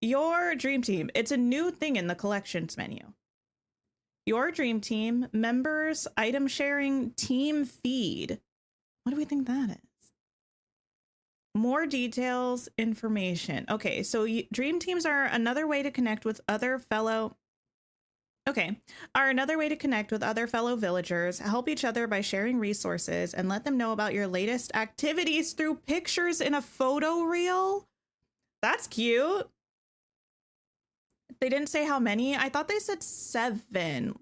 Your Dream Team. It's a new thing in the collections menu. Your Dream Team members item sharing team feed. What do we think that is? More details, information. Okay, so Dream Teams are another way to connect with other fellow villagers, help each other by sharing resources, and let them know about your latest activities through pictures in a photo reel. That's cute. They didn't say how many. I thought they said 7.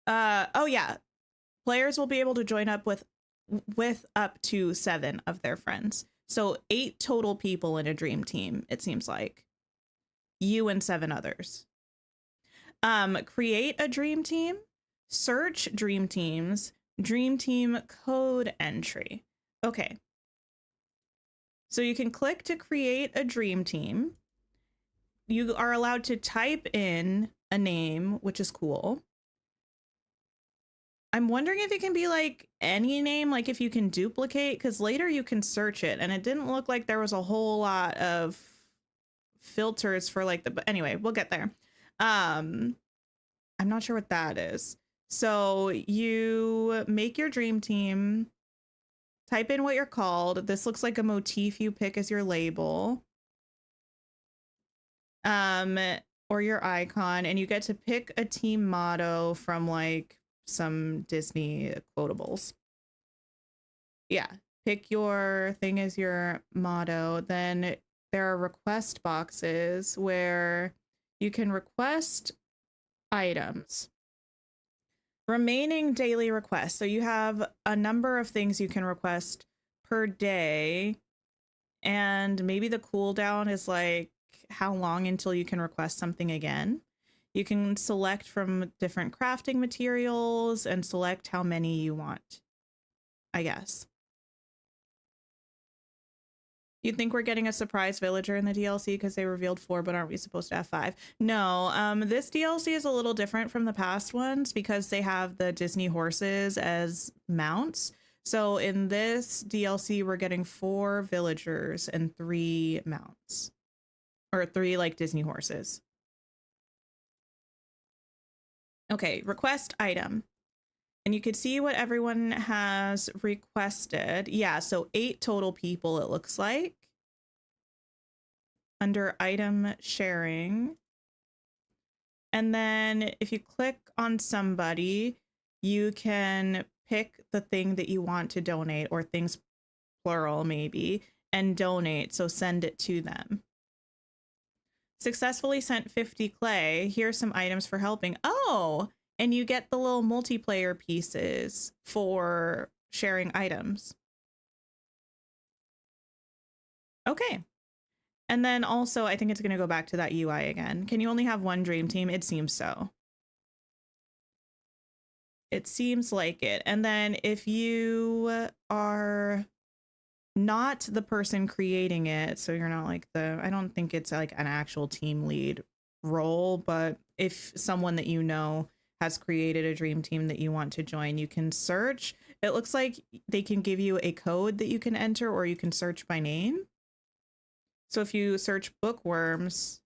Oh yeah. Players will be able to join up with up to 7 of their friends. So 8 total people in a dream team, it seems like. You and 7 others. Create a dream team, search dream teams, dream team code entry. Okay. So you can click to create a dream team. You are allowed to type in a name, which is cool. I'm wondering if it can be like any name, like if you can duplicate, because later you can search it, and it didn't look like there was a whole lot of filters for like the, but anyway, we'll get there. I'm not sure what that is. So you make your dream team, type in what you're called. This looks like a motif you pick as your label. Or your icon, and you get to pick a team motto from like some Disney quotables. Yeah, pick your thing as your motto. Then there are request boxes where you can request items. Remaining daily requests. So you have a number of things you can request per day, and maybe the cooldown is like how long until you can request something again. You can select from different crafting materials and select how many you want, I guess. You'd think we're getting a surprise villager in the DLC because they revealed 4, but aren't we supposed to have 5? No, this DLC is a little different from the past ones because they have the Disney horses as mounts. So in this DLC, we're getting 4 villagers and 3 mounts. Or 3 like Disney horses. Okay, request item. And you could see what everyone has requested. Yeah, so 8 total people it looks like. Under item sharing. And then if you click on somebody, you can pick the thing that you want to donate, or things plural maybe, and donate, so send it to them. Successfully sent 50 clay. Here's some items for helping. Oh, and you get the little multiplayer pieces for sharing items. Okay. And then also, I think it's going to go back to that UI again. Can you only have one dream team? It seems so. It seems like it. And then if you are not the person creating it, so you're not like the, I don't think it's like an actual team lead role, but if someone that you know has created a dream team that you want to join, you can search. It looks like they can give you a code that you can enter, or you can search by name. So if you search bookworms,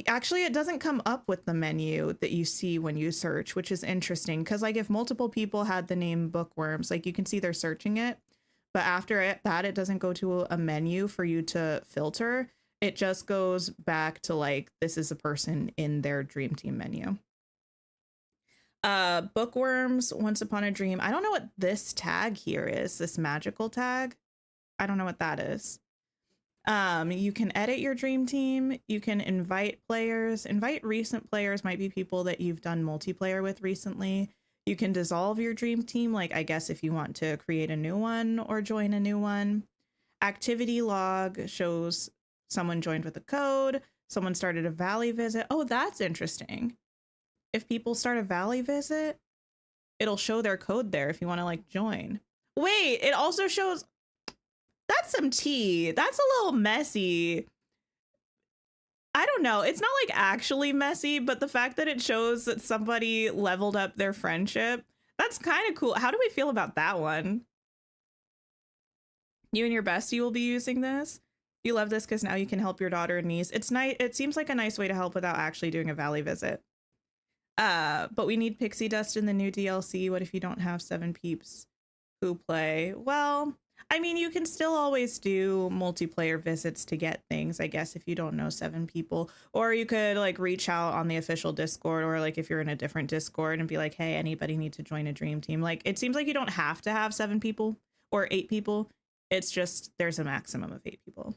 actually, it doesn't come up with the menu that you see when you search, which is interesting because like if multiple people had the name bookworms, like you can see they're searching it, but after that, it doesn't go to a menu for you to filter. It just goes back to like, this is a person in their dream team menu. Bookworms, Once Upon a Dream. I don't know what this tag here is, this magical tag. I don't know what that is. You can edit your dream team. You can invite players. Invite recent players might be people that you've done multiplayer with recently. You can dissolve your dream team, like I guess if you want to create a new one or join a new one. Activity log shows someone joined with a code. Someone started a valley visit. Oh, that's interesting. If people start a valley visit, it'll show their code there if you want to like join. Wait, it also shows... That's some tea. That's a little messy. I don't know. It's not like actually messy, but the fact that it shows that somebody leveled up their friendship, that's kind of cool. How do we feel about that one? You and your bestie will be using this. You love this because now you can help your daughter and niece. It's nice. It seems like a nice way to help without actually doing a valley visit. But we need pixie dust in the new DLC. What if you don't have 7 peeps who play? Well, I mean, you can still always do multiplayer visits to get things, I guess, if you don't know 7 people. Or you could like reach out on the official Discord, or like if you're in a different Discord and be like, hey, anybody need to join a dream team? Like, it seems like you don't have to have 7 people or 8 people. It's just there's a maximum of 8 people.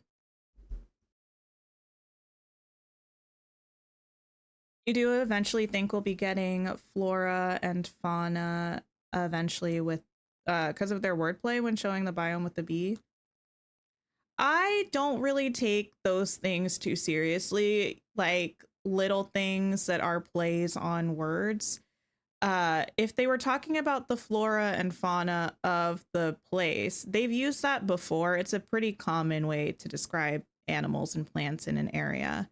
You do eventually think we'll be getting flora and fauna eventually with because of their wordplay when showing the biome with the bee. I don't really take those things too seriously, like little things that are plays on words. If they were talking about the flora and fauna of the place, they've used that before. It's a pretty common way to describe animals and plants in an area.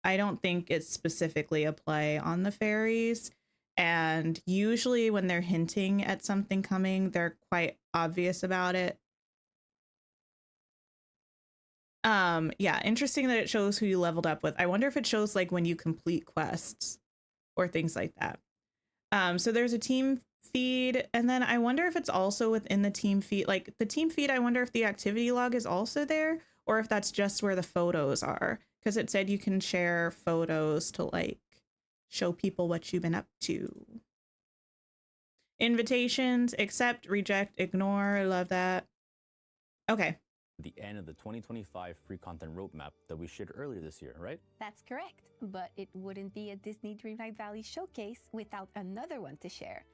I don't think it's specifically a play on the fairies. And usually when they're hinting at something coming, they're quite obvious about it. Yeah, interesting that it shows who you leveled up with. I wonder if it shows like when you complete quests or things like that. So there's a team feed, and then I wonder if it's also within the team feed. Like the team feed, I wonder if the activity log is also there, or if that's just where the photos are, because it said you can share photos to like show people what you've been up to. Invitations, accept, reject, ignore. I love that. Okay. The end of the 2025 free content roadmap that we shared earlier this year, right? That's correct, but it wouldn't be a Disney Dreamlight Valley showcase without another one to share.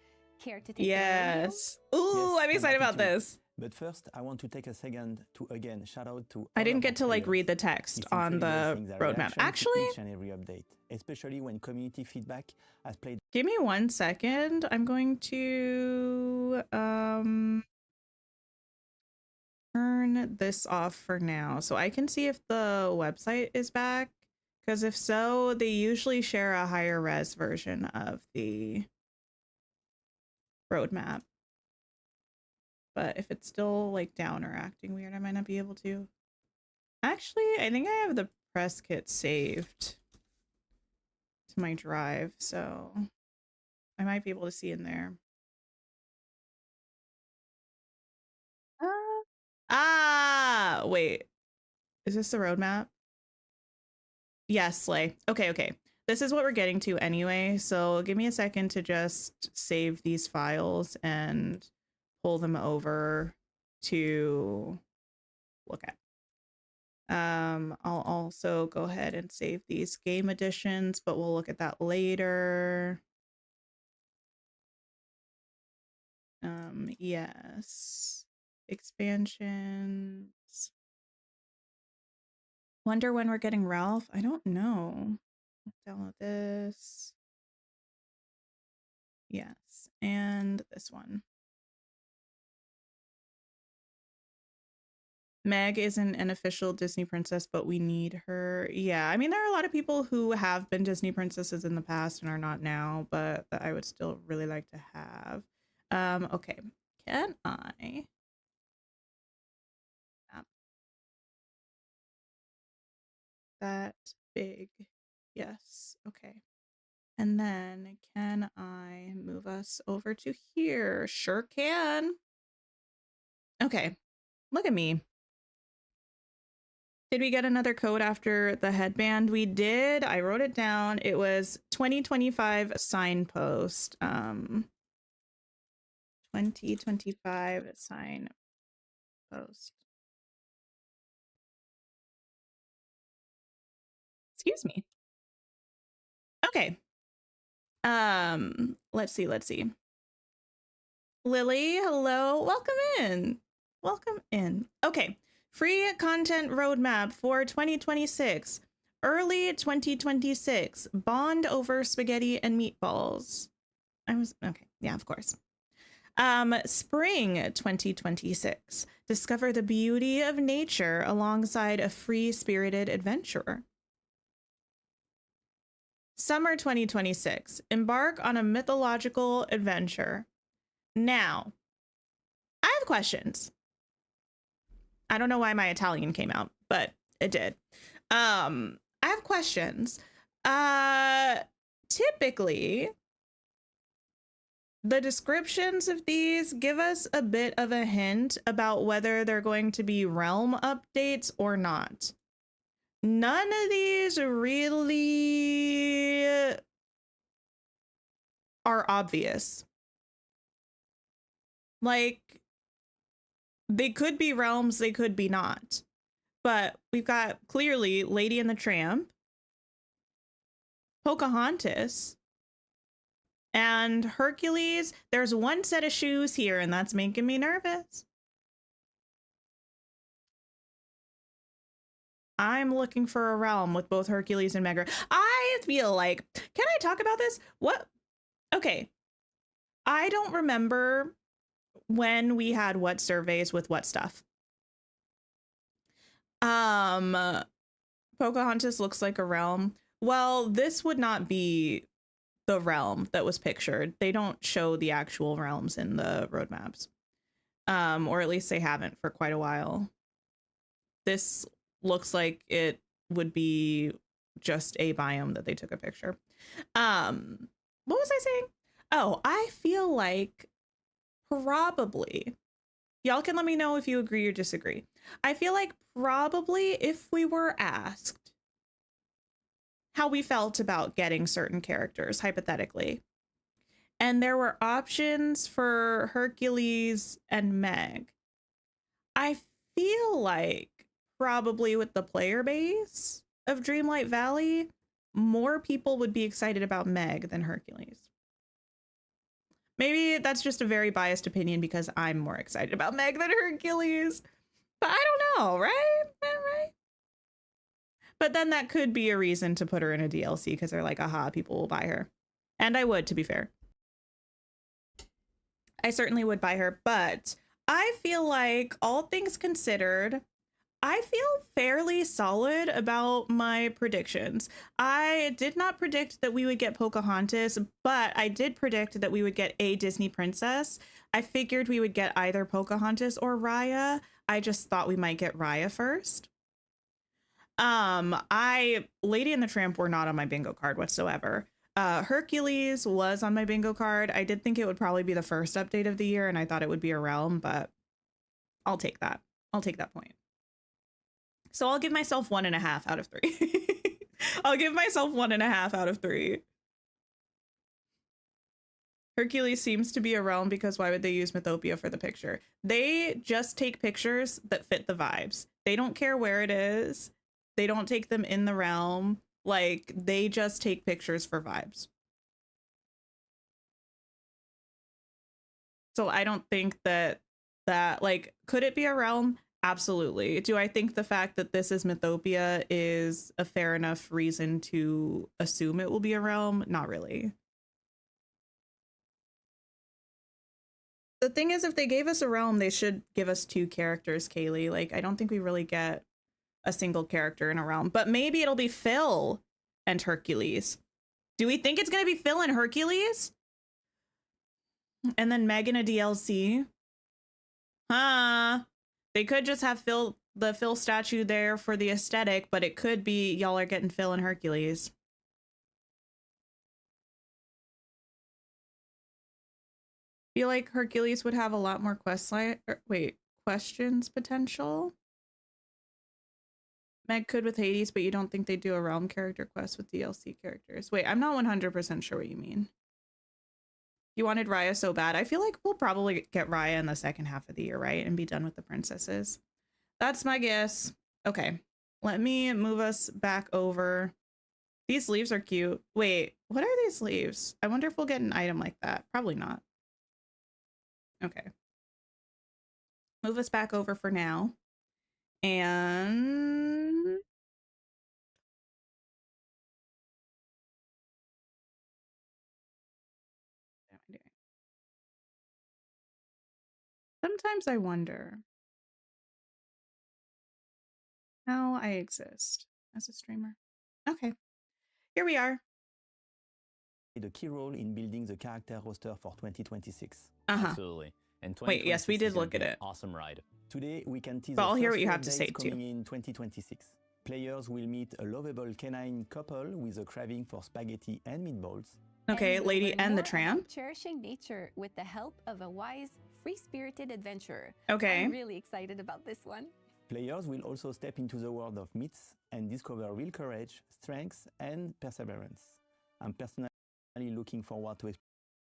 Care to take Yes. Ooh, Yes, I'm excited about happy to. this. But first, I want to take a second to again shout out to. I all didn't of get our to like players. read the text It's on incredible the seeing their roadmap. reaction to Actually, each and every update, especially when community feedback has played. give me 1 second. I'm going to turn this off for now so I can see if the website is back, because if so, they usually share a higher res version of the roadmap. But if it's still like down or acting weird, I might not be able to. Actually, I think I have the press kit saved to my drive, so I might be able to see in there. Wait. Is this the roadmap? Yes, Slay. Okay. This is what we're getting to anyway, so give me a second to just save these files and pull them over to look at. I'll also go ahead and save these game editions, but we'll look at that later. Yes. Expansions. Wonder when we're getting Ralph? I don't know. Download this. Yes, and this one. Meg isn't an official Disney princess, but we need her. Yeah, I mean, there are a lot of people who have been Disney princesses in the past and are not now, but that I would still really like to have. Okay, can I? That big. Yes, okay. And then can I move us over to here? Sure can. Okay, look at me. Did we get another code after the headband? We did. I wrote it down. It was 2025 signpost. 2025 signpost. Excuse me. Okay. Let's see. Lily, hello. Welcome in. Okay. Free content roadmap for 2026. Early 2026. Bond over spaghetti and meatballs. Okay. Yeah, of course. Spring 2026. Discover the beauty of nature alongside a free-spirited adventurer. Summer 2026. Embark on a mythological adventure. Now, I have questions. I don't know why my Italian came out, but it did. I have questions. Typically, the descriptions of these give us a bit of a hint about whether they're going to be realm updates or not. None of these really are obvious. Like, they could be realms, they could be not. But we've got clearly Lady and the Tramp, Pocahontas, and Hercules. There's one set of shoes here, and that's making me nervous. I'm looking for a realm with both Hercules and Megra. I feel like, can I talk about this? What? Okay. I don't remember when we had what surveys with what stuff. Pocahontas looks like a realm. Well, this would not be the realm that was pictured. They don't show the actual realms in the roadmaps. Or at least they haven't for quite a while. This looks like it would be just a biome that they took a picture. What was I saying? Oh, I feel like probably, y'all can let me know if you agree or disagree. I feel like probably if we were asked how we felt about getting certain characters, hypothetically, and there were options for Hercules and Meg, I feel like probably with the player base of Dreamlight Valley, more people would be excited about Meg than Hercules. Maybe that's just a very biased opinion because I'm more excited about Meg than Hercules. But I don't know, right? Right? But then that could be a reason to put her in a DLC because they're like, aha, people will buy her. And I would, to be fair. I certainly would buy her, but I feel like, all things considered, I feel fairly solid about my predictions. I did not predict that we would get Pocahontas, but I did predict that we would get a Disney princess. I figured we would get either Pocahontas or Raya. I just thought we might get Raya first. Lady and the Tramp were not on my bingo card whatsoever. Hercules was on my bingo card. I did think it would probably be the first update of the year, and I thought it would be a realm, but I'll take that. I'll take that point. So I'll give myself 1.5 out of 3. I'll give myself 1.5 out of 3. Hercules seems to be a realm because why would they use Mythopia for the picture? They just take pictures that fit the vibes. They don't care where it is. They don't take them in the realm. Like, they just take pictures for vibes. So I don't think that like, could it be a realm? Absolutely. Do I think the fact that this is Mythopia is a fair enough reason to assume it will be a realm? Not really. The thing is, if they gave us a realm, they should give us 2 characters, Kaylee. Like, I don't think we really get a single character in a realm, but maybe it'll be Phil and Hercules. Do we think it's going to be Phil and Hercules? And then Meg in a DLC? Huh? They could just have the Phil statue there for the aesthetic, but it could be y'all are getting Phil and Hercules. Feel like Hercules would have a lot more questions potential. Meg could with Hades, but you don't think they do a realm character quest with DLC characters. Wait, I'm not 100% sure what you mean. You wanted Raya so bad. I feel like we'll probably get Raya in the second half of the year, right? And be done with the princesses. That's my guess. Okay, let me move us back over. These leaves are cute. Wait, what are these leaves? I wonder if we'll get an item like that. Probably not. Okay. Move us back over for now. And sometimes I wonder how I exist as a streamer. Okay, here we are. The key role in building the character roster for 2026. Absolutely. And wait, yes, we did look at it. Awesome ride. Today we can tease. But I'll the hear first what you have to updates say too. coming in 2026. Players will meet a lovable canine couple with a craving for spaghetti and meatballs. Okay, And we'll Lady learn and the more Tramp. about cherishing nature with the help of a wise, free-spirited adventurer. Okay. I'm really excited about this one. Players will also step into the world of myths and discover real courage, strength, and perseverance. I'm personally looking forward to it.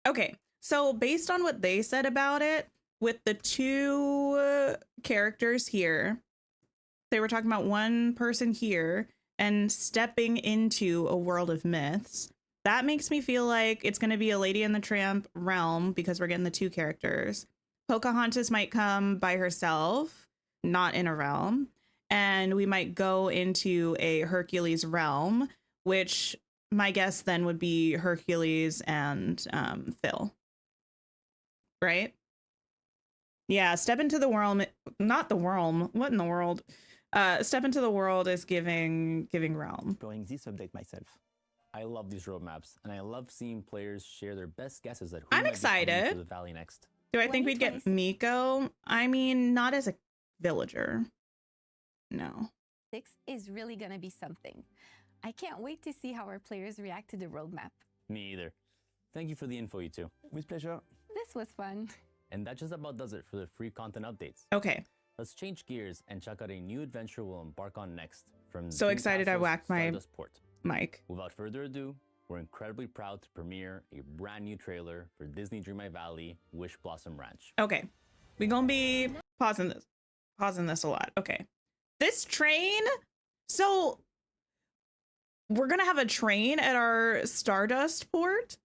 Okay, so based on what they said about it, with the 2 characters here, they were talking about one person here and stepping into a world of myths. That makes me feel like it's going to be a Lady and the Tramp realm because we're getting the 2 characters. Pocahontas might come by herself, not in a realm. And we might go into a Hercules realm, which my guess then would be Hercules and Phil. Right? Yeah, step into the world, not the realm. What in the world? Step into the world is giving realm. Exploring this update myself. I love these roadmaps, and I love seeing players share their best guesses at who I'm might be coming excited. to the valley next. Do I think we'd get Miko? I mean, not as a villager. No. 6 is really gonna be something. I can't wait to see how our players react to the roadmap. Me either. Thank you for the info, you two. With pleasure. This was fun. And that just about does it for the free content updates. Okay. Let's change gears and check out a new adventure we'll embark on next from So excited I whacked my Stardust Port. mic. Without further ado, we're incredibly proud to premiere a brand new trailer for Disney Dreamlight Valley Wishblossom Ranch. Okay. We're gonna be pausing this a lot. Okay. This train, so we're gonna have a train at our Stardust port?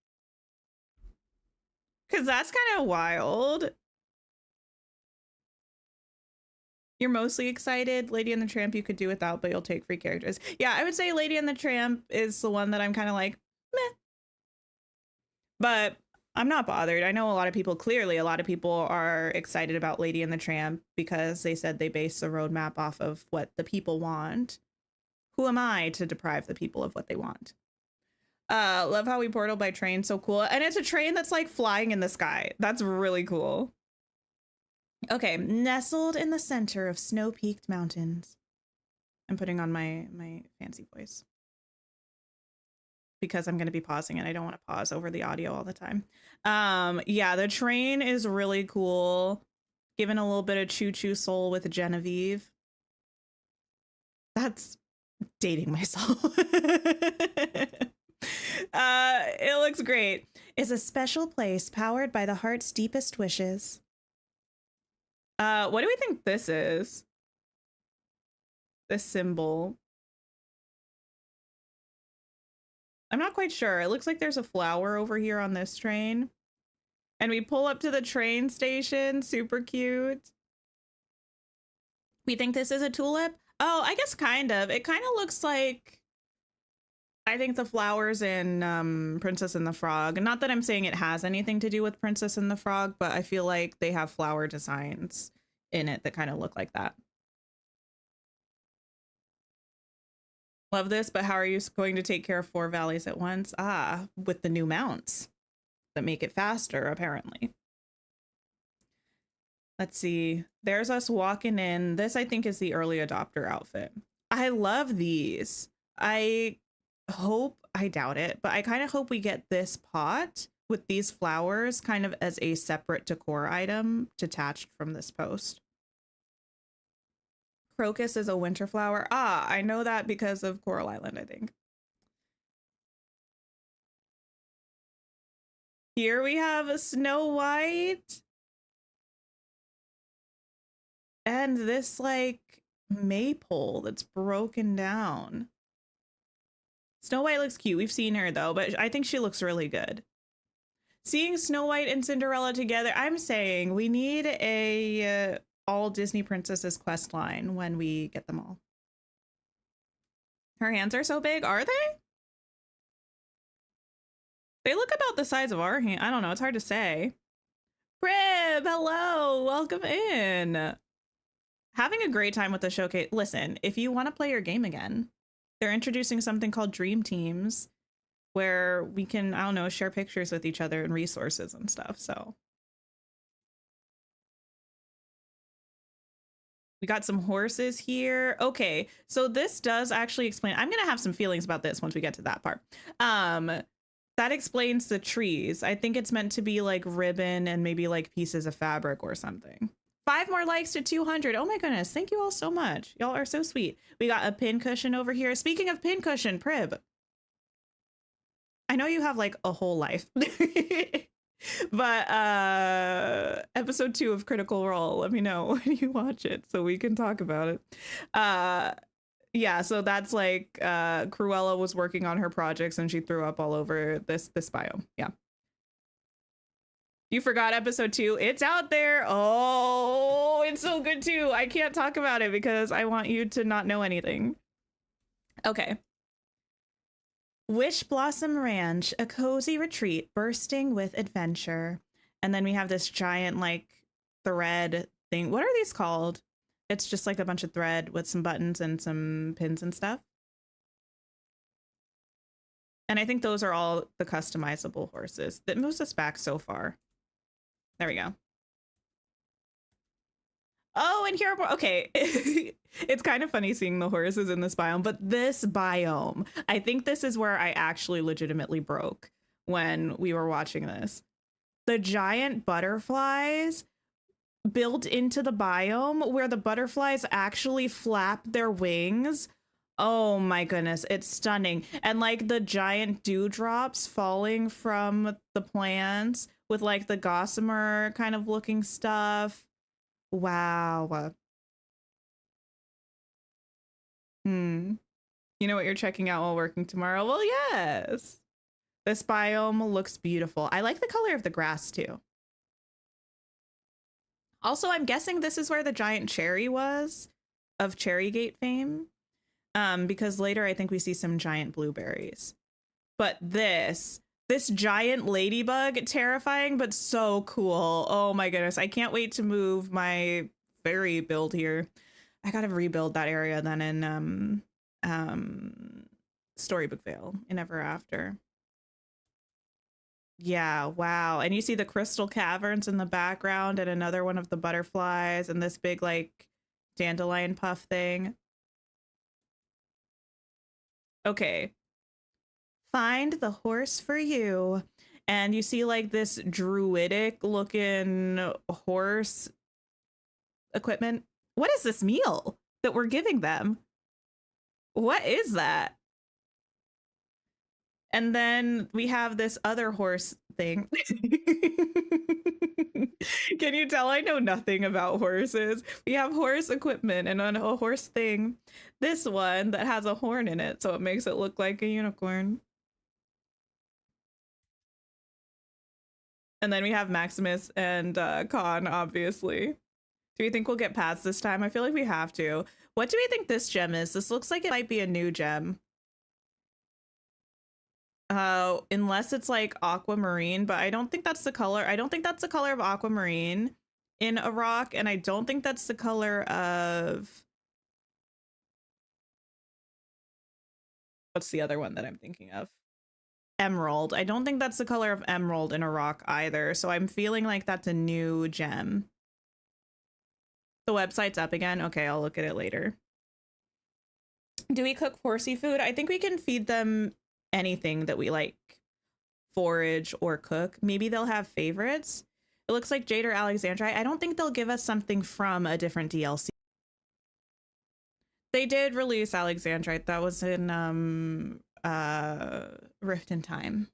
Because that's kind of wild. You're mostly excited. Lady and the Tramp you could do without, but you'll take free characters. Yeah, I would say Lady and the Tramp is the one that I'm kind of like, meh. But I'm not bothered. I know a lot of people are excited about Lady and the Tramp because they said they base the roadmap off of what the people want. Who am I to deprive the people of what they want? Love how we portal by train. So cool. And it's a train that's like flying in the sky. That's really cool. Okay, nestled in the center of snow-peaked mountains. I'm putting on my fancy voice because I'm going to be pausing and I don't want to pause over the audio all the time. Yeah, the train is really cool. Given a little bit of choo-choo soul with Genevieve. That's dating myself. It looks great. It's a special place powered by the heart's deepest wishes. What do we think this is? This symbol. I'm not quite sure. It looks like there's a flower over here on this train. And we pull up to the train station. Super cute. We think this is a tulip? Oh, I guess kind of. It kind of looks like, I think, the flowers in Princess and the Frog. Not that I'm saying it has anything to do with Princess and the Frog, but I feel like they have flower designs in it that kind of look like that. Love this, but how are you going to take care of 4 valleys at once? Ah, with the new mounts that make it faster, apparently. Let's see. There's us walking in. This, I think, is the early adopter outfit. I love these. I doubt it, but I kind of hope we get this pot with these flowers kind of as a separate decor item detached from this post. Crocus is a winter flower. Ah, I know that because of Coral Island, I think. Here we have a Snow White. And this like maypole that's broken down. Snow White looks cute. We've seen her though, but I think she looks really good. Seeing Snow White and Cinderella together, I'm saying we need a all Disney princesses quest line when we get them all. Her hands are so big, are they? They look about the size of our hand. I don't know, it's hard to say. Rib, hello, welcome in. Having a great time with the showcase. Listen, if you want to play your game again, they're introducing something called Dream Teams where we can, I don't know, share pictures with each other and resources and stuff. So we got some horses here. Okay, so this does actually explain. I'm going to have some feelings about this once we get to that part. That explains the trees. I think it's meant to be like ribbon and maybe like pieces of fabric or something. 5 more likes to 200. Oh my goodness. Thank you all so much. Y'all are so sweet. We got a pin cushion over here. Speaking of pin cushion, Prib, I know you have like a whole life, but episode 2 of Critical Role, let me know when you watch it so we can talk about it. Yeah, so that's like Cruella was working on her projects and she threw up all over this biome. Yeah. You forgot episode 2. It's out there. Oh, it's so good too. I can't talk about it because I want you to not know anything. Okay. Wishblossom Ranch, a cozy retreat bursting with adventure. And then we have this giant like thread thing. What are these called? It's just like a bunch of thread with some buttons and some pins and stuff. And I think those are all the customizable horses. That moves us back so far. There we go. Oh, and here are more. Okay. It's kind of funny seeing the horses in this biome, but this biome, I think this is where I actually legitimately broke when we were watching this. The giant butterflies built into the biome where the butterflies actually flap their wings. Oh my goodness, it's stunning. And like the giant dewdrops falling from the plants with like the gossamer kind of looking stuff. Wow. You know what you're checking out while working tomorrow? Well, yes. This biome looks beautiful. I like the color of the grass too. Also, I'm guessing this is where the giant cherry was of Cherrygate fame. Because later I think we see some giant blueberries. But this giant ladybug, terrifying, but so cool. Oh my goodness. I can't wait to move my fairy build here. I gotta rebuild that area then in Storybook Vale in Ever After. Yeah, wow. And you see the crystal caverns in the background and another one of the butterflies and this big like dandelion puff thing. Okay. Find the horse for you. And you see like this druidic looking horse equipment. What is this meal that we're giving them? What is that? And then we have this other horse thing. Can you tell I know nothing about horses? We have horse equipment and a horse thing. This one that has a horn in it, so it makes it look like a unicorn. And then we have Maximus and Khan, obviously. Do we think we'll get past this time? I feel like we have to. What do we think this gem is? This looks like it might be a new gem. Unless it's like aquamarine, but I don't think that's the color. I don't think that's the color of aquamarine in a rock, and I don't think that's the color of... What's the other one that I'm thinking of? Emerald. I don't think that's the color of emerald in a rock either, so I'm feeling like that's a new gem. The website's up again? Okay, I'll look at it later. Do we cook horsey food? I think we can feed them anything that we like forage or cook. Maybe they'll have favorites. It looks like Jade or Alexandrite. I don't think they'll give us something from a different DLC. They did release Alexandrite. That was in Rift in Time.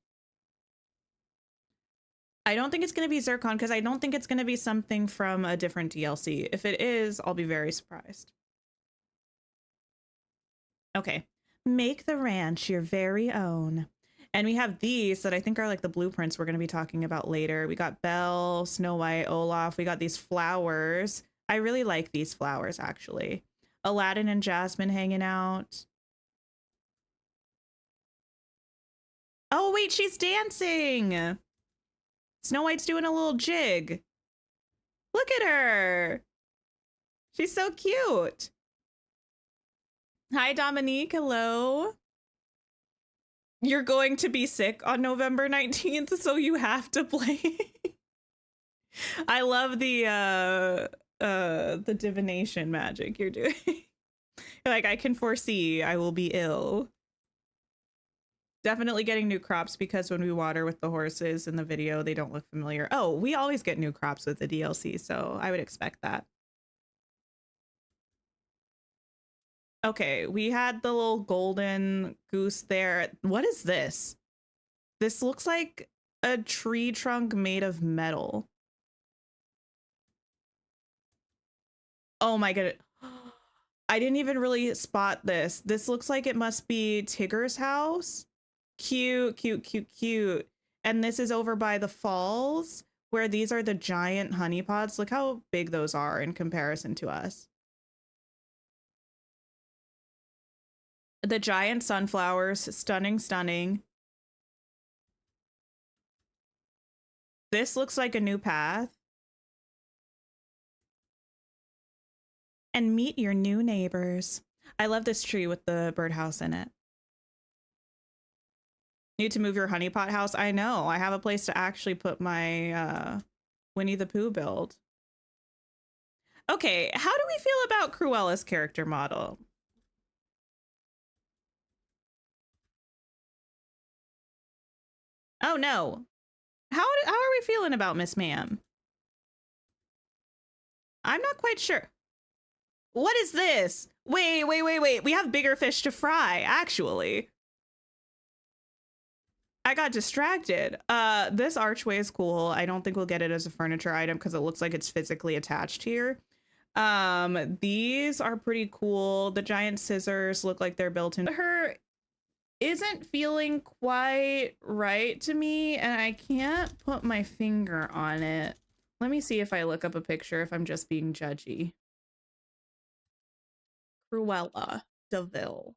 I don't think it's going to be Zircon because I don't think it's going to be something from a different DLC. If it is, I'll be very surprised. Okay. Make the ranch your very own. And we have these that I think are like the blueprints we're going to be talking about later. We got Belle, Snow White, Olaf. We got these flowers. I really like these flowers, actually. Aladdin and Jasmine hanging out. Oh, wait, she's dancing. Snow White's doing a little jig. Look at her. She's so cute. Hi, Dominique. Hello. You're going to be sick on November 19th, so you have to play. I love the divination magic you're doing. You're like, I can foresee I will be ill. Definitely getting new crops because when we water with the horses in the video, they don't look familiar. Oh, we always get new crops with the DLC, so I would expect that. Okay, we had the little golden goose there. What is this? This looks like a tree trunk made of metal. Oh my god. I didn't even really spot this. This looks like it must be Tigger's house. Cute, cute, cute, cute. And this is over by the falls where these are the giant honey pots. Look how big those are in comparison to us. The giant sunflowers, stunning, stunning. This looks like a new path. And meet your new neighbors. I love this tree with the birdhouse in it. Need to move your honeypot house. I know. I have a place to actually put my Winnie the Pooh build. Okay, how do we feel about Cruella's character model? Oh no. How are we feeling about Miss Ma'am? I'm not quite sure. What is this? Wait. We have bigger fish to fry, actually. I got distracted. This archway is cool. I don't think we'll get it as a furniture item because it looks like it's physically attached here. These are pretty cool. The giant scissors look like they're built in. Her isn't feeling quite right to me, and I can't put my finger on it. Let me see if I look up a picture if I'm just being judgy. Cruella DeVille.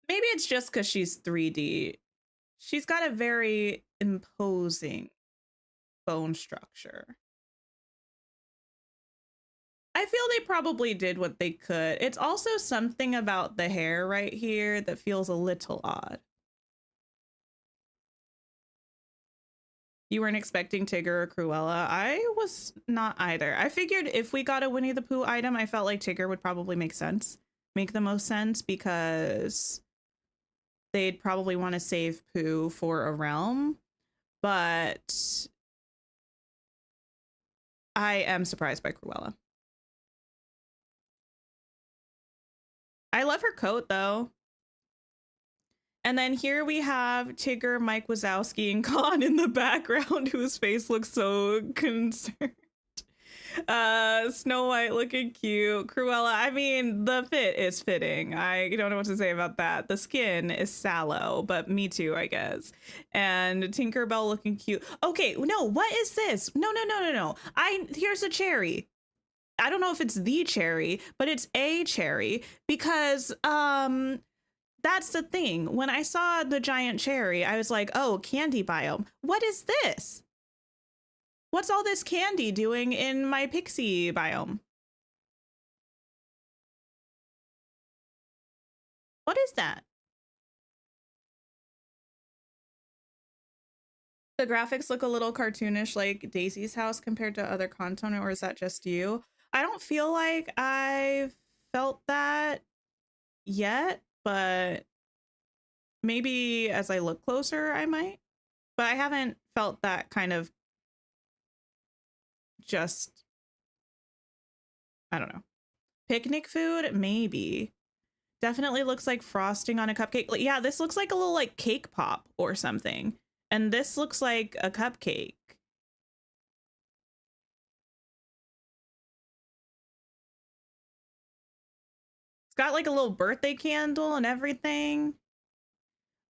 Maybe it's just because she's 3D. She's got a very imposing bone structure. I feel they probably did what they could. It's also something about the hair right here that feels a little odd. You weren't expecting Tigger or Cruella? I was not either. I figured if we got a Winnie the Pooh item, I felt like Tigger would probably make the most sense, because they'd probably want to save Pooh for a realm. But I am surprised by Cruella. I love her coat though. And then here we have Tigger, Mike Wazowski, and Khan in the background, whose face looks so concerned. Snow White looking cute. Cruella, I mean, the fit is fitting. I don't know what to say about that. The skin is sallow, but me too, I guess. And Tinkerbell looking cute. Okay, no, what is this? No. Here's a cherry. I don't know if it's the cherry, but it's a cherry, because that's the thing. When I saw the giant cherry, I was like, oh, candy biome. What is this? What's all this candy doing in my pixie biome? What is that? The graphics look a little cartoonish like Daisy's house compared to other content, or is that just you? I don't feel like I've felt that yet, but maybe as I look closer, I might. But I haven't felt that kind of just, I don't know. Picnic food? Maybe. Definitely looks like frosting on a cupcake. Yeah, this looks like a little like cake pop or something. And this looks like a cupcake. It's got like a little birthday candle and everything.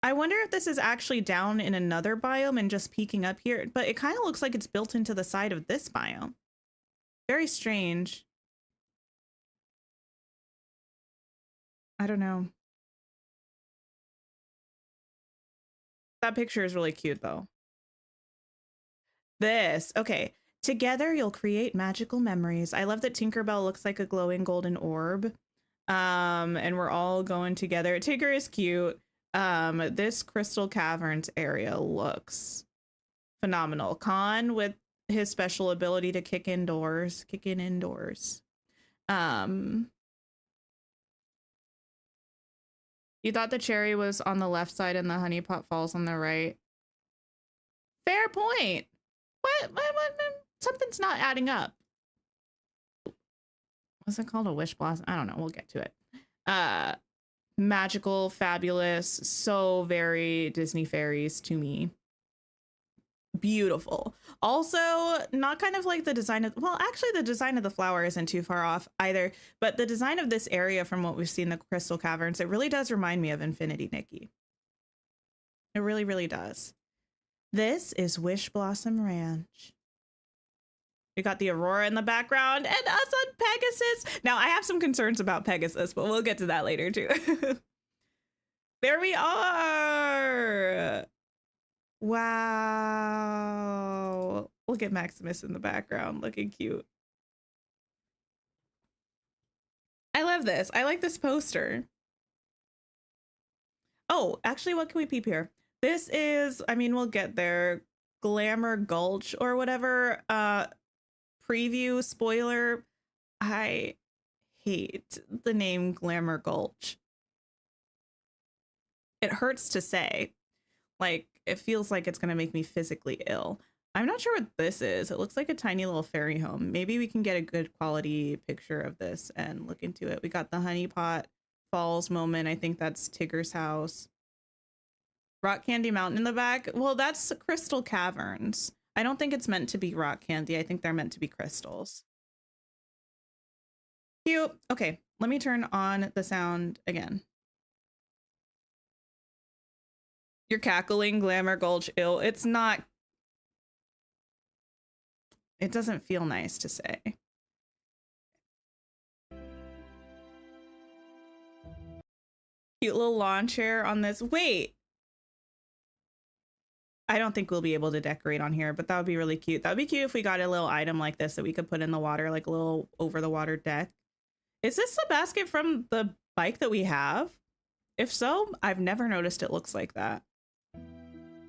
I wonder if this is actually down in another biome and just peeking up here, but it kind of looks like it's built into the side of this biome. Very strange. I don't know. That picture is really cute though. This, okay. Together you'll create magical memories. I love that Tinkerbell looks like a glowing golden orb. And we're all going together. Tigger is cute. This Crystal Caverns area looks phenomenal. Khan with his special ability to kick in indoors. You thought the cherry was on the left side and the honeypot falls on the right. Fair point. What? Something's not adding up. What's it called? A Wishblossom? I don't know. We'll get to it. Magical, fabulous, so very Disney fairies to me. Beautiful. Also, not kind of like the design of, well, actually the design of the flower isn't too far off either, but the design of this area from what we've seen, the Crystal Caverns, it really does remind me of Infinity Nikki. It really, really does. This is Wishblossom Ranch. We got the Aurora in the background and us on Pegasus. Now, I have some concerns about Pegasus, but we'll get to that later too. There we are. Wow. Look at Maximus in the background looking cute. love this. I like this poster. Oh, actually, what can we peep here? This is, I mean, we'll get there. Glamour Gulch or whatever. Preview, spoiler. I hate the name Glamour Gulch. It hurts to say. Like, it feels like it's going to make me physically ill. I'm not sure what this is. It looks like a tiny little fairy home. Maybe we can get a good quality picture of this and look into it. We got the Honeypot Falls moment. I think that's Tigger's house. Rock Candy Mountain in the back. Well, that's Crystal Caverns. I don't think it's meant to be rock candy. I think they're meant to be crystals. Cute. Okay, let me turn on the sound again. You're cackling, Glamour Gulch, ill. It's not. It doesn't feel nice to say. Cute little lawn chair on this. Wait. I don't think we'll be able to decorate on here, but that would be really cute. That would be cute if we got a little item like this that we could put in the water, like a little over the water deck. Is this the basket from the bike that we have? If so, I've never noticed it looks like that.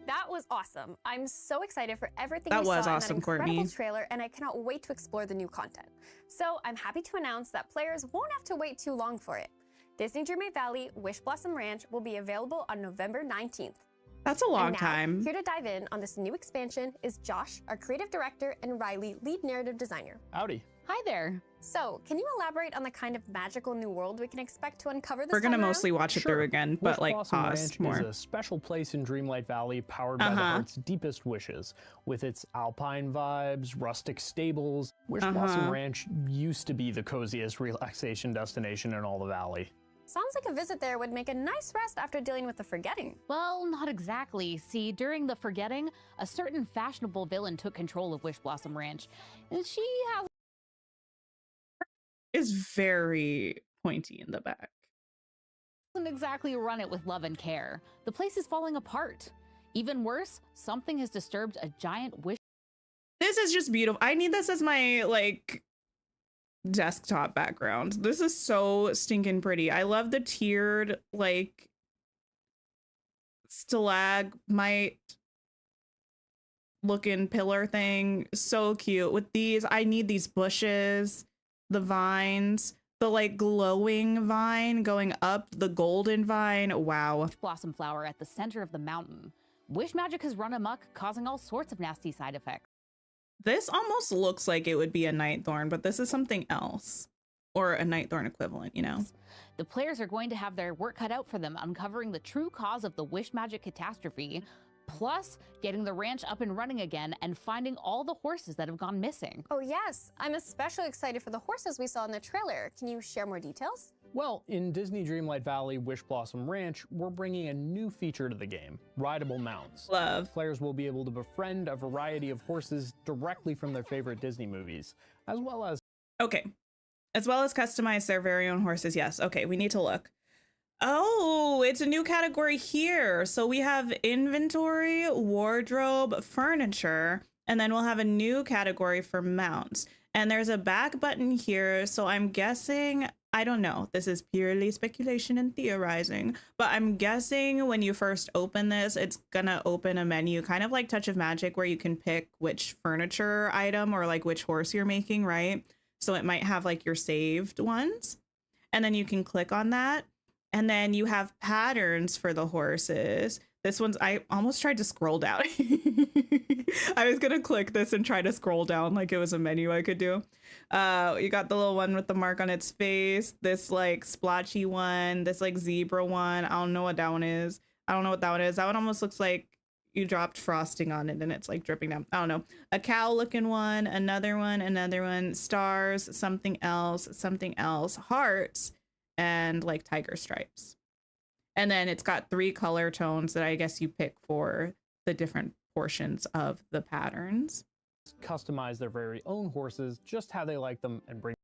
That was awesome. I'm so excited for everything That we was saw in awesome, that incredible Courtney. trailer, and I cannot wait to explore the new content. So I'm happy to announce that players won't have to wait too long for it. Disney Dreamlight Valley Wishblossom Ranch will be available on November 19th. That's a long And now, time. Here to dive in on this new expansion is Josh, our creative director, and Riley, lead narrative designer. Howdy. Hi there. So, can you elaborate on the kind of magical new world we can expect to uncover this We're gonna time around? mostly watch it through again, but like Wishblossom pause Ranch more. is a special place in Dreamlight Valley powered by the heart's deepest wishes. With its alpine vibes, rustic stables, Wishblossom Ranch used to be the coziest relaxation destination in all the valley. Sounds like a visit there would make a nice rest after dealing with the forgetting. Well, not exactly. See, during the forgetting, a certain fashionable villain took control of Wishblossom Ranch, and she has Is very pointy in the back. doesn't exactly run it with love and care. The place is falling apart. Even worse, something has disturbed a giant wish. This is just beautiful. I need this as my like desktop background. This is so stinking pretty. I love the tiered like stalagmite looking pillar thing. So cute. With these, I need these bushes, the vines, the like glowing vine going up, the golden vine. Wow. Blossom flower at the center of the mountain. Wish magic has run amok, causing all sorts of nasty side effects. This almost looks like it would be a night thorn, but this is something else. Or a night thorn equivalent, you know? The players are going to have their work cut out for them uncovering the true cause of the wish magic catastrophe, plus getting the ranch up and running again and finding all the horses that have gone missing. Oh yes, I'm especially excited for the horses we saw in the trailer. Can you share more details? Well, in Disney Dreamlight Valley Wishblossom Ranch, we're bringing a new feature to the game, rideable mounts. Love. Players will be able to befriend a variety of horses directly from their favorite Disney movies, as well as... Okay. As well as customize their very own horses. Yes. Okay, we need to look. Oh, it's a new category here. So we have inventory, wardrobe, furniture, and then we'll have a new category for mounts. And there's a back button here. So I'm guessing, I don't know, this is purely speculation and theorizing, but I'm guessing when you first open this, it's gonna open a menu kind of like Touch of Magic where you can pick which furniture item or like which horse you're making, right? So it might have like your saved ones. And then you can click on that. And then you have patterns for the horses. This one's, I almost tried to scroll down. I was gonna click this and try to scroll down like it was a menu I could do. You got the little one with the mark on its face, this like splotchy one, this like zebra one. I don't know what that one is. I don't know what that one is. That one almost looks like you dropped frosting on it and it's like dripping down. I don't know. A cow looking one, another one, stars, something else, hearts, and like tiger stripes. And then it's got 3 color tones that I guess you pick for the different portions of the patterns. Customize their very own horses just how they like them and bring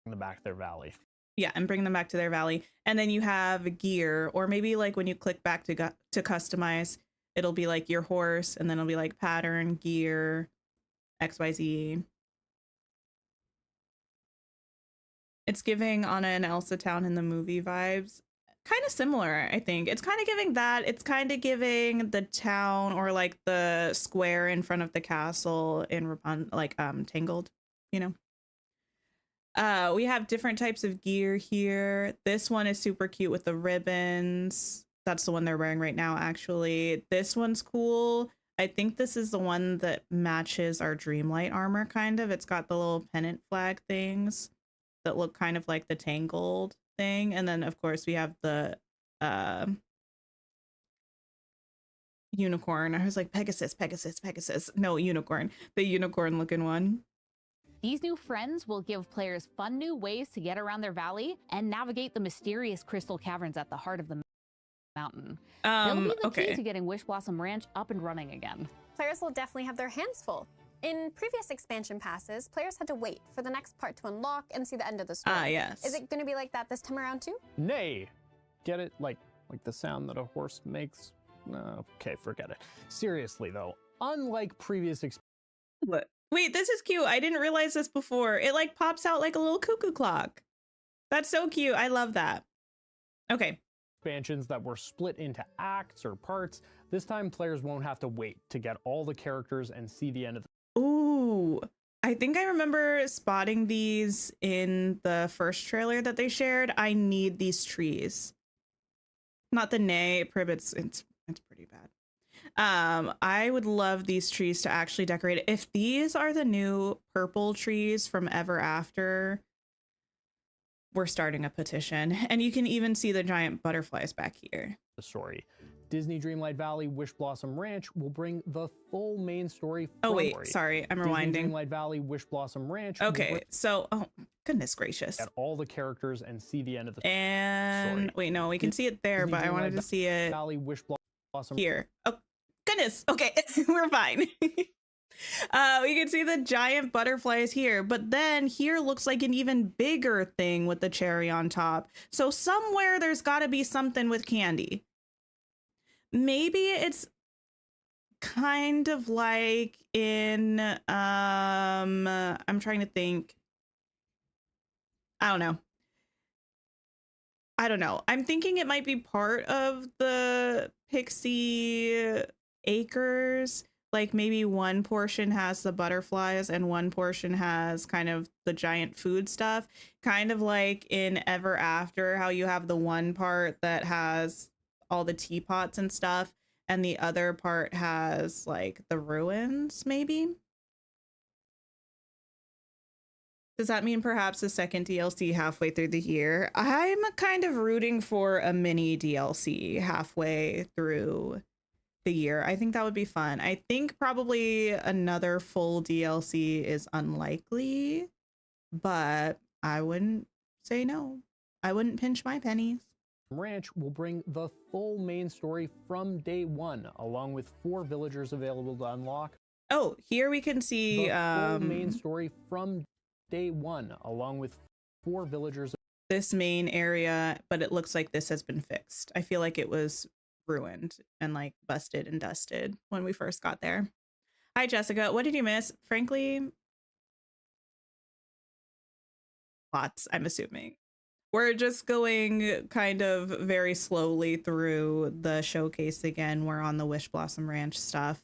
them back to their valley. Yeah, and bring them back to their valley. And then you have gear, or maybe like when you click back to customize, it'll be like your horse, and then it'll be like pattern, gear, XYZ. It's giving Anna and Elsa Town in the movie vibes. Kind of similar, I think. It's kind of giving that. It's kind of giving the town or like the square in front of the castle in Tangled, you know. We have different types of gear here. This one is super cute with the ribbons. That's the one they're wearing right now, actually. This one's cool. I think this is the one that matches our Dreamlight armor, kind of. It's got the little pennant flag things that look kind of like the Tangled thing. And then, of course, we have the unicorn. I was like, Pegasus. No, unicorn. The unicorn looking one. These new friends will give players fun new ways to get around their valley and navigate the mysterious crystal caverns at the heart of the mountain. They'll be the key to getting Wishblossom Ranch up and running again. Players will definitely have their hands full. In previous expansion passes, players had to wait for the next part to unlock and see the end of the story. Yes. Is it going to be like that this time around too? Nay. Get it? Like the sound that a horse makes? Okay, forget it. Seriously though, unlike previous What? Wait, this is cute. I didn't realize this before. It like pops out like a little cuckoo clock. That's so cute. I love that. Okay. Expansions that were split into acts or parts, this time players won't have to wait to get all the characters and see the end of the... Ooh, I think I remember spotting these in the first trailer that they shared. I need these trees. Not the nay, Prib, it's pretty bad. I would love these trees to actually decorate it. If these are the new purple trees from Ever After, we're starting a petition. And you can even see the giant butterflies back here. The story. Disney Dreamlight Valley Wishblossom Ranch will bring the full main story. Oh wait, sorry, I'm rewinding. Disney Dreamlight Valley Wishblossom Ranch. Okay, so oh goodness gracious. Get all the characters and see the end of the and story. Wait, no, we can see it there, but I wanted to see it Valley Wishblossom here. Oh goodness. Okay, we're fine. We can see the giant butterflies here, but then here looks like an even bigger thing with the cherry on top. So somewhere there's got to be something with candy. Maybe it's kind of like in I'm trying to think. I don't know. I'm thinking it might be part of the Pixie Acres. Like maybe one portion has the butterflies and one portion has kind of the giant food stuff. Kind of like in Ever After, how you have the one part that has all the teapots and stuff, and the other part has like the ruins, maybe? Does that mean perhaps a second DLC halfway through the year? I'm kind of rooting for a mini DLC halfway through the year. I think that would be fun. I think probably another full DLC is unlikely, but I wouldn't say no. I wouldn't pinch my pennies. Ranch will bring the full main story from day one, along with 4 villagers available to unlock. Oh, here we can see the full main story from day one, along with 4 villagers. This main area, but it looks like this has been fixed. I feel like it was ruined and like busted and dusted when we first got there. Hi, Jessica. What did you miss? Frankly, lots, I'm assuming. We're just going kind of very slowly through the showcase again. We're on the Wishblossom Ranch stuff,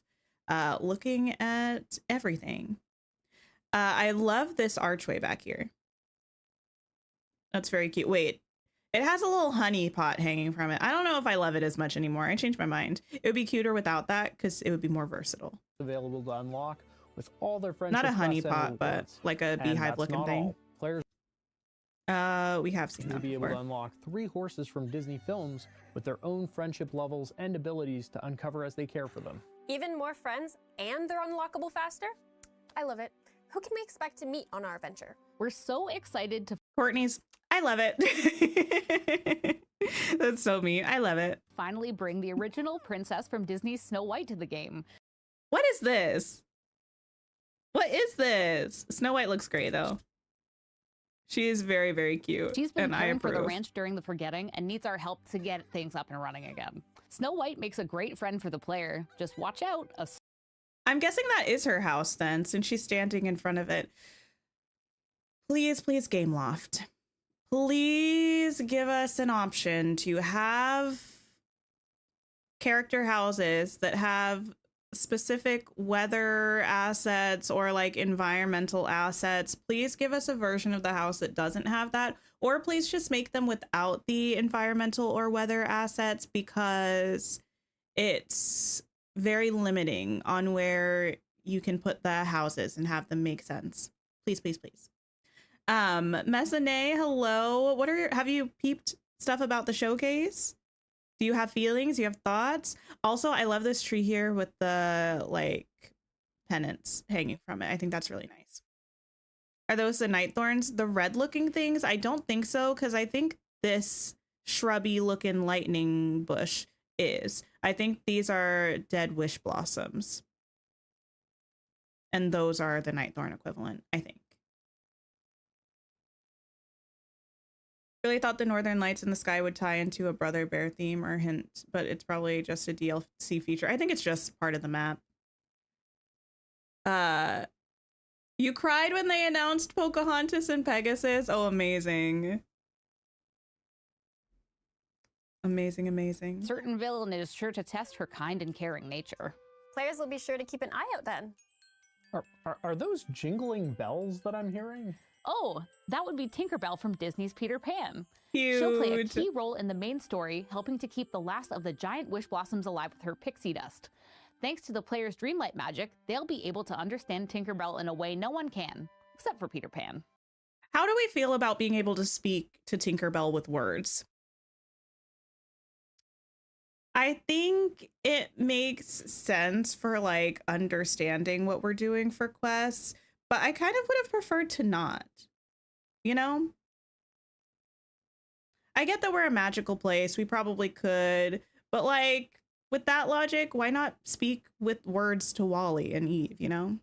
looking at everything. I love this archway back here. That's very cute. Wait, it has a little honey pot hanging from it. I don't know if I love it as much anymore. I changed my mind. It would be cuter without that because it would be more versatile. Available to unlock with all their friends. Not a honey pot, but like a beehive looking thing. All. Players we have seen that will be before. able to unlock 3 horses from Disney films with their own friendship levels and abilities to uncover as they care for them. Even more friends and they're unlockable faster? I love it. Who can we expect to meet on our adventure? We're so excited to... Courtney's. I love it. That's so me. I love it. Finally bring the original princess from Disney's Snow White to the game. What is this? What is this? Snow White looks great, though. She is very, very cute. She's been caring for the ranch during the Forgetting and needs our help to get things up and running again. Snow White makes a great friend for the player. Just watch out. I'm guessing that is her house then, since she's standing in front of it. Please, please, Game Loft. please give us an option to have character houses that have specific weather assets or like environmental assets. Please give us a version of the house that doesn't have that, or please just make them without the environmental or weather assets, because it's very limiting on where you can put the houses and have them make sense. Please, please, please. Messane, hello. Have you peeped stuff about the showcase? Do you have feelings? Do you have thoughts? Also, I love this tree here with the like pennants hanging from it. I think that's really nice. Are those the night thorns? The red looking things? I don't think so, because I think this shrubby looking lightning bush is. I think these are dead wish blossoms. And those are the night thorn equivalent, I think. Really thought the northern lights in the sky would tie into a brother bear theme or hint, but it's probably just a DLC feature. I think it's just part of the map. You cried when they announced Pocahontas and Pegasus. Oh, amazing. Amazing, amazing. Certain villain is sure to test her kind and caring nature. Players will be sure to keep an eye out then. Are those jingling bells that I'm hearing? Oh, that would be Tinkerbell from Disney's Peter Pan. Cute. She'll play a key role in the main story, helping to keep the last of the giant wish blossoms alive with her pixie dust. Thanks to the player's Dreamlight magic, they'll be able to understand Tinkerbell in a way no one can, except for Peter Pan. How do we feel about being able to speak to Tinkerbell with words? I think it makes sense for like understanding what we're doing for quests, but I kind of would have preferred to not, you know? I get that we're a magical place. We probably could, but like with that logic, why not speak with words to Wally and Eve, you know?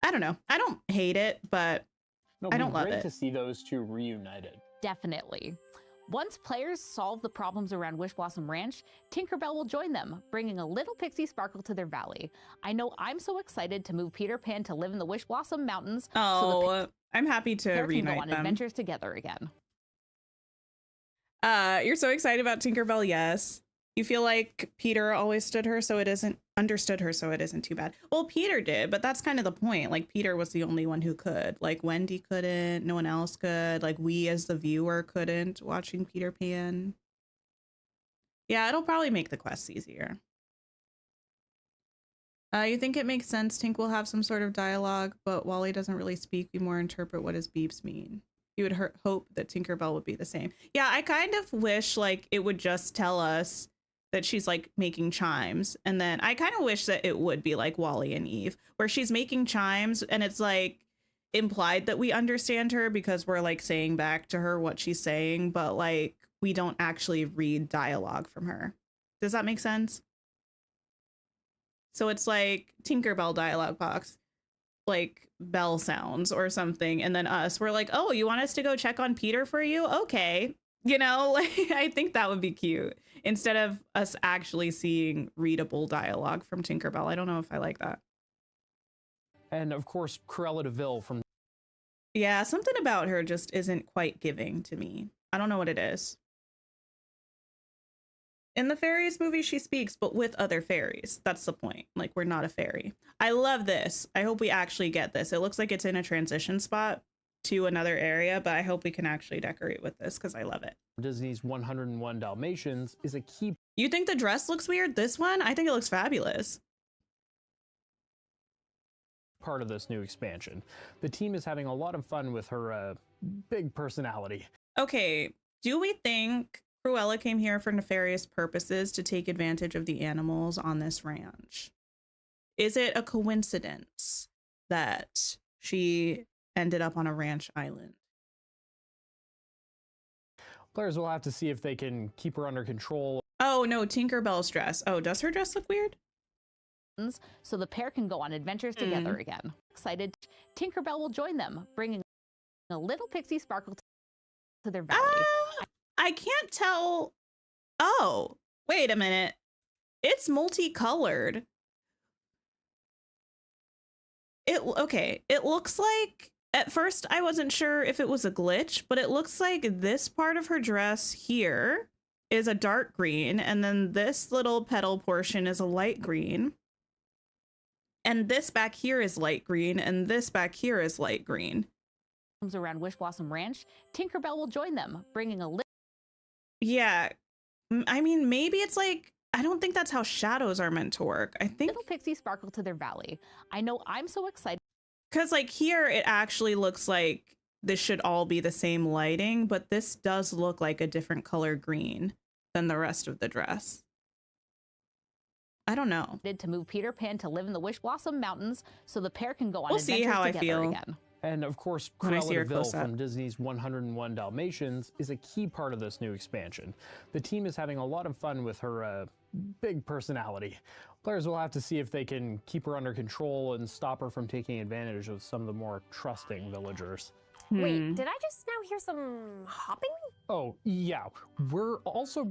I don't know. I don't hate it, but I don't love it. Great to see those two reunited. Definitely. Once players solve the problems around Wishblossom Ranch, Tinkerbell will join them, bringing a little pixie sparkle to their valley. I know I'm so excited to move Peter Pan to live in the Wishblossom Mountains. Oh, I'm happy to reunite can go on them. adventures together again. You're so excited about Tinkerbell, yes. You feel like Peter always understood her, so it isn't too bad. Well, Peter did, but that's kind of the point. Like, Peter was the only one who could. Like, Wendy couldn't, no one else could. Like, we as the viewer couldn't watching Peter Pan. Yeah, it'll probably make the quests easier. You think it makes sense Tink will have some sort of dialogue, but Wally doesn't really speak. We more interpret what his beeps mean. You would hope that Tinkerbell would be the same. Yeah, I kind of wish, like, it would just tell us that she's like making chimes, and then I kind of wish that it would be like Wally and Eve, where she's making chimes and it's like implied that we understand her because we're like saying back to her what she's saying, but like we don't actually read dialogue from her. Does that make sense? So it's like Tinkerbell dialogue box, like bell sounds or something, and then we're like, oh, you want us to go check on Peter for you? Okay. You know, like, I think that would be cute instead of us actually seeing readable dialogue from Tinkerbell. I don't know if I like that. And of course, Cruella de Vil from... Yeah, something about her just isn't quite giving to me. I don't know what it is. In the fairies movie, she speaks, but with other fairies. That's the point. Like, we're not a fairy. I love this. I hope we actually get this. It looks like it's in a transition spot to another area, but I hope we can actually decorate with this because I love it. Disney's 101 Dalmatians is a key... You think the dress looks weird? This one? I think it looks fabulous. Part of this new expansion. The team is having a lot of fun with her big personality. Okay, do we think Cruella came here for nefarious purposes to take advantage of the animals on this ranch? Is it a coincidence that she ended up on a ranch island? Players will have to see if they can keep her under control. Oh no, Tinkerbell's dress. Oh, does her dress look weird? So the pair can go on adventures together again. Excited, Tinkerbell will join them, bringing a little pixie sparkle to their valley. I can't tell. Oh, wait a minute. It's multicolored. It looks like At first, I wasn't sure if it was a glitch, but it looks like this part of her dress here is a dark green, and then this little petal portion is a light green. And this back here is light green, and this back here is light green. Around Wishblossom Ranch, Tinkerbell will join them, bringing a Yeah, I mean, maybe it's like, I don't think that's how shadows are meant to work. I think little pixie sparkle to their valley. I know I'm so excited. Because like here, it actually looks like this should all be the same lighting, but this does look like a different color green than the rest of the dress. I don't know. To move Peter Pan to live in the Wishblossom Mountains so the pair can go on We'll see how I feel again. And of course, when I see her Cruella close de Vil up. from Disney's 101 Dalmatians is a key part of this new expansion. The team is having a lot of fun with her big personality. Players will have to see if they can keep her under control and stop her from taking advantage of some of the more trusting villagers. Wait, did I just now hear some hopping? Oh, yeah. We're also...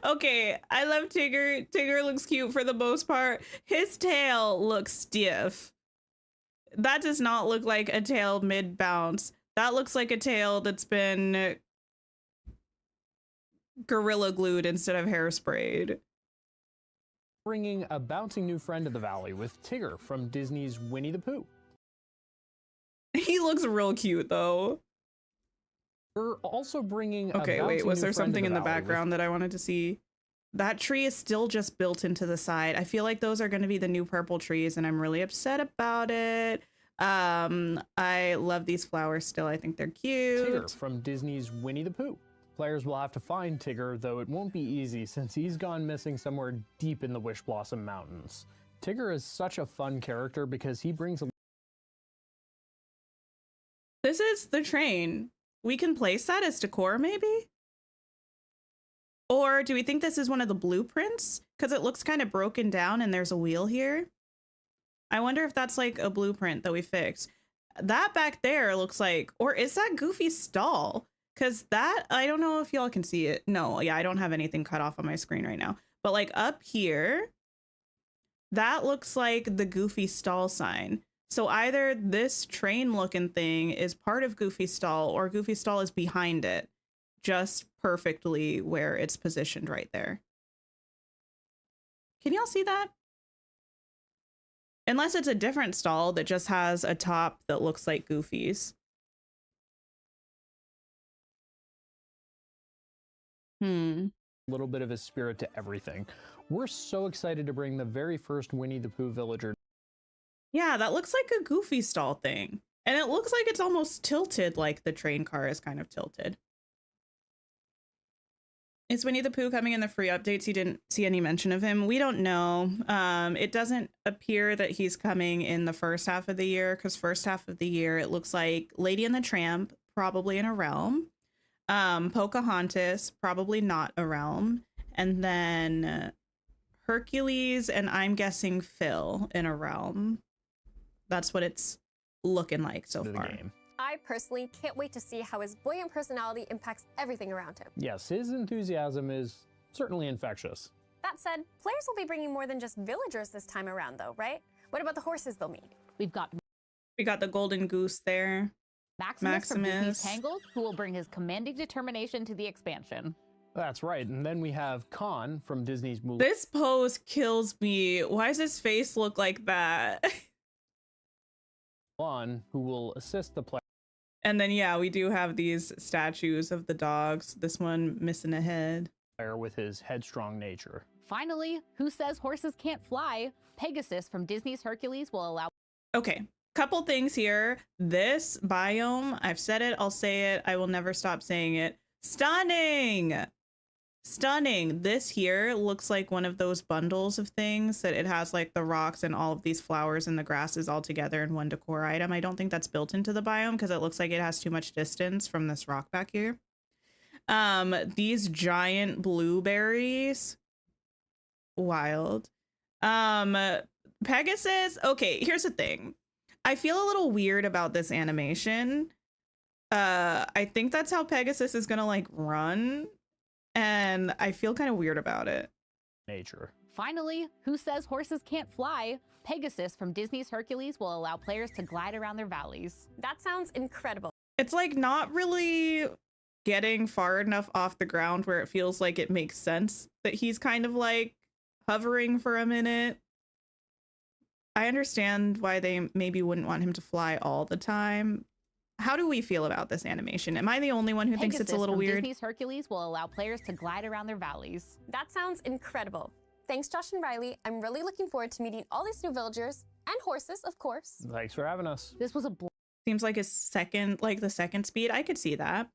Okay, I love Tigger. Tigger looks cute for the most part. His tail looks stiff. That does not look like a tail mid-bounce. That looks like a tail that's been Gorilla Glued instead of hairsprayed. Bringing a bouncing new friend to the valley with Tigger from Disney's Winnie the Pooh. He looks real cute, though. We're also bringing Okay, wait, was there something in the background that I wanted to see? That tree is still just built into the side. I feel like those are going to be the new purple trees, and I'm really upset about it. I love these flowers still. I think they're cute. Tigger from Disney's Winnie the Pooh. Players will have to find Tigger, though it won't be easy since he's gone missing somewhere deep in the Wishblossom Mountains. Tigger is such a fun character because he brings a... This is the train. We can place that as decor, maybe? Or do we think this is one of the blueprints? Because it looks kind of broken down and there's a wheel here. I wonder if that's like a blueprint that we fixed. That back there looks like, or is that Goofy's stall? Because that, I don't know if y'all can see it. No, yeah, I don't have anything cut off on my screen right now. But like up here, that looks like the Goofy stall sign. So either this train looking thing is part of Goofy's stall or Goofy's stall is behind it, just perfectly where it's positioned right there. Can y'all see that? Unless it's a different stall that just has a top that looks like Goofy's. A little bit of a spirit to everything. We're so excited to bring the very first Winnie the Pooh villager. Yeah, that looks like a Goofy stall thing. And it looks like it's almost tilted, like the train car is kind of tilted. Is Winnie the Pooh coming in the free updates? You didn't see any mention of him. We don't know. It doesn't appear that he's coming in the first half of the year, because first half of the year, it looks like Lady and the Tramp, probably in a realm. Pocahontas, probably not a realm. And then Hercules and I'm guessing Phil in a realm. That's what it's looking like so far. I personally can't wait to see how his buoyant personality impacts everything around him. Yes, his enthusiasm is certainly infectious. That said, players will be bringing more than just villagers this time around, though, right? What about the horses they'll meet? We got the golden goose there. Maximus from Disney's Tangled, who will bring his commanding determination to the expansion. That's right, and then we have Khan from Disney's Mulan. This pose kills me. Why does his face look like that? Who will assist the player. And then, yeah, we do have these statues of the dogs. This one missing a head. With his headstrong nature. Finally, who says horses can't fly? Pegasus from Disney's Hercules will allow... Okay, couple things here. This biome, I've said it, I'll say it, I will never stop saying it. Stunning! Stunning. This here looks like one of those bundles of things that it has like the rocks and all of these flowers and the grasses all together in one decor item. I don't think that's built into the biome because it looks like it has too much distance from this rock back here. These giant blueberries, wild. Pegasus, okay, here's the thing. I feel a little weird about this animation. I think that's how Pegasus is gonna like run. And I feel kind of weird about it. Nature. Finally, who says horses can't fly? Pegasus from Disney's Hercules will allow players to glide around their valleys. That sounds incredible. It's like not really getting far enough off the ground where it feels like it makes sense that he's kind of like hovering for a minute. I understand why they maybe wouldn't want him to fly all the time. How do we feel about this animation? Am I the only one who thinks it's a little from weird? Disney's Hercules will allow players to glide around their valleys. That sounds incredible. Thanks, Josh and Riley. I'm really looking forward to meeting all these new villagers and horses, of course. Thanks for having us. This was a Seems like the second speed. I could see that.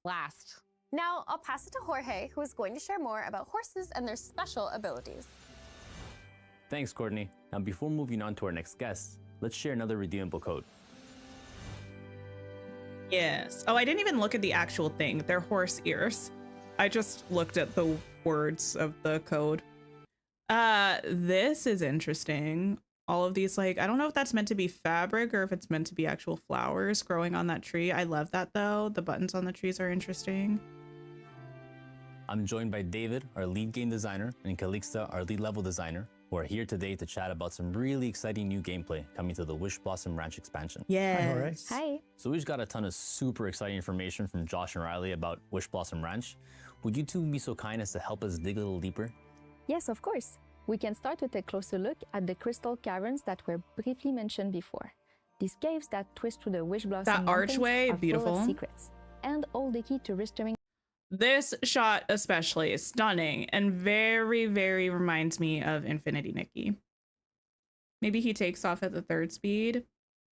blast. Now, I'll pass it to Jorge, who is going to share more about horses and their special abilities. Thanks, Courtney. Now, before moving on to our next guest, let's share another redeemable code. Yes. Oh, I didn't even look at the actual thing. They're horse ears. I just looked at the words of the code. This is interesting. All of these, like, I don't know if that's meant to be fabric or if it's meant to be actual flowers growing on that tree. I love that though. The buttons on the trees are interesting. I'm joined by David, our lead game designer, and Calixta, our lead level designer, who are here today to chat about some really exciting new gameplay coming to the Wishblossom Ranch expansion. Yes. Hi. So we just got a ton of super exciting information from Josh and Riley about Wishblossom Ranch. Would you two be so kind as to help us dig a little deeper? Yes, of course. We can start with a closer look at the crystal caverns that were briefly mentioned before. These caves that twist through the Wishblossom That Mountains archway, are beautiful. full of secrets and hold the key to restoring. This shot especially is stunning and very, very reminds me of Infinity Nikki. Maybe he takes off at the third speed.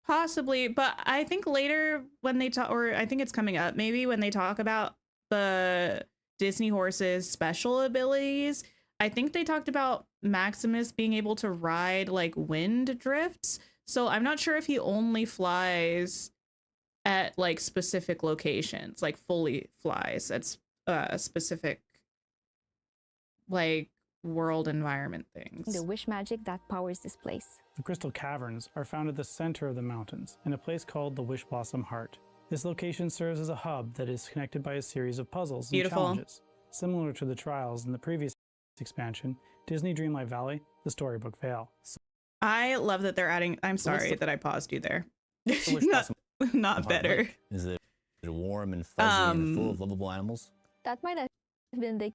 Possibly, but I think later when they talk, or I think it's coming up, maybe when they talk about the Disney horses' special abilities, I think they talked about Maximus being able to ride like wind drifts. So I'm not sure if he only flies at like specific locations, like fully flies at specific like world environment things. The wish magic that powers this place. The crystal caverns are found at the center of the mountains in a place called the Wishblossom Heart. This location serves as a hub that is connected by a series of puzzles and challenges, similar to the trials in the previous expansion, Disney Dreamlight Valley, the Storybook Vale. I love that they're adding. I'm sorry that I paused you there. Not better. Like? Is it warm and fuzzy and full of lovable animals? That might have been the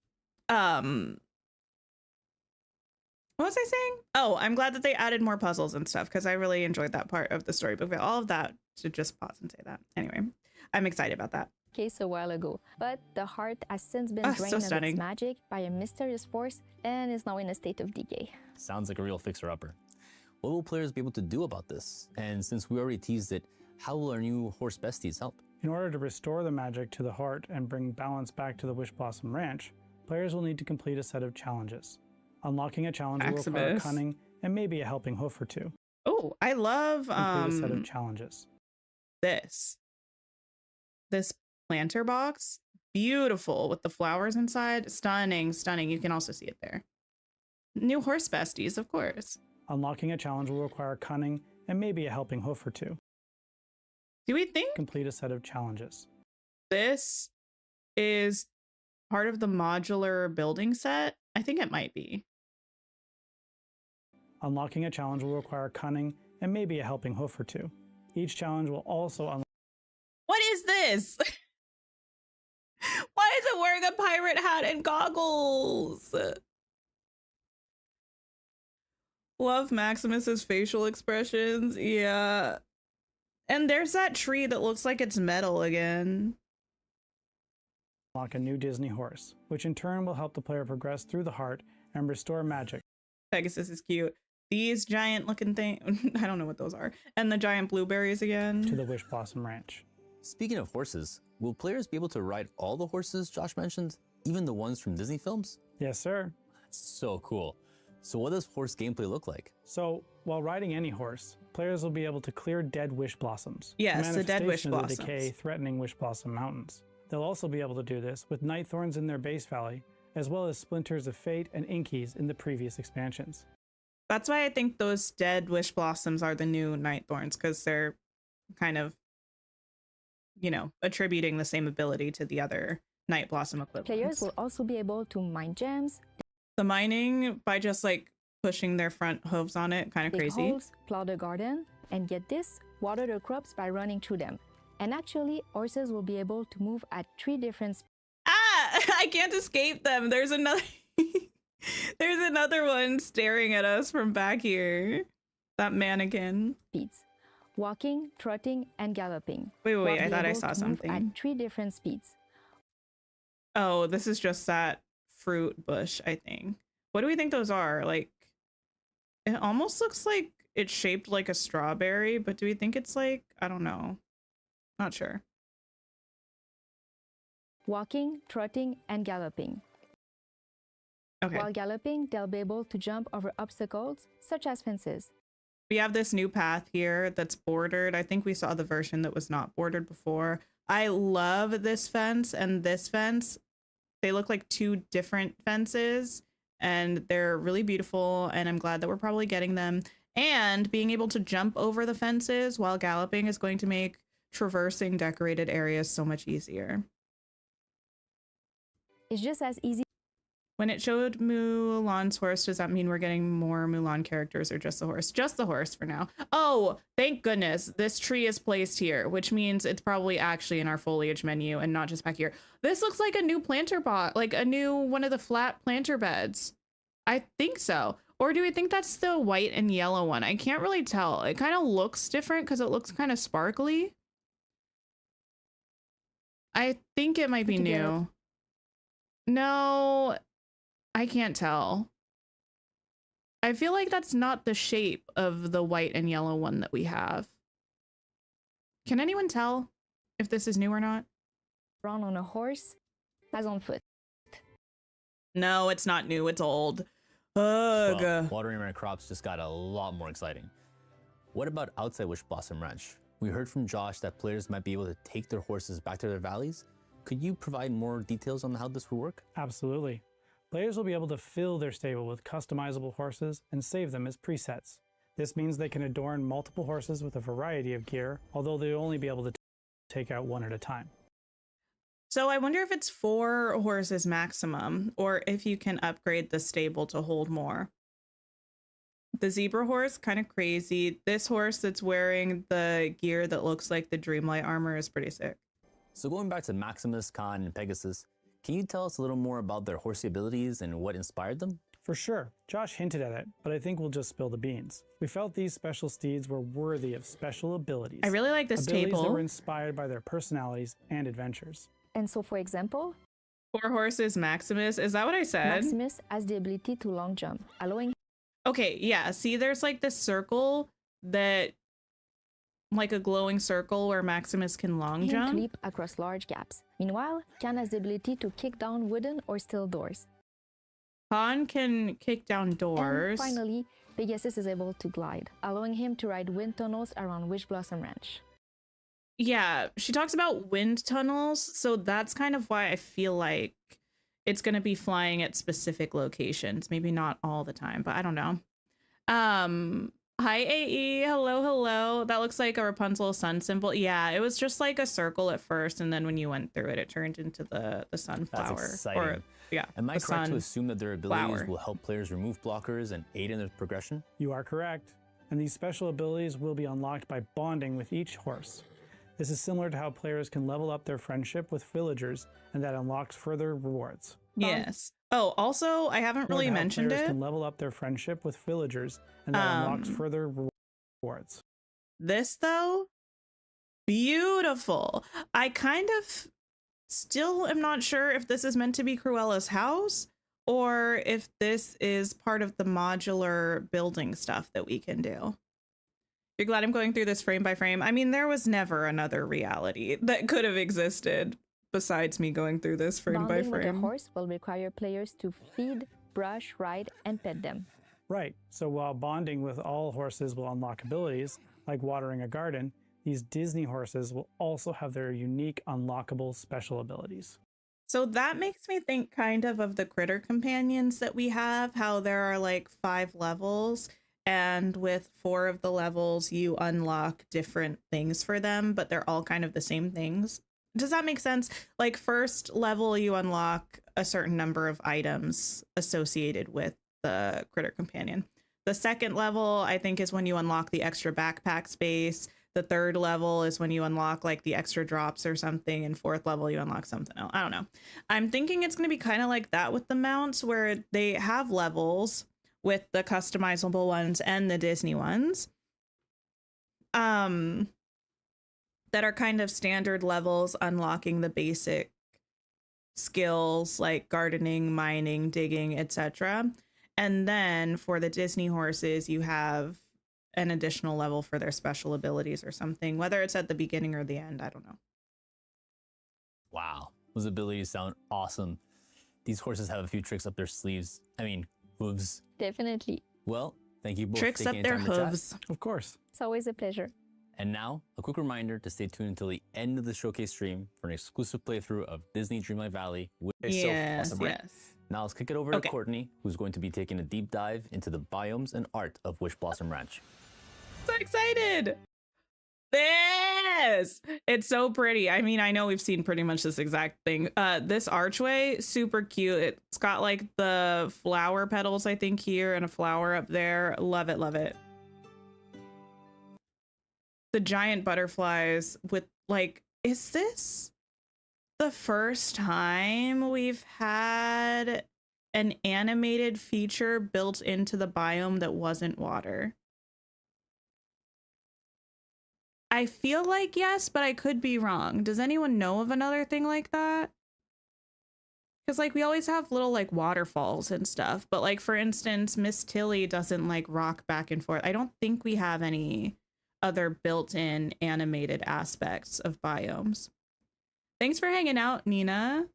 what was I saying? Oh, I'm glad that they added more puzzles and stuff because I really enjoyed that part of the storybook. All of that, to just pause and say that. Anyway, I'm excited about that. case a while ago, but the heart has since been drained so of stunning. its magic by a mysterious force and is now in a state of decay. Sounds like a real fixer-upper. What will players be able to do about this? And since we already teased it, how will our new horse besties help? In order to restore the magic to the heart and bring balance back to the Wishblossom Ranch, players will need to complete a set of challenges. Unlocking a challenge will require Maximus. cunning and maybe a helping hoof or two. Oh, I love Complete a set of challenges. this planter box. Beautiful with the flowers inside. Stunning, stunning. You can also see it there. New horse besties, of course. Unlocking a challenge will require cunning and maybe a helping hoof or two. Do we think Complete a set of challenges. this is part of the modular building set? I think it might be. Unlocking a challenge will require cunning and maybe a helping hoof or two. Each challenge will also unlock. What is this? Why is it wearing a pirate hat and goggles? Love Maximus's facial expressions. Yeah. And there's that tree that looks like it's metal again. Unlock a new Disney horse, which in turn will help the player progress through the heart and restore magic. Pegasus is cute. These giant looking things, I don't know what those are. And the giant blueberries again. To the Wishblossom Ranch. Speaking of horses, will players be able to ride all the horses Josh mentioned, even the ones from Disney films? Yes, sir. That's so cool. So what does horse gameplay look like? So, while riding any horse, players will be able to clear dead wish blossoms. Yes, the dead wish manifestation of the blossoms. decay threatening Wishblossom Mountains. They'll also be able to do this with night thorns in their base valley, as well as splinters of fate and inkies in the previous expansions. That's why I think those dead wish blossoms are the new night thorns, because they're kind of, you know, attributing the same ability to the other night blossom equivalents. Players will also be able to mine gems, The mining by just like pushing their front hooves on it, kind of Dig crazy. holes, plow the garden, and get this, water the crops by running through them. And actually, horses will be able to move at 3 different speeds. Ah, I can't escape them. There's another there's another one staring at us from back here. That mannequin. Walking, trotting, and galloping. Wait, Will I be thought I able saw to move something. at 3 different speeds. Oh, this is just that fruit bush, I think. What do we think those are? Like, it almost looks like it's shaped like a strawberry, but do we think it's like, I don't know. Not sure. Walking, trotting, and galloping. Okay. While galloping, they'll be able to jump over obstacles, such as fences. We have this new path here that's bordered. I think we saw the version that was not bordered before. I love this fence and this fence. They look like 2 different fences and they're really beautiful, and I'm glad that we're probably getting them. And being able to jump over the fences while galloping is going to make traversing decorated areas so much easier. It's just as easy. When it showed Mulan's horse, does that mean we're getting more Mulan characters or just the horse? Just the horse for now. Oh, thank goodness. This tree is placed here, which means it's probably actually in our foliage menu and not just back here. This looks like a new planter bot, like a new one of the flat planter beds. I think so. Or do we think that's the white and yellow one? I can't really tell. It kind of looks different because it looks kind of sparkly. I think it might be new. No, I can't tell. I feel like that's not the shape of the white and yellow one that we have. Can anyone tell if this is new or not? Run on a horse, as on foot. No, it's not new. It's old. Ugh. Well, watering our crops just got a lot more exciting. What about outside Wishblossom Ranch? We heard from Josh that players might be able to take their horses back to their valleys. Could you provide more details on how this will work? Absolutely. Players will be able to fill their stable with customizable horses and save them as presets. This means they can adorn multiple horses with a variety of gear, although they'll only be able to take out one at a time. So I wonder if it's 4 horses maximum, or if you can upgrade the stable to hold more. The zebra horse, kind of crazy. This horse that's wearing the gear that looks like the Dreamlight armor is pretty sick. So going back to Maximus, Khan, and Pegasus, can you tell us a little more about their horsey abilities and what inspired them? For sure. Josh hinted at it, but I think we'll just spill the beans. We felt these special steeds were worthy of special abilities. I really like this abilities table. that were inspired by their personalities and adventures. And so, for example, 4 horses Maximus. Is that what I said? Maximus has the ability to long jump, allowing. Okay, yeah. See, there's like this circle that, like a glowing circle where Maximus can long him jump. to leap across large gaps. Meanwhile, Khan has the ability to kick down wooden or steel doors. Khan can kick down doors. And finally, Pegasus is able to glide, allowing him to ride wind tunnels around Wishblossom Ranch. Yeah, she talks about wind tunnels, so that's kind of why I feel like it's going to be flying at specific locations. Maybe not all the time, but I don't know. Hi, AE. Hello. That looks like a Rapunzel sun symbol. Yeah, it was just like a circle at first, and then when you went through it, it turned into the sunflower. That's exciting. Or, yeah, Am I the correct to sun assume that their abilities flower. will help players remove blockers and aid in their progression? You are correct. And these special abilities will be unlocked by bonding with each horse. This is similar to how players can level up their friendship with villagers, and that unlocks further rewards. Yes. Oh, also, I haven't really mentioned players it. can level up their friendship with villagers, and that unlocks further rewards. This, though, beautiful. I kind of still am not sure if this is meant to be Cruella's house or if this is part of the modular building stuff that we can do. You're glad I'm going through this frame by frame? I mean, there was never another reality that could have existed besides me going through this frame by Bonding with a frame. horse will require players to feed, brush, ride, and pet them. Right, so while bonding with all horses will unlock abilities, like watering a garden, these Disney horses will also have their unique unlockable special abilities. So that makes me think kind of the critter companions that we have, how there are like 5 levels, and with 4 of the levels you unlock different things for them, but they're all kind of the same things. Does that make sense? Like first level, you unlock a certain number of items associated with the critter companion. The second level, I think, is when you unlock the extra backpack space. The third level is when you unlock like the extra drops or something. And fourth level, you unlock something else. I don't know. I'm thinking it's going to be kind of like that with the mounts, where they have levels with the customizable ones and the Disney ones. That are kind of standard levels, unlocking the basic skills like gardening, mining, digging, etc. And then for the Disney horses, you have an additional level for their special abilities or something, whether it's at the beginning or the end. I don't know. Wow, those abilities sound awesome. These horses have a few tricks up their sleeves. I mean, hooves. Definitely. Well, thank you both Tricks for up taking their time to chat. hooves. Of course. It's always a pleasure. And now, a quick reminder to stay tuned until the end of the showcase stream for an exclusive playthrough of Disney Dreamlight Valley with Yes, yes. Now let's kick it over to Courtney, who's going to be taking a deep dive into the biomes and art of Wishblossom Ranch. So excited. This, it's so pretty. I mean, I know we've seen pretty much this exact thing. This archway, super cute. It's got like the flower petals, I think, here and a flower up there. Love it, love it. The giant butterflies with like, is this the first time we've had an animated feature built into the biome that wasn't water? I feel like yes, but I could be wrong. Does anyone know of another thing like that? Because like we always have little like waterfalls and stuff, but like for instance, Miss Tilly doesn't like rock back and forth. I don't think we have any other built-in animated aspects of biomes. Thanks for hanging out, Nina.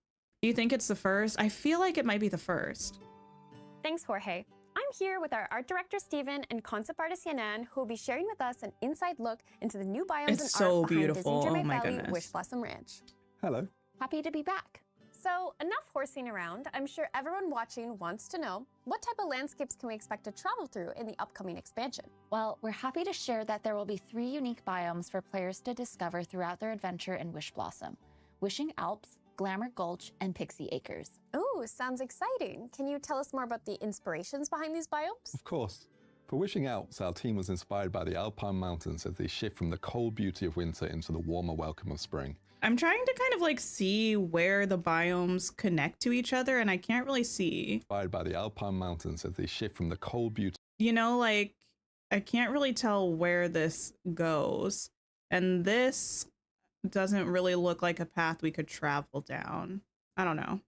Do you think it's the first? I feel like it might be the first. Thanks, Jorge. I'm here with our art director, Steven, and concept artist, Yanan, who will be sharing with us an inside look into the new biomes It's and so art behind beautiful. Disney Oh my Dreamlight Valley, goodness. Wishblossom Ranch. Hello. Happy to be back. So, enough horsing around. I'm sure everyone watching wants to know, what type of landscapes can we expect to travel through in the upcoming expansion? Well, we're happy to share that there will be 3 unique biomes for players to discover throughout their adventure in Wishblossom: Wishing Alps, Glamour Gulch, and Pixie Acres. Ooh, sounds exciting. Can you tell us more about the inspirations behind these biomes? Of course. For Wishing Alps, our team was inspired by the Alpine mountains as they shift from the cold beauty of winter into the warmer welcome of spring. I'm trying to kind of like see where the biomes connect to each other, and I can't really see. Inspired by the Alpine mountains as they shift from the cold beauty. You know, like I can't really tell where this goes, and this doesn't really look like a path we could travel down. I don't know.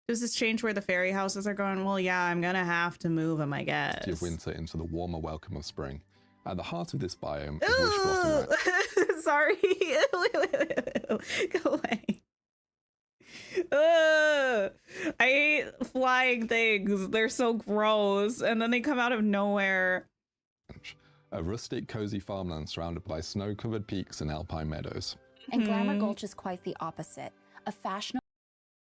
Does this change where the fairy houses are going? Well, yeah, I'm gonna have to move them, I guess. Of winter into the warmer welcome of spring. At the heart of this biome is Wishblossom Ranch. Sorry. Go away. I hate flying things. They're so gross. And then they come out of nowhere. A rustic, cozy farmland surrounded by snow-covered peaks and alpine meadows. And Glamour Gulch is quite the opposite. A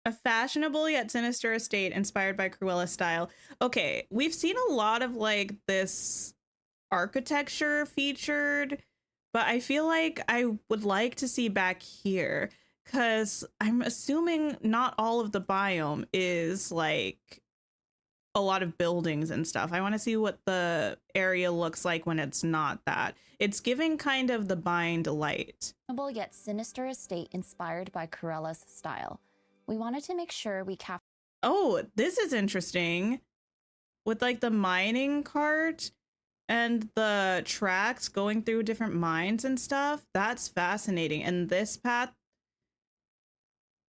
fashionable yet sinister estate inspired by Cruella style. Okay, we've seen a lot of like this architecture featured, but I feel like I would like to see back here, because I'm assuming not all of the biome is like a lot of buildings and stuff. I want to see what the area looks like when it's not that. It's giving kind of the Bind Light. Yet sinister estate inspired by Cruella's style. We wanted to make sure we captured. Oh, this is interesting. With like the mining cart and the tracks going through different mines and stuff. That's fascinating. And this path,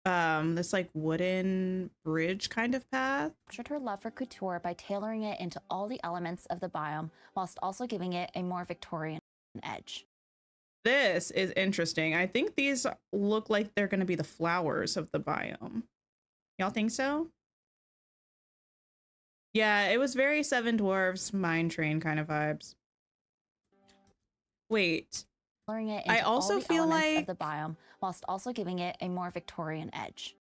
this like wooden bridge kind of path. Captured her love for couture by tailoring it into all the elements of the biome, whilst also giving it a more Victorian edge. This is interesting. I think these look like they're going to be the flowers of the biome. Y'all think so? Yeah, it was very Seven Dwarfs Mine Train kind of vibes. Wait. I also feel like the biome, whilst also giving it a more Victorian edge.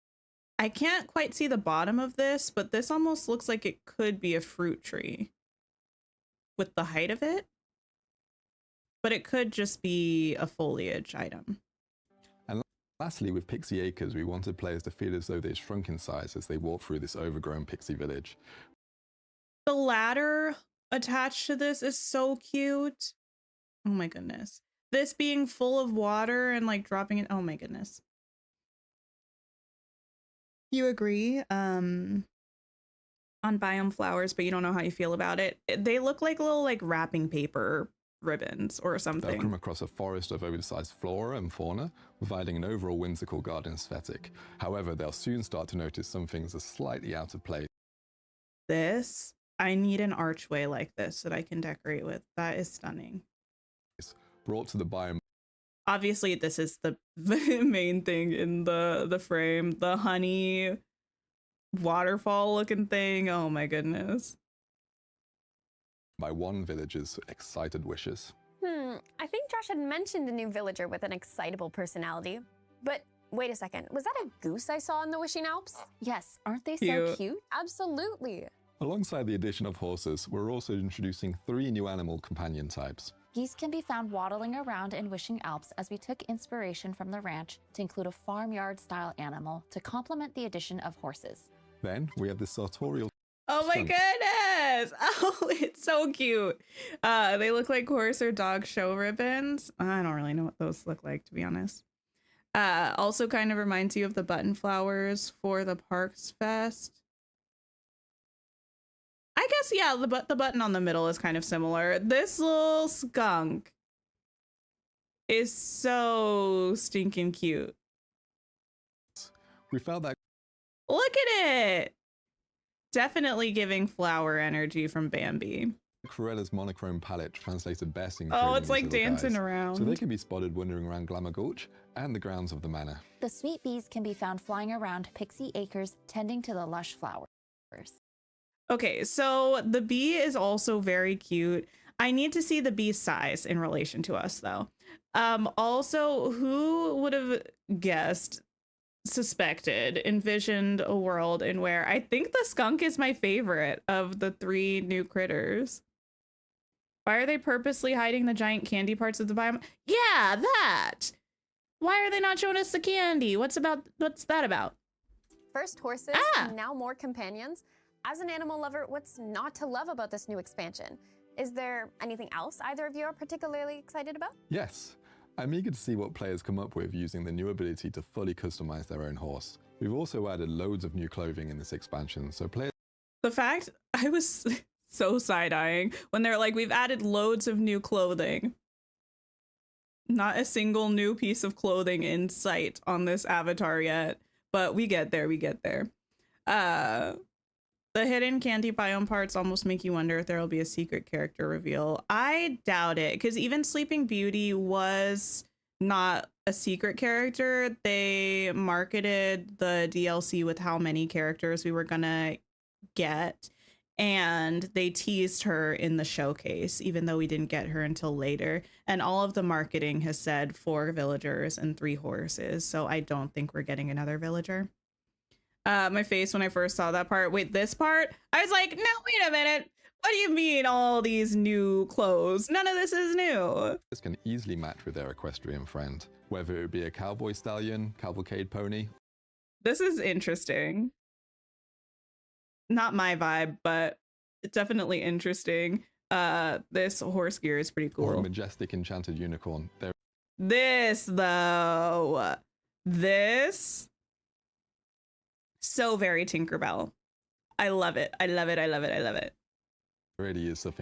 I can't quite see the bottom of this, but this almost looks like it could be a fruit tree with the height of it. But it could just be a foliage item. Lastly, with Pixie Acres, we wanted players to feel as though they've shrunk in size as they walk through this overgrown pixie village. The ladder attached to this is so cute. Oh my goodness. This being full of water and like dropping it. Oh my goodness. You agree on biome flowers, but you don't know how you feel about it. They look like little like wrapping paper ribbons or They'll something. come across a forest of oversized flora and fauna, providing an overall whimsical garden aesthetic. However, they'll soon start to notice some things are slightly out of place. This, I need an archway like this that I can decorate with. That is stunning. Brought to the biome. Obviously, this is the main thing in the frame. The honey waterfall looking thing. Oh my goodness. By one villager's excited wishes. I think Josh had mentioned a new villager with an excitable personality. But wait a second, was that a goose I saw in the Wishing Alps? Yes, aren't they Cute. so cute? Absolutely. Alongside the addition of horses, we're also introducing 3 new animal companion types. Geese can be found waddling around in Wishing Alps as we took inspiration from the ranch to include a farmyard-style animal to complement the addition of horses. Then we have the sartorial. Oh my skunk. goodness. Oh, it's so cute. They look like horse or dog show ribbons. I don't really know what those look like, to be honest. Also kind of reminds you of the button flowers for the Parks Fest. I guess, yeah, the button on the middle is kind of similar. This little skunk is so stinking cute. We felt that. Look at it. Definitely giving flower energy from Bambi. Cruella's monochrome palette translated best in Oh, it's these like little dancing guys. around. So they can be spotted wandering around Glamour Gulch and the grounds of the manor. The sweet bees can be found flying around Pixie Acres, tending to the lush flowers. Okay, so the bee is also very cute. I need to see the bee's size in relation to us, though. Also, who would have guessed, suspected, envisioned a world in where I think the skunk is my favorite of the 3 new critters. Why are they purposely hiding the giant candy parts of the biome? Yeah, that. Why are they not showing us the candy? What's that about? First horses, now more companions. As an animal lover, what's not to love about this new expansion? Is there anything else either of you are particularly excited about? Yes, I'm eager to see what players come up with using the new ability to fully customize their own horse. We've also added loads of new clothing in this expansion, so players. The fact I was so side-eyeing when they're like, we've added loads of new clothing. Not a single new piece of clothing in sight on this avatar yet, but we get there, we get there. The hidden candy biome parts almost make you wonder if there will be a secret character reveal. I doubt it, because even Sleeping Beauty was not a secret character. They marketed the DLC with how many characters we were gonna get, and they teased her in the showcase, even though we didn't get her until later. And all of the marketing has said 4 villagers and 3 horses, so I don't think we're getting another villager. My face when I first saw that part. Wait, this part? I was like, no, wait a minute. What do you mean all these new clothes? None of this is new. This can easily match with their equestrian friend, whether it be a cowboy stallion, cavalcade pony. This is interesting. Not my vibe, but it's definitely interesting. This horse gear is pretty Or a cool. majestic enchanted unicorn. This, though. This. So very Tinkerbell. I love it. I love it. I love it. I love it. Already is something.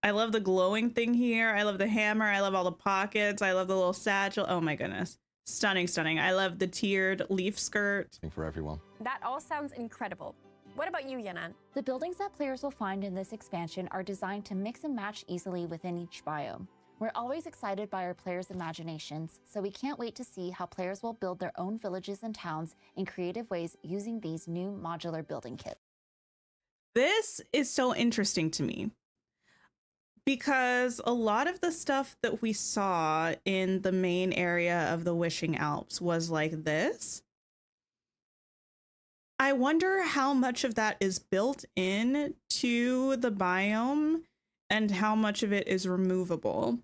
I love the glowing thing here. I love the hammer. I love all the pockets. I love the little satchel. Oh my goodness. Stunning, stunning. I love the tiered leaf skirt. For everyone. That all sounds incredible. What about you, Yanan? The buildings that players will find in this expansion are designed to mix and match easily within each biome. We're always excited by our players' imaginations, so we can't wait to see how players will build their own villages and towns in creative ways using these new modular building kits. This is so interesting to me because a lot of the stuff that we saw in the main area of the Wishing Alps was like this. I wonder how much of that is built in to the biome and how much of it is removable.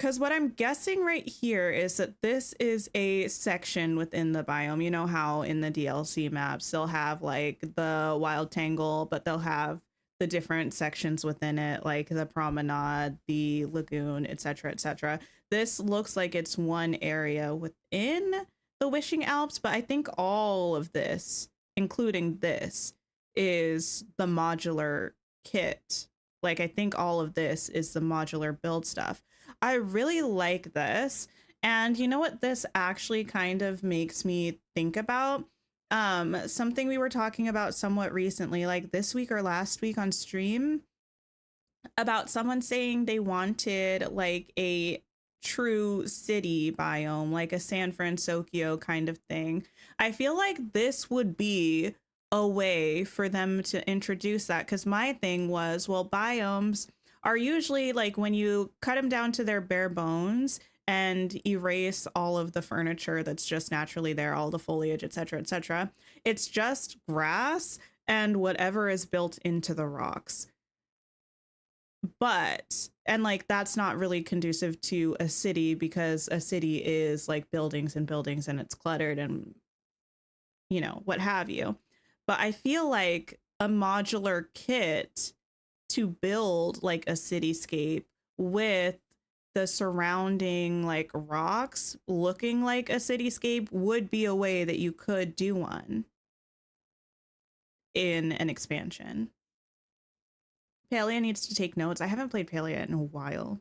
Because what I'm guessing right here is that this is a section within the biome. You know how in the DLC maps they'll have like the wild tangle, but they'll have the different sections within it, like the promenade, the lagoon, etc., etc. This looks like it's one area within the Wishing Alps, but I think all of this, including this, is the modular kit. Like, I think all of this is the modular build stuff. I really like this. And you know what this actually kind of makes me think about? Something we were talking about somewhat recently, like this week or last week on stream, about someone saying they wanted like a true city biome, like a San Francisco kind of thing. I feel like this would be a way for them to introduce that, because my thing was, well, biomes are usually like when you cut them down to their bare bones and erase all of the furniture that's just naturally there, all the foliage, etc., etc. It's just grass and whatever is built into the rocks. But, and like, that's not really conducive to a city, because a city is like buildings and buildings and it's cluttered and, you know, what have you. But I feel like a modular kit to build like a cityscape with the surrounding like rocks looking like a cityscape would be a way that you could do one in an expansion. Palia needs to take notes. I haven't played Palia in a while.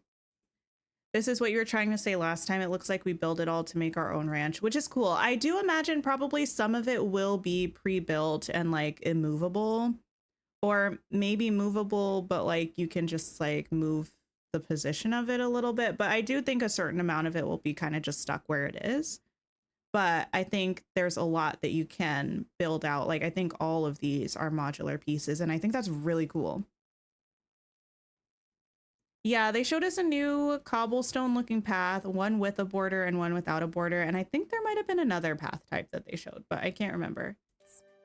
This is what you were trying to say last time. It looks like we build it all to make our own ranch, which is cool. I do imagine probably some of it will be pre-built and like immovable, or maybe movable, but like you can just like move the position of it a little bit. But I do think a certain amount of it will be kind of just stuck where it is. But I think there's a lot that you can build out. Like, I think all of these are modular pieces, and I think that's really cool. Yeah, they showed us a new cobblestone looking path, one with a border and one without a border. And I think there might have been another path type that they showed, but I can't remember.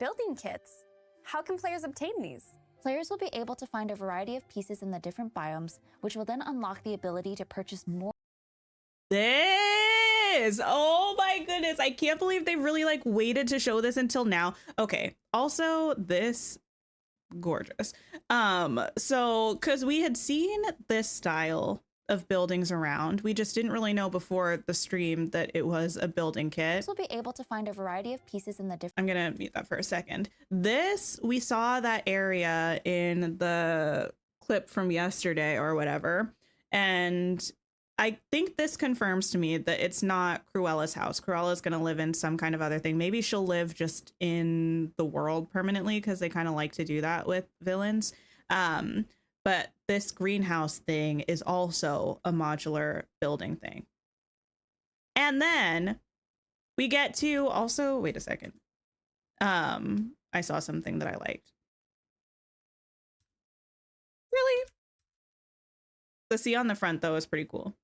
Building kits. How can players obtain these? Players will be able to find a variety of pieces in the different biomes, which will then unlock the ability to purchase more. This, oh my goodness, I can't believe they really like waited to show this until now. Okay, also this, gorgeous. So because we had seen this style of buildings around, we just didn't really know before the stream that it was a building kit. Players will be able to find a variety of pieces in the different. I'm gonna mute that for a second. This, we saw that area in the clip from yesterday or whatever, and I think this confirms to me that it's not Cruella's house. Cruella's going to live in some kind of other thing. Maybe she'll live just in the world permanently, because they kind of like to do that with villains. But this greenhouse thing is also a modular building thing. And then we get to also, wait a second. I saw something that I liked. Really? The sea on the front, though, is pretty cool.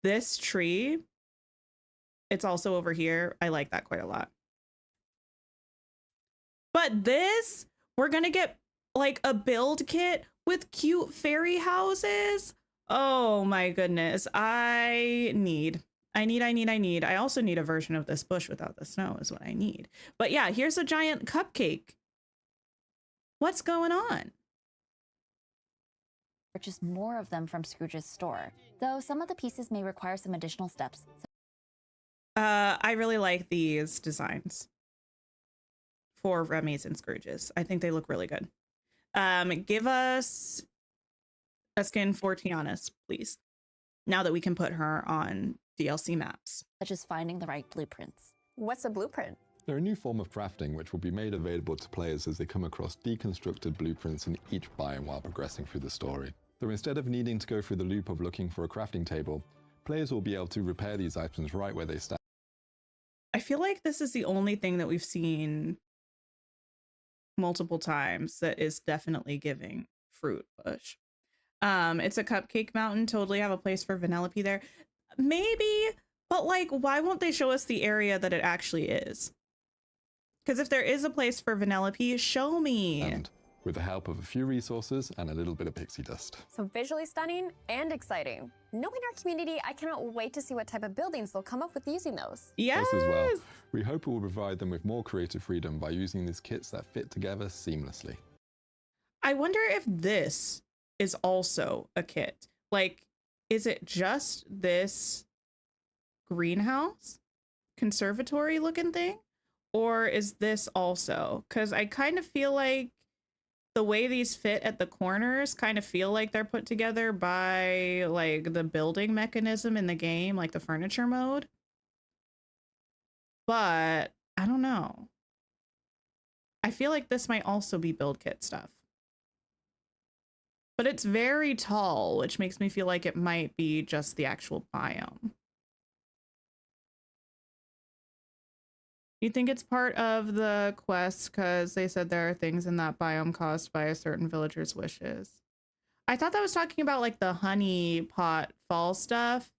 This tree, it's also over here. I like that quite a lot. But this, we're gonna get like a build kit with cute fairy houses. Oh my goodness. I also need a version of this bush without the snow is what I need. But yeah, here's a giant cupcake. What's going on? Purchase more of them from Scrooge's store, though some of the pieces may require some additional steps. I really like these designs for Remy's and Scrooge's. I think they look really good. Give us a skin for Tiana's, please, now that we can put her on DLC maps. Such as finding the right blueprints. What's a blueprint? They're a new form of crafting which will be made available to players as they come across deconstructed blueprints in each biome while progressing through the story. So instead of needing to go through the loop of looking for a crafting table, players will be able to repair these items right where they stand. I feel like this is the only thing that we've seen multiple times that is definitely giving fruit bush. It's a cupcake mountain. Totally have a place for Vanellope there. Maybe, but like, why won't they show us the area that it actually is? Because if there is a place for Vanellope, show me. with the help of a few resources and a little bit of pixie dust. So visually stunning and exciting. Knowing our community, I cannot wait to see what type of buildings they'll come up with using those. Yes! Us as well. We hope it will provide them with more creative freedom by using these kits that fit together seamlessly. I wonder if this is also a kit. Like, is it just this greenhouse conservatory looking thing? Or is this also? Because I kind of feel like the way these fit at the corners kind of feel like they're put together by like the building mechanism in the game, like the furniture mode. But I don't know. I feel like this might also be build kit stuff. But it's very tall, which makes me feel like it might be just the actual biome. You think it's part of the quest because they said there are things in that biome caused by a certain villager's wishes. I thought that was talking about like the honey pot fall stuff.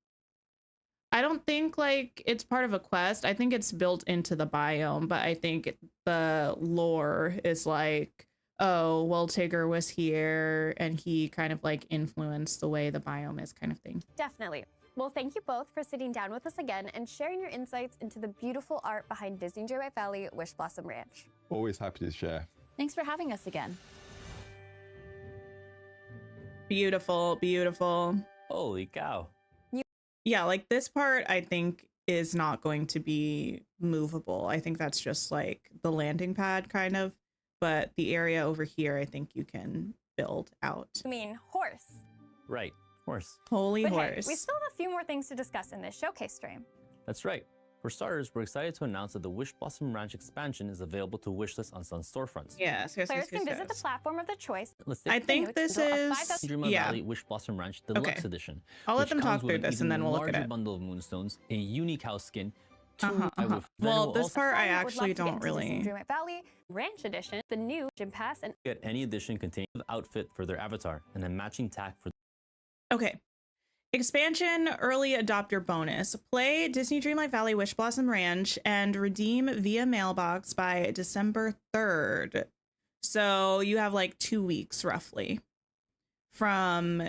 I don't think like it's part of a quest. I think it's built into the biome, but I think the lore is like, oh, well, Tigger was here and he kind of like influenced the way the biome is kind of thing. Definitely. Well, thank you both for sitting down with us again and sharing your insights into the beautiful art behind Disney Dreamlight Valley Wishblossom Ranch. Always happy to share. Thanks for having us again. Beautiful, beautiful. Holy cow. Yeah, like this part I think is not going to be movable. I think that's just like the landing pad kind of, but the area over here I think you can build out. I mean, horse. Right, horse. Holy But horse. hey, we still have a few more things to discuss in this showcase stream. That's right. For starters, we're excited to announce that the Wishblossom Ranch expansion is available to wishlist on some storefronts. Yes, Players can visit the platform of their choice. I think this is Dreamlight Valley Wishblossom Ranch Deluxe Edition. I'll let which them comes talk with through an this and even then we'll look at larger it. bundle of moonstones, a unique house skin. Well, this part I actually don't really. Dreamlight Valley Ranch Edition, the new gym pass, and Get any edition containing an outfit for their avatar and a matching tag for. Okay. Expansion early adopter bonus. Play Disney Dreamlight Valley Wishblossom Ranch and redeem via mailbox by December 3rd. So you have like 2 weeks roughly from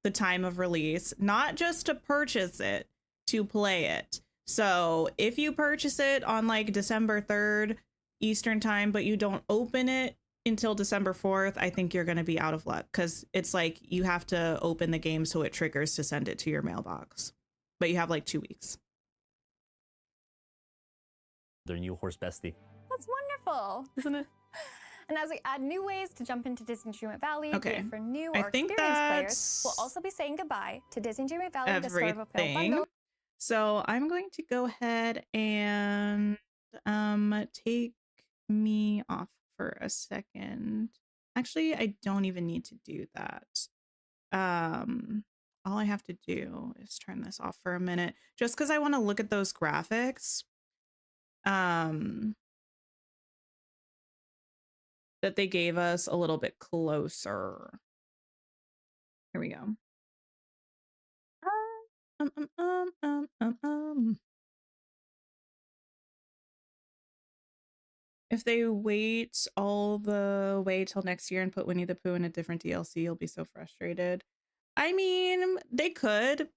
the time of release, not just to purchase it, to play it. So if you purchase it on like December 3rd Eastern time, but you don't open it until December 4th, I think you're going to be out of luck because it's like you have to open the game so it triggers to send it to your mailbox. But you have like 2 weeks. Their new horse bestie. that's wonderful, isn't it? And as we add new ways to jump into Disney Dreamlight Valley, be it for new or experienced players, we'll also be saying goodbye to Disney Dreamlight Valley Discoverable Bundle. So I'm going to go ahead and take me off for a second. Actually, I don't even need to do that. All I have to do is turn this off for a minute just because I want to look at those graphics that they gave us a little bit closer. Here we go. If they wait all the way till next year and put Winnie the Pooh in a different DLC, you'll be so frustrated. I mean, they could.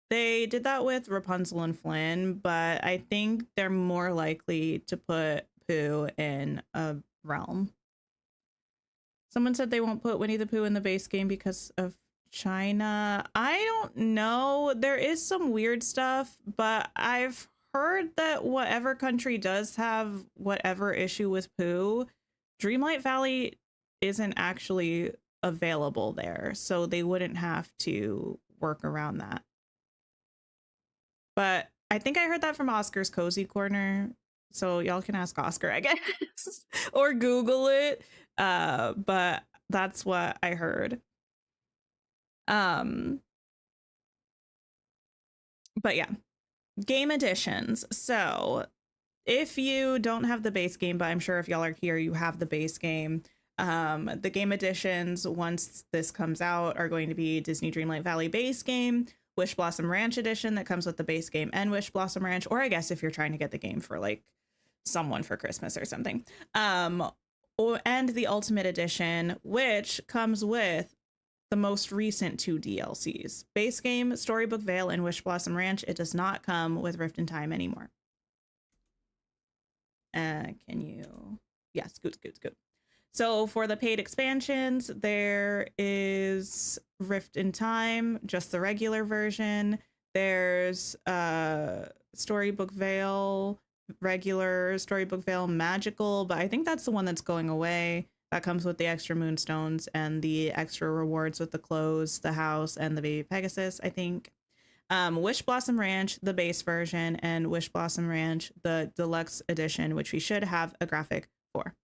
They did that with Rapunzel and Flynn, but I think they're more likely to put Pooh in a realm. Someone said they won't put Winnie the Pooh in the base game because of China. I don't know. There is some weird stuff, but I've heard that whatever country does have whatever issue with Pooh, Dreamlight Valley isn't actually available there, so they wouldn't have to work around that. But I think I heard that from Oscar's Cozy Corner, so y'all can ask Oscar, I guess, or Google it. But that's what I heard. But yeah, game editions. So if you don't have the base game, but I'm sure if y'all are here, you have the base game. The game editions, once this comes out, are going to be Disney Dreamlight Valley base game, Wishblossom Ranch edition that comes with the base game and Wishblossom Ranch, or I guess if you're trying to get the game for like someone for Christmas or something. and the Ultimate Edition, which comes with the most recent 2 DLCs. Base game, Storybook Vale, and Wishblossom Ranch. It does not come with Rift in Time anymore. Can you... Yeah, scoot. So for the paid expansions, there is Rift in Time, just the regular version. There's Storybook Vale, regular, Storybook Vale Magical, but I think that's the one that's going away. That comes with the extra moonstones and the extra rewards with the clothes, the house, and the baby Pegasus, I think. Wishblossom Ranch, the base version, and Wishblossom Ranch, the deluxe edition, which we should have a graphic for.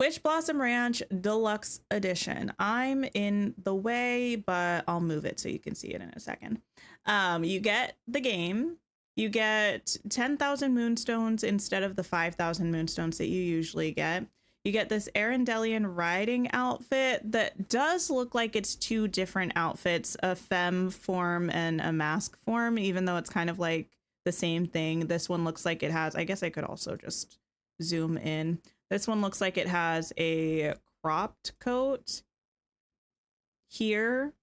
Wishblossom Ranch Deluxe Edition. I'm in the way, but I'll move it so you can see it in a second. You get the game. You get 10,000 moonstones instead of the 5,000 moonstones that you usually get. You get this Arendelian riding outfit that does look like it's 2 different outfits, a femme form and a mask form, even though it's kind of like the same thing. This one looks like it has, I guess I could also just zoom in. This one looks like it has a cropped coat here,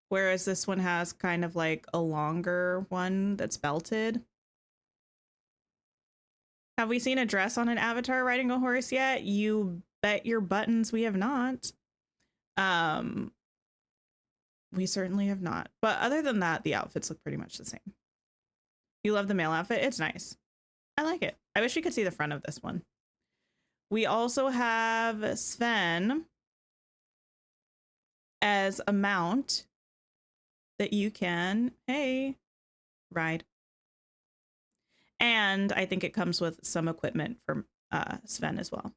whereas this one has kind of like a longer one that's belted. Have we seen a dress on an avatar riding a horse yet? You bet your buttons we have not. We certainly have not. But other than that, the outfits look pretty much the same. You love the male outfit? It's nice. I like it. I wish we could see the front of this one. We also have Sven as a mount that you can, hey, ride. And I think it comes with some equipment for Sven as well.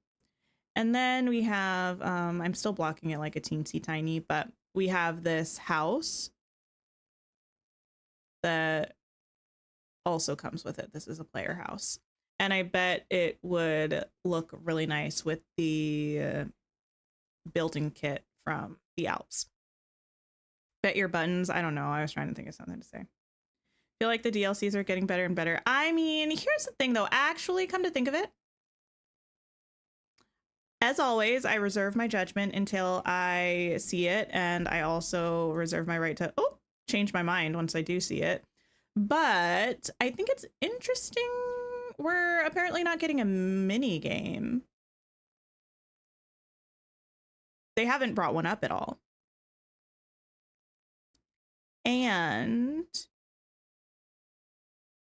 And then we have, I'm still blocking it like a teensy tiny, but we have this house that also comes with it. This is a player house. And I bet it would look really nice with the building kit from the Alps. Bet your buttons. I don't know. I was trying to think of something to say. Feel like the DLCs are getting better and better. I mean, here's the thing though. Actually, come to think of it, as always, I reserve my judgment until I see it. And I also reserve my right to, change my mind once I do see it. But I think it's interesting. We're apparently not getting a mini game. They haven't brought one up at all. And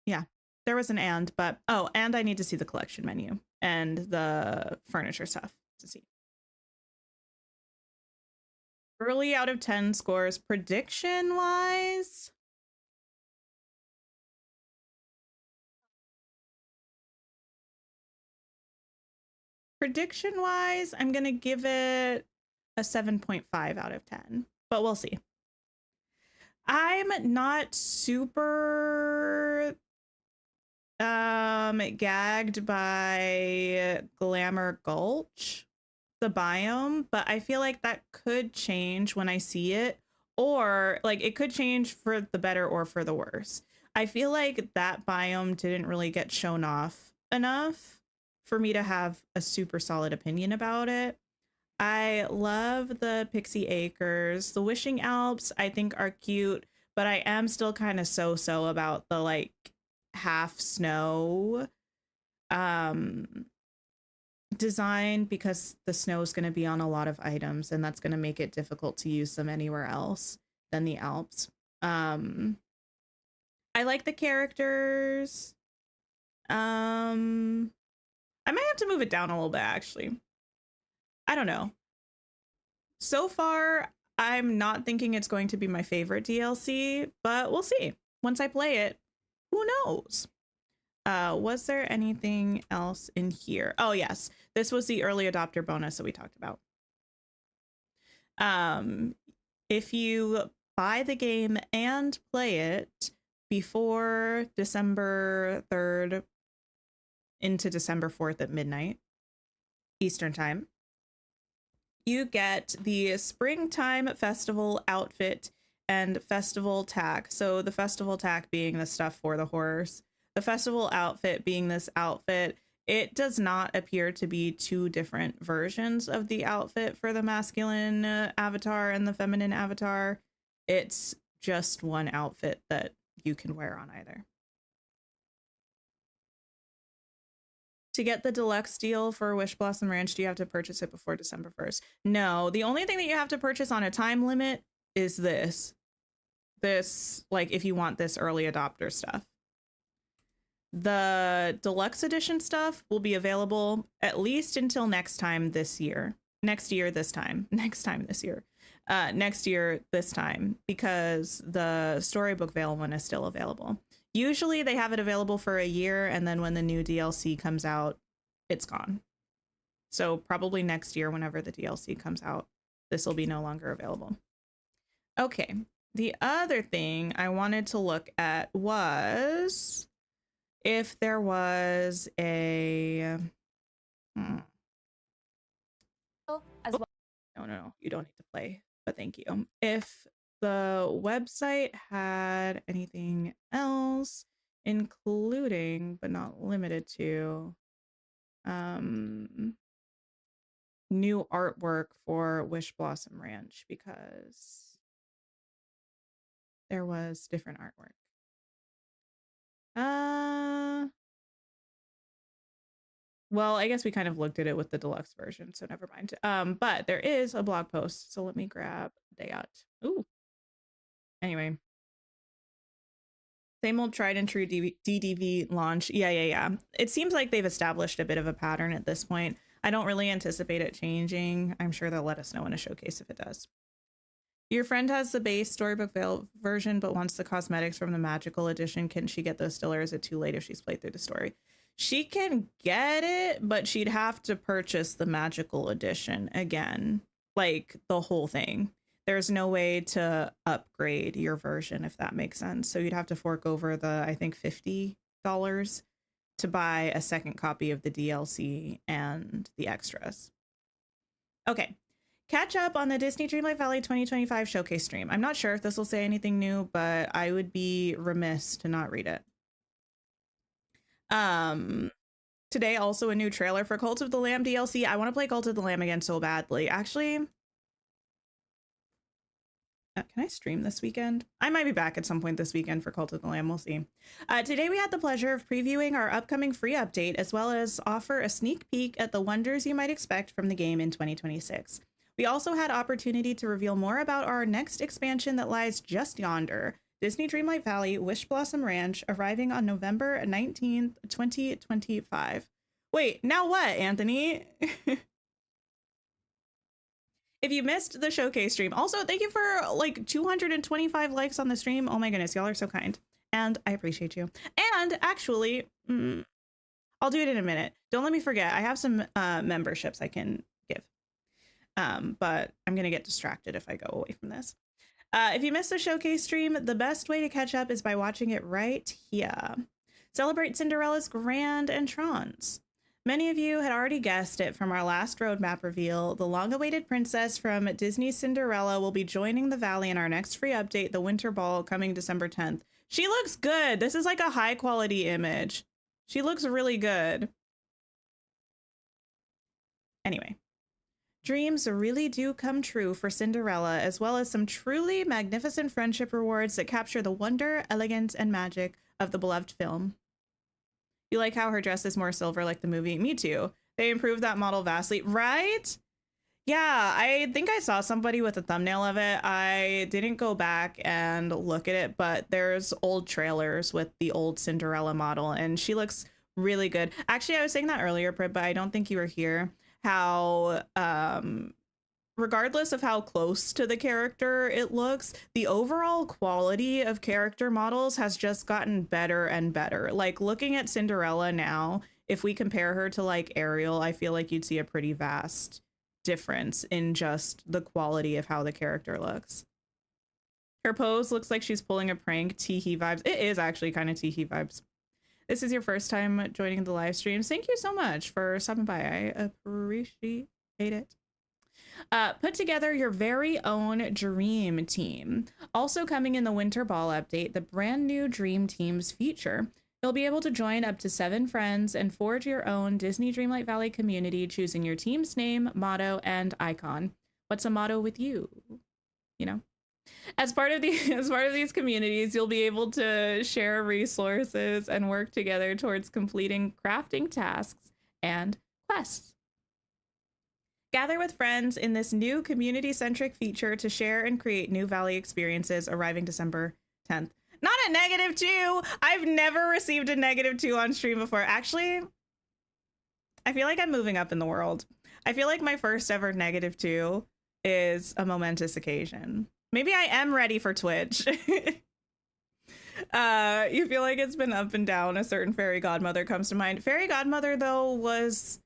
yeah, there was an and, but and I need to see the collection menu and the furniture stuff to see. Early out of 10 scores prediction wise. Prediction wise, I'm going to give it a 7.5 out of 10, but we'll see. I'm not super gagged by Glamour Gulch, the biome, but I feel like that could change when I see it, or like it could change for the better or for the worse. I feel like that biome didn't really get shown off enough for me to have a super solid opinion about it. I love the Pixie Acres. The Wishing Alps I think are cute, but I am still kind of so-so about the like half snow design, because the snow is going to be on a lot of items and that's going to make it difficult to use them anywhere else than the Alps. I like the characters. I might have to move it down a little bit, actually. I don't know. So far, I'm not thinking it's going to be my favorite DLC, but we'll see. Once I play it, who knows? Was there anything else in here? Oh, yes. This was the early adopter bonus that we talked about. If you buy the game and play it before December 3rd into December 4th at midnight Eastern time, you get the Springtime Festival outfit and festival tack. So the festival tack being the stuff for the horse, the festival outfit being this outfit. it does not appear to be two different versions of the outfit for the masculine avatar and the feminine avatar. It's just one outfit that you can wear on either. To get the deluxe deal for Wishblossom Ranch, do you have to purchase it before December 1st? No, the only thing that you have to purchase on a time limit is this, like if you want this early adopter stuff. The deluxe edition stuff will be available at least until next time this year. Next year this time this year. Next year this time, because the Storybook Veil one is still available. Usually they have it available for a year, and then when the new DLC comes out, it's gone. So probably next year, whenever the DLC comes out, this will be no longer available. Okay, the other thing I wanted to look at was if there was a... As well. No, you don't need to play, but thank you. If the website had anything else, including but not limited to new artwork for Wishblossom Ranch, because there was different artwork. Well, I guess we kind of looked at it with the deluxe version, so never mind. But there is a blog post, so let me grab that. Ooh. Anyway. Same old tried and true DDV launch. Yeah. It seems like they've established a bit of a pattern at this point. I don't really anticipate it changing. I'm sure they'll let us know in a showcase if it does. Your friend has the base Storybook Veil version, but wants the cosmetics from the magical edition. Can she get those still, or is it too late if she's played through the story? She can get it, but she'd have to purchase the magical edition again, like the whole thing. There's no way to upgrade your version, if that makes sense. So you'd have to fork over the, I think, $50 to buy a second copy of the DLC and the extras. Okay. Catch up on the Disney Dreamlight Valley 2025 showcase stream. I'm not sure if this will say anything new, but I would be remiss to not read it. Today, also a new trailer for Cult of the Lamb DLC. I want to play Cult of the Lamb again so badly. Actually, can I stream this weekend? I might be back at some point this weekend for Cult of the Lamb. We'll see. Today, we had the pleasure of previewing our upcoming free update, as well as offer a sneak peek at the wonders you might expect from the game in 2026. We also had opportunity to reveal more about our next expansion that lies just yonder, Disney Dreamlight Valley Wishblossom Ranch, arriving on November 19th, 2025. Wait, now what, Anthony? If you missed the showcase stream, also thank you for like 225 likes on the stream. Oh my goodness, y'all are so kind. And I appreciate you. And actually, I'll do it in a minute. Don't let me forget. I have some memberships I can give. But I'm going to get distracted if I go away from this. If you missed the showcase stream, the best way to catch up is by watching it right here. Celebrate Cinderella's grand entrance. Many of you had already guessed it from our last roadmap reveal. The long-awaited princess from Disney's Cinderella will be joining the valley in our next free update, the Winter Ball, coming December 10th. She looks good. This is like a high-quality image. She looks really good. Anyway. Dreams really do come true for Cinderella, as well as some truly magnificent friendship rewards that capture the wonder, elegance, and magic of the beloved film. You like how her dress is more silver like the movie? Me too. They improved that model vastly, right? Yeah, I think I saw somebody with a thumbnail of it. I didn't go back and look at it, but there's old trailers with the old Cinderella model, and she looks really good. Actually, I was saying that earlier, Britt, but I don't think you were here. How regardless of how close to the character it looks, the overall quality of character models has just gotten better and better. Like looking at Cinderella now, if we compare her to like Ariel, I feel like you'd see a pretty vast difference in just the quality of how the character looks. Her pose looks like she's pulling a prank. Teehee vibes. It is actually kind of teehee vibes. This is your first time joining the live streams. Thank you so much for stopping by. I appreciate it. Put together your very own dream team. Also coming in the Winter Ball update, the brand new Dream Teams feature. You'll be able to join up to 7 friends and forge your own Disney Dreamlight Valley community, choosing your team's name, motto, and icon. What's a motto with you? You know? As part of these communities, you'll be able to share resources and work together towards completing crafting tasks and quests. Gather with friends in this new community-centric feature to share and create new Valley experiences, arriving December 10th. Not a -2. I've never received a -2 on stream before. Actually, I feel like I'm moving up in the world. I feel like my first ever -2 is a momentous occasion. Maybe I am ready for Twitch. You feel like it's been up and down. A certain fairy godmother comes to mind. Fairy godmother, though, was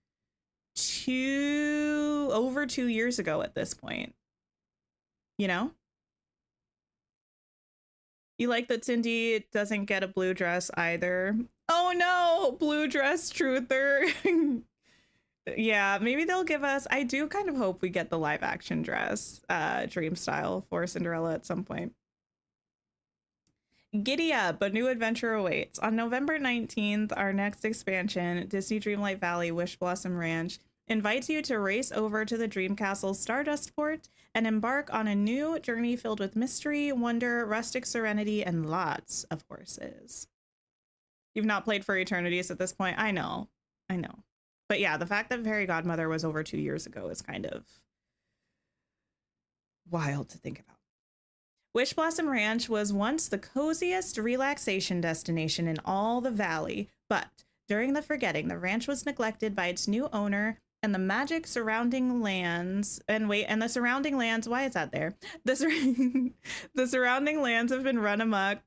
over 2 years ago at this point. You know? You like that Cindy doesn't get a blue dress either. Oh no, blue dress truther. Yeah, maybe they'll give us, I do kind of hope we get the live action dress, dream style for Cinderella at some point. Giddy up, a new adventure awaits. On November 19th, our next expansion, Disney Dreamlight Valley Wishblossom Ranch, invites you to race over to the Dream Castle Stardust Port and embark on a new journey filled with mystery, wonder, rustic serenity, and lots of horses. You've not played for Eternities at this point? I know. But yeah, the fact that Fairy Godmother was over 2 years ago is kind of wild to think about. Wishblossom Ranch was once the coziest relaxation destination in all the valley, but during the forgetting, the ranch was neglected by its new owner, and the magic surrounding lands, the surrounding lands, why is that there? The surrounding lands have been run amok.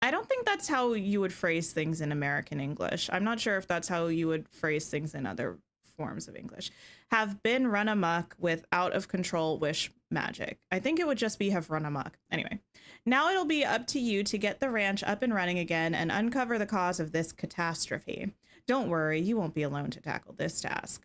I don't think that's how you would phrase things in American English. I'm not sure if that's how you would phrase things in other forms of English. Have been run amok with out of control wish magic. I think it would just be have run amok. Anyway, now it'll be up to you to get the ranch up and running again and uncover the cause of this catastrophe. Don't worry, you won't be alone to tackle this task.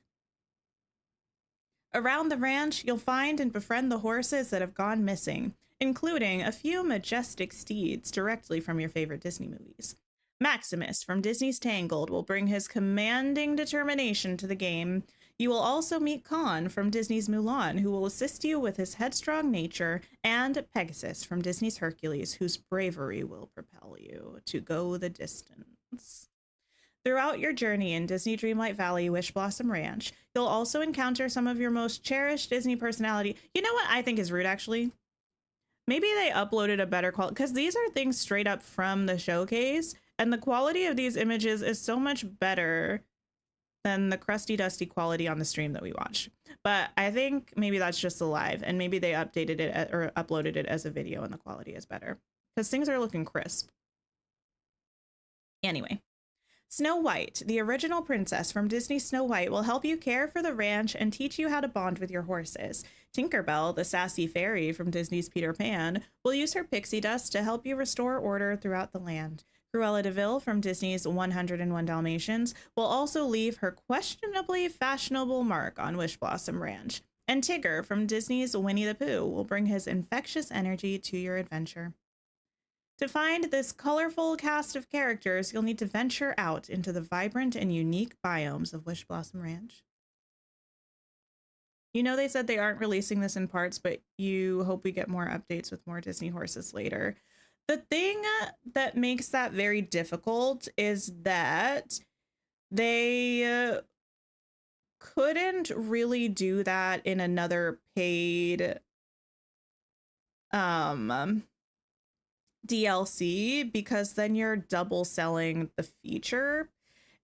Around the ranch, you'll find and befriend the horses that have gone missing, including a few majestic steeds directly from your favorite Disney movies. Maximus from Disney's Tangled will bring his commanding determination to the game. You will also meet Khan from Disney's Mulan, who will assist you with his headstrong nature, and Pegasus from Disney's Hercules, whose bravery will propel you to go the distance. Throughout your journey in Disney Dreamlight Valley Wishblossom Ranch, you'll also encounter some of your most cherished Disney personality. You know what I think is rude, actually? Maybe they uploaded a better quality, because these are things straight up from the showcase, and the quality of these images is so much better than the crusty dusty quality on the stream that we watched. But I think maybe that's just the live, and maybe they updated it or uploaded it as a video and the quality is better, because things are looking crisp. Anyway, Snow White, the original princess from Disney's Snow White, will help you care for the ranch and teach you how to bond with your horses. Tinkerbell, the sassy fairy from Disney's Peter Pan, will use her pixie dust to help you restore order throughout the land. Cruella de Vil from Disney's 101 Dalmatians will also leave her questionably fashionable mark on Wishblossom Ranch. And Tigger from Disney's Winnie the Pooh will bring his infectious energy to your adventure. To find this colorful cast of characters, you'll need to venture out into the vibrant and unique biomes of Wishblossom Ranch. You know, they said they aren't releasing this in parts, but you hope we get more updates with more Disney horses later. The thing that makes that very difficult is that they couldn't really do that in another paid DLC, because then you're double selling the feature,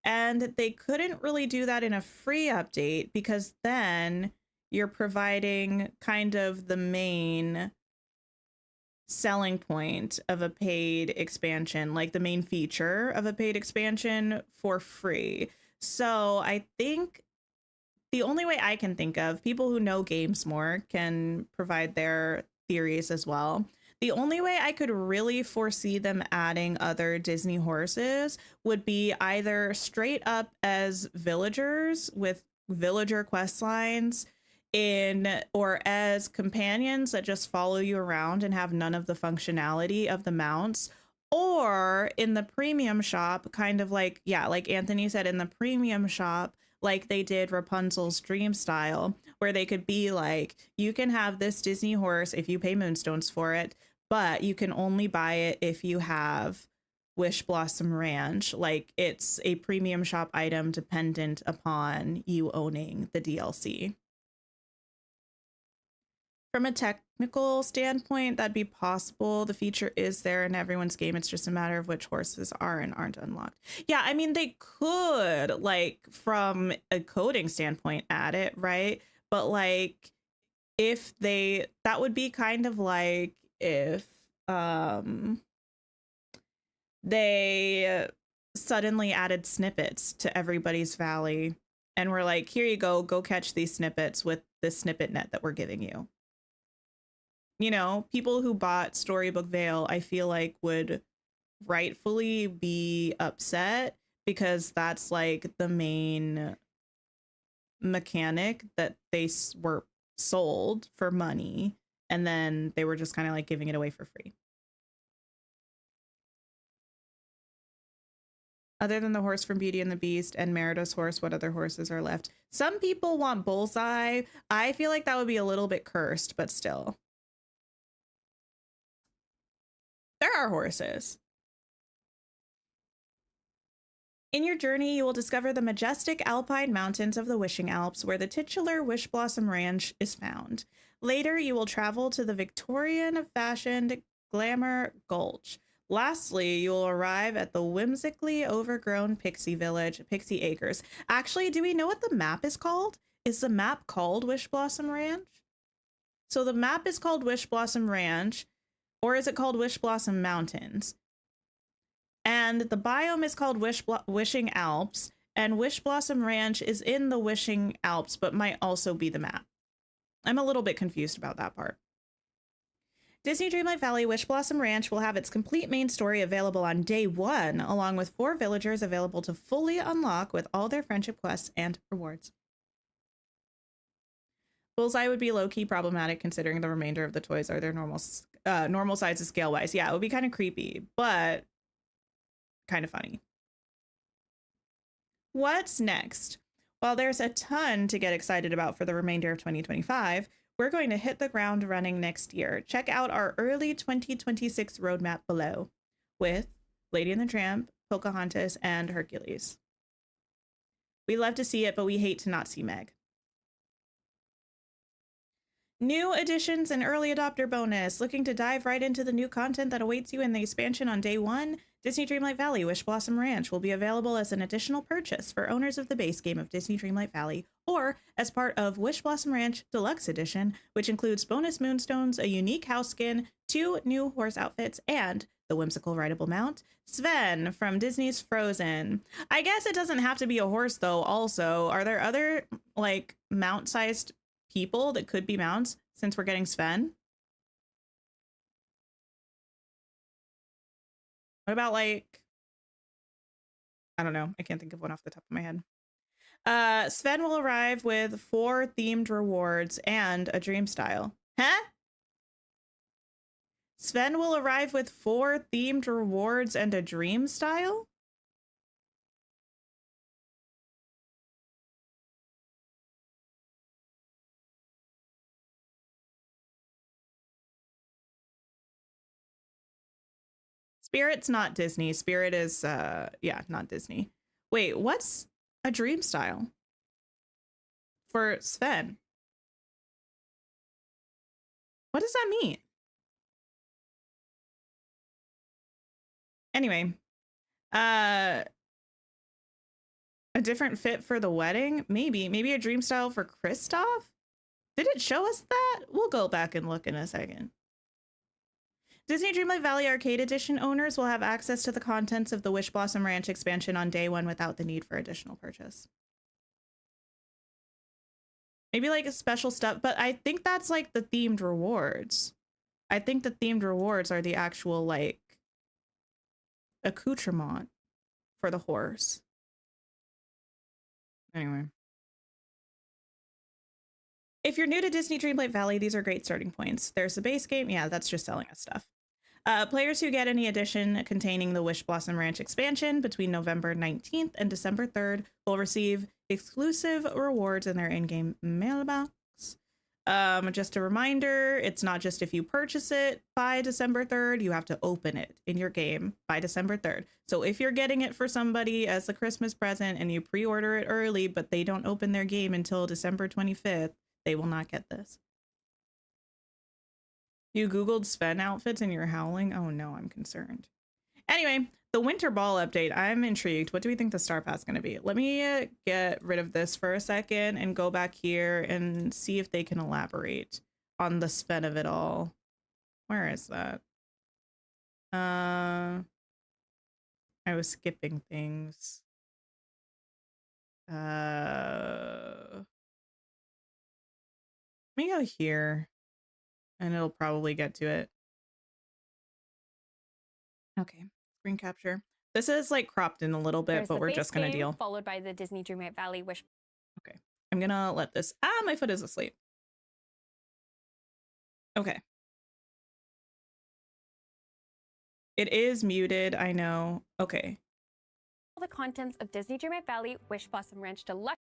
and they couldn't really do that in a free update, because then you're providing kind of the main selling point of a paid expansion, like the main feature of a paid expansion, for free. So I think the only way I can think of, people who know games more can provide their theories as well. The only way I could really foresee them adding other Disney horses would be either straight up as villagers with villager quest lines or as companions that just follow you around and have none of the functionality of the mounts, or in the premium shop, kind of like, yeah, like Anthony said, in the premium shop, like they did Rapunzel's Dream style, where they could be like, you can have this Disney horse if you pay Moonstones for it, but you can only buy it if you have Wishblossom Ranch. Like, it's a premium shop item dependent upon you owning the DLC. From a technical standpoint, that'd be possible. The feature is there in everyone's game. It's just a matter of which horses are and aren't unlocked. Yeah, I mean, they could, like, from a coding standpoint, add it, right? But, like, if they, that would be kind of like if they suddenly added snippets to everybody's valley and we're like, here you go catch these snippets with this snippet net that we're giving you. You know, people who bought Storybook Vale, I feel like, would rightfully be upset because that's like the main mechanic that they were sold for money, and then they were just kind of like giving it away for free. Other than the horse from Beauty and the Beast and Merida's horse, what other horses are left? Some people want Bullseye. I feel like that would be a little bit cursed, but still. There are horses. In your journey, you will discover the majestic alpine mountains of the Wishing Alps, where the titular Wishblossom Ranch is found. Later, you will travel to the Victorian-fashioned Glamour Gulch. Lastly, you will arrive at the whimsically overgrown Pixie Village, Pixie Acres. Actually, do we know what the map is called? Is the map called Wishblossom Ranch? So the map is called Wishblossom Ranch, or is it called Wishblossom Mountains? And the biome is called Wishing Alps, and Wishblossom Ranch is in the Wishing Alps, but might also be the map. I'm a little bit confused about that part. Disney Dreamlight Valley Wishblossom Ranch will have its complete main story available on day 1, along with 4 villagers available to fully unlock with all their friendship quests and rewards. Bullseye would be low-key problematic considering the remainder of the toys are their normal sizes scale-wise. Yeah, it would be kind of creepy, but kind of funny. What's next? While there's a ton to get excited about for the remainder of 2025, we're going to hit the ground running next year. Check out our early 2026 roadmap below with Lady and the Tramp, Pocahontas, and Hercules. We love to see it, but we hate to not see Meg. New additions and early adopter bonus. Looking to dive right into the new content that awaits you in the expansion on day 1? Disney Dreamlight Valley Wishblossom Ranch will be available as an additional purchase for owners of the base game of Disney Dreamlight Valley, or as part of Wishblossom Ranch Deluxe Edition, which includes bonus moonstones, a unique house skin, 2 new horse outfits, and the whimsical rideable mount, Sven from Disney's Frozen. I guess it doesn't have to be a horse, though, also. Are there other, like, mount-sized people that could be mounts since we're getting Sven? What about, like, I don't know. I can't think of one off the top of my head. Sven will arrive with 4 themed rewards and a dream style. Huh? Sven will arrive with 4 themed rewards and a dream style? Spirit's not Disney. Spirit is, yeah, not Disney. Wait, what's a dream style for Sven? What does that mean? Anyway, a different fit for the wedding? Maybe a dream style for Kristoff? Did it show us that? We'll go back and look in a second. Disney Dreamlight Valley Arcade Edition owners will have access to the contents of the Wishblossom Ranch expansion on day 1 without the need for additional purchase. Maybe like a special stuff, but I think that's like the themed rewards. I think the themed rewards are the actual like accoutrement for the horse. Anyway. If you're new to Disney Dreamlight Valley, these are great starting points. There's the base game. Yeah, that's just selling us stuff. Players who get any edition containing the Wishblossom Ranch expansion between November 19th and December 3rd will receive exclusive rewards in their in-game mailbox. Just a reminder, it's not just if you purchase it by December 3rd, you have to open it in your game by December 3rd. So if you're getting it for somebody as a Christmas present and you pre-order it early, but they don't open their game until December 25th, they will not get this. You Googled Sven outfits and you're howling? Oh no, I'm concerned. Anyway, the Winter Ball update. I'm intrigued. What do we think the Star Pass is going to be? Let me get rid of this for a second and go back here and see if they can elaborate on the Sven of it all. Where is that? I was skipping things. Let me go here and it'll probably get to it. Okay, screen capture. This is like cropped in a little bit, but we're just gonna deal. Followed by the Disney Dreamlight Valley Wish. Okay, I'm gonna let this. My foot is asleep. Okay. It is muted, I know. Okay. All the contents of Disney Dreamlight Valley Wishblossom Ranch Deluxe.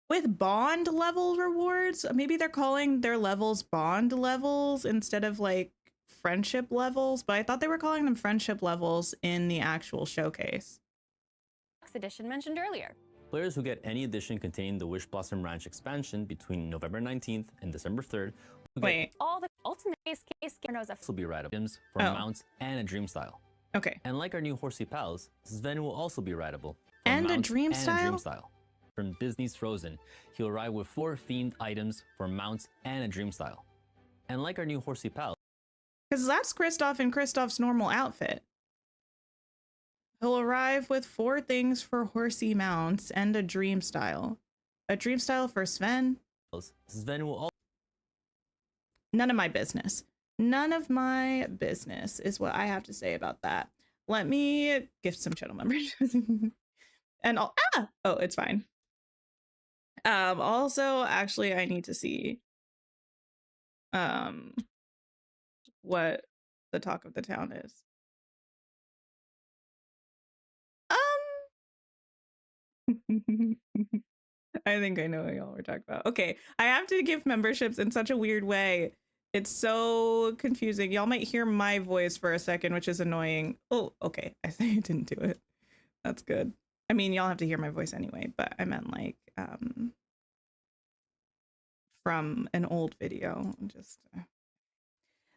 With bond level rewards, maybe they're calling their levels bond levels instead of like friendship levels, but I thought they were calling them friendship levels in the actual showcase. Edition mentioned earlier. Players who get any edition containing the Wishblossom Ranch expansion between November 19th and December 3rd All the ultimate base case knows will be ride items for mounts and a dream style. Okay. And like our new horsey pals, Sven will also be rideable. And a dream style? From Disney's Frozen, he'll arrive with 4 themed items for mounts and a dream style. And like our new horsey pal, because that's Kristoff in Kristoff's normal outfit. He'll arrive with 4 things for horsey mounts and a dream style. A dream style for Sven. Sven will also. None of my business. None of my business is what I have to say about that. Let me gift some channel members. And oh, it's fine. Also, actually, I need to see what the talk of the town is. I think I know what y'all were talking about. Okay, I have to give memberships in such a weird way. It's so confusing. Y'all might hear my voice for a second, which is annoying. Oh, okay. I think I didn't do it. That's good. I mean, y'all have to hear my voice anyway, but I meant like from an old video. Just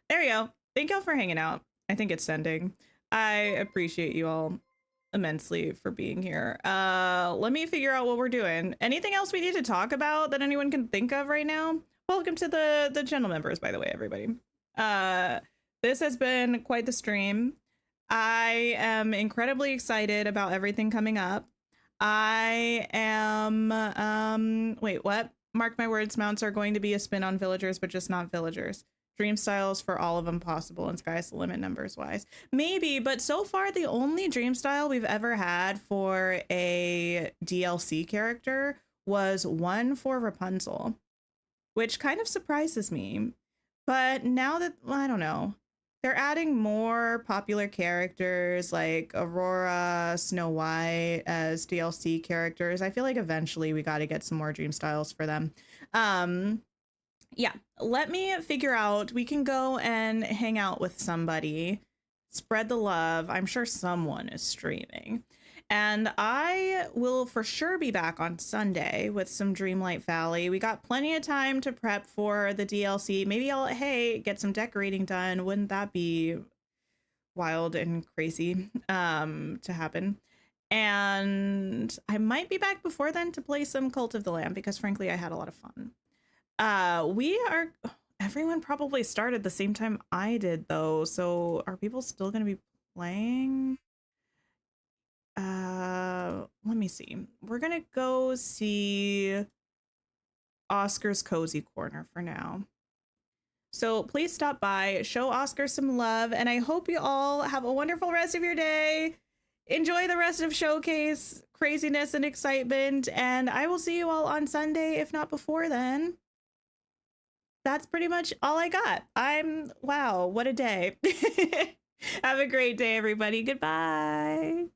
there you go. Thank y'all for hanging out. I think it's sending. I appreciate you all immensely for being here. Let me figure out what we're doing. Anything else we need to talk about that anyone can think of right now? Welcome to the channel members, by the way, everybody. This has been quite the stream. I am incredibly excited about everything coming up. I am wait, what? Mark my words, mounts are going to be a spin on villagers, but just not villagers. Dream styles for all of them possible, and sky's the limit numbers wise. Maybe, but so far the only dream style we've ever had for a DLC character was one for Rapunzel, which kind of surprises me. But now that, well, I don't know, they're adding more popular characters like Aurora, Snow White as DLC characters. I feel like eventually we got to get some more dream styles for them. Yeah, let me figure out. We can go and hang out with somebody, spread the love. I'm sure someone is streaming. And I will for sure be back on Sunday with some Dreamlight Valley. We got plenty of time to prep for the DLC. Maybe I'll, hey, get some decorating done. Wouldn't that be wild and crazy to happen? And I might be back before then to play some Cult of the Lamb because frankly, I had a lot of fun. Everyone probably started the same time I did though. So are people still going to be playing? Let me see. We're going to go see Oscar's Cozy Corner for now. So please stop by, show Oscar some love, and I hope you all have a wonderful rest of your day. Enjoy the rest of Showcase craziness and excitement, and I will see you all on Sunday, if not before then. that's pretty much all I got. Wow, what a day. Have a great day, everybody. Goodbye.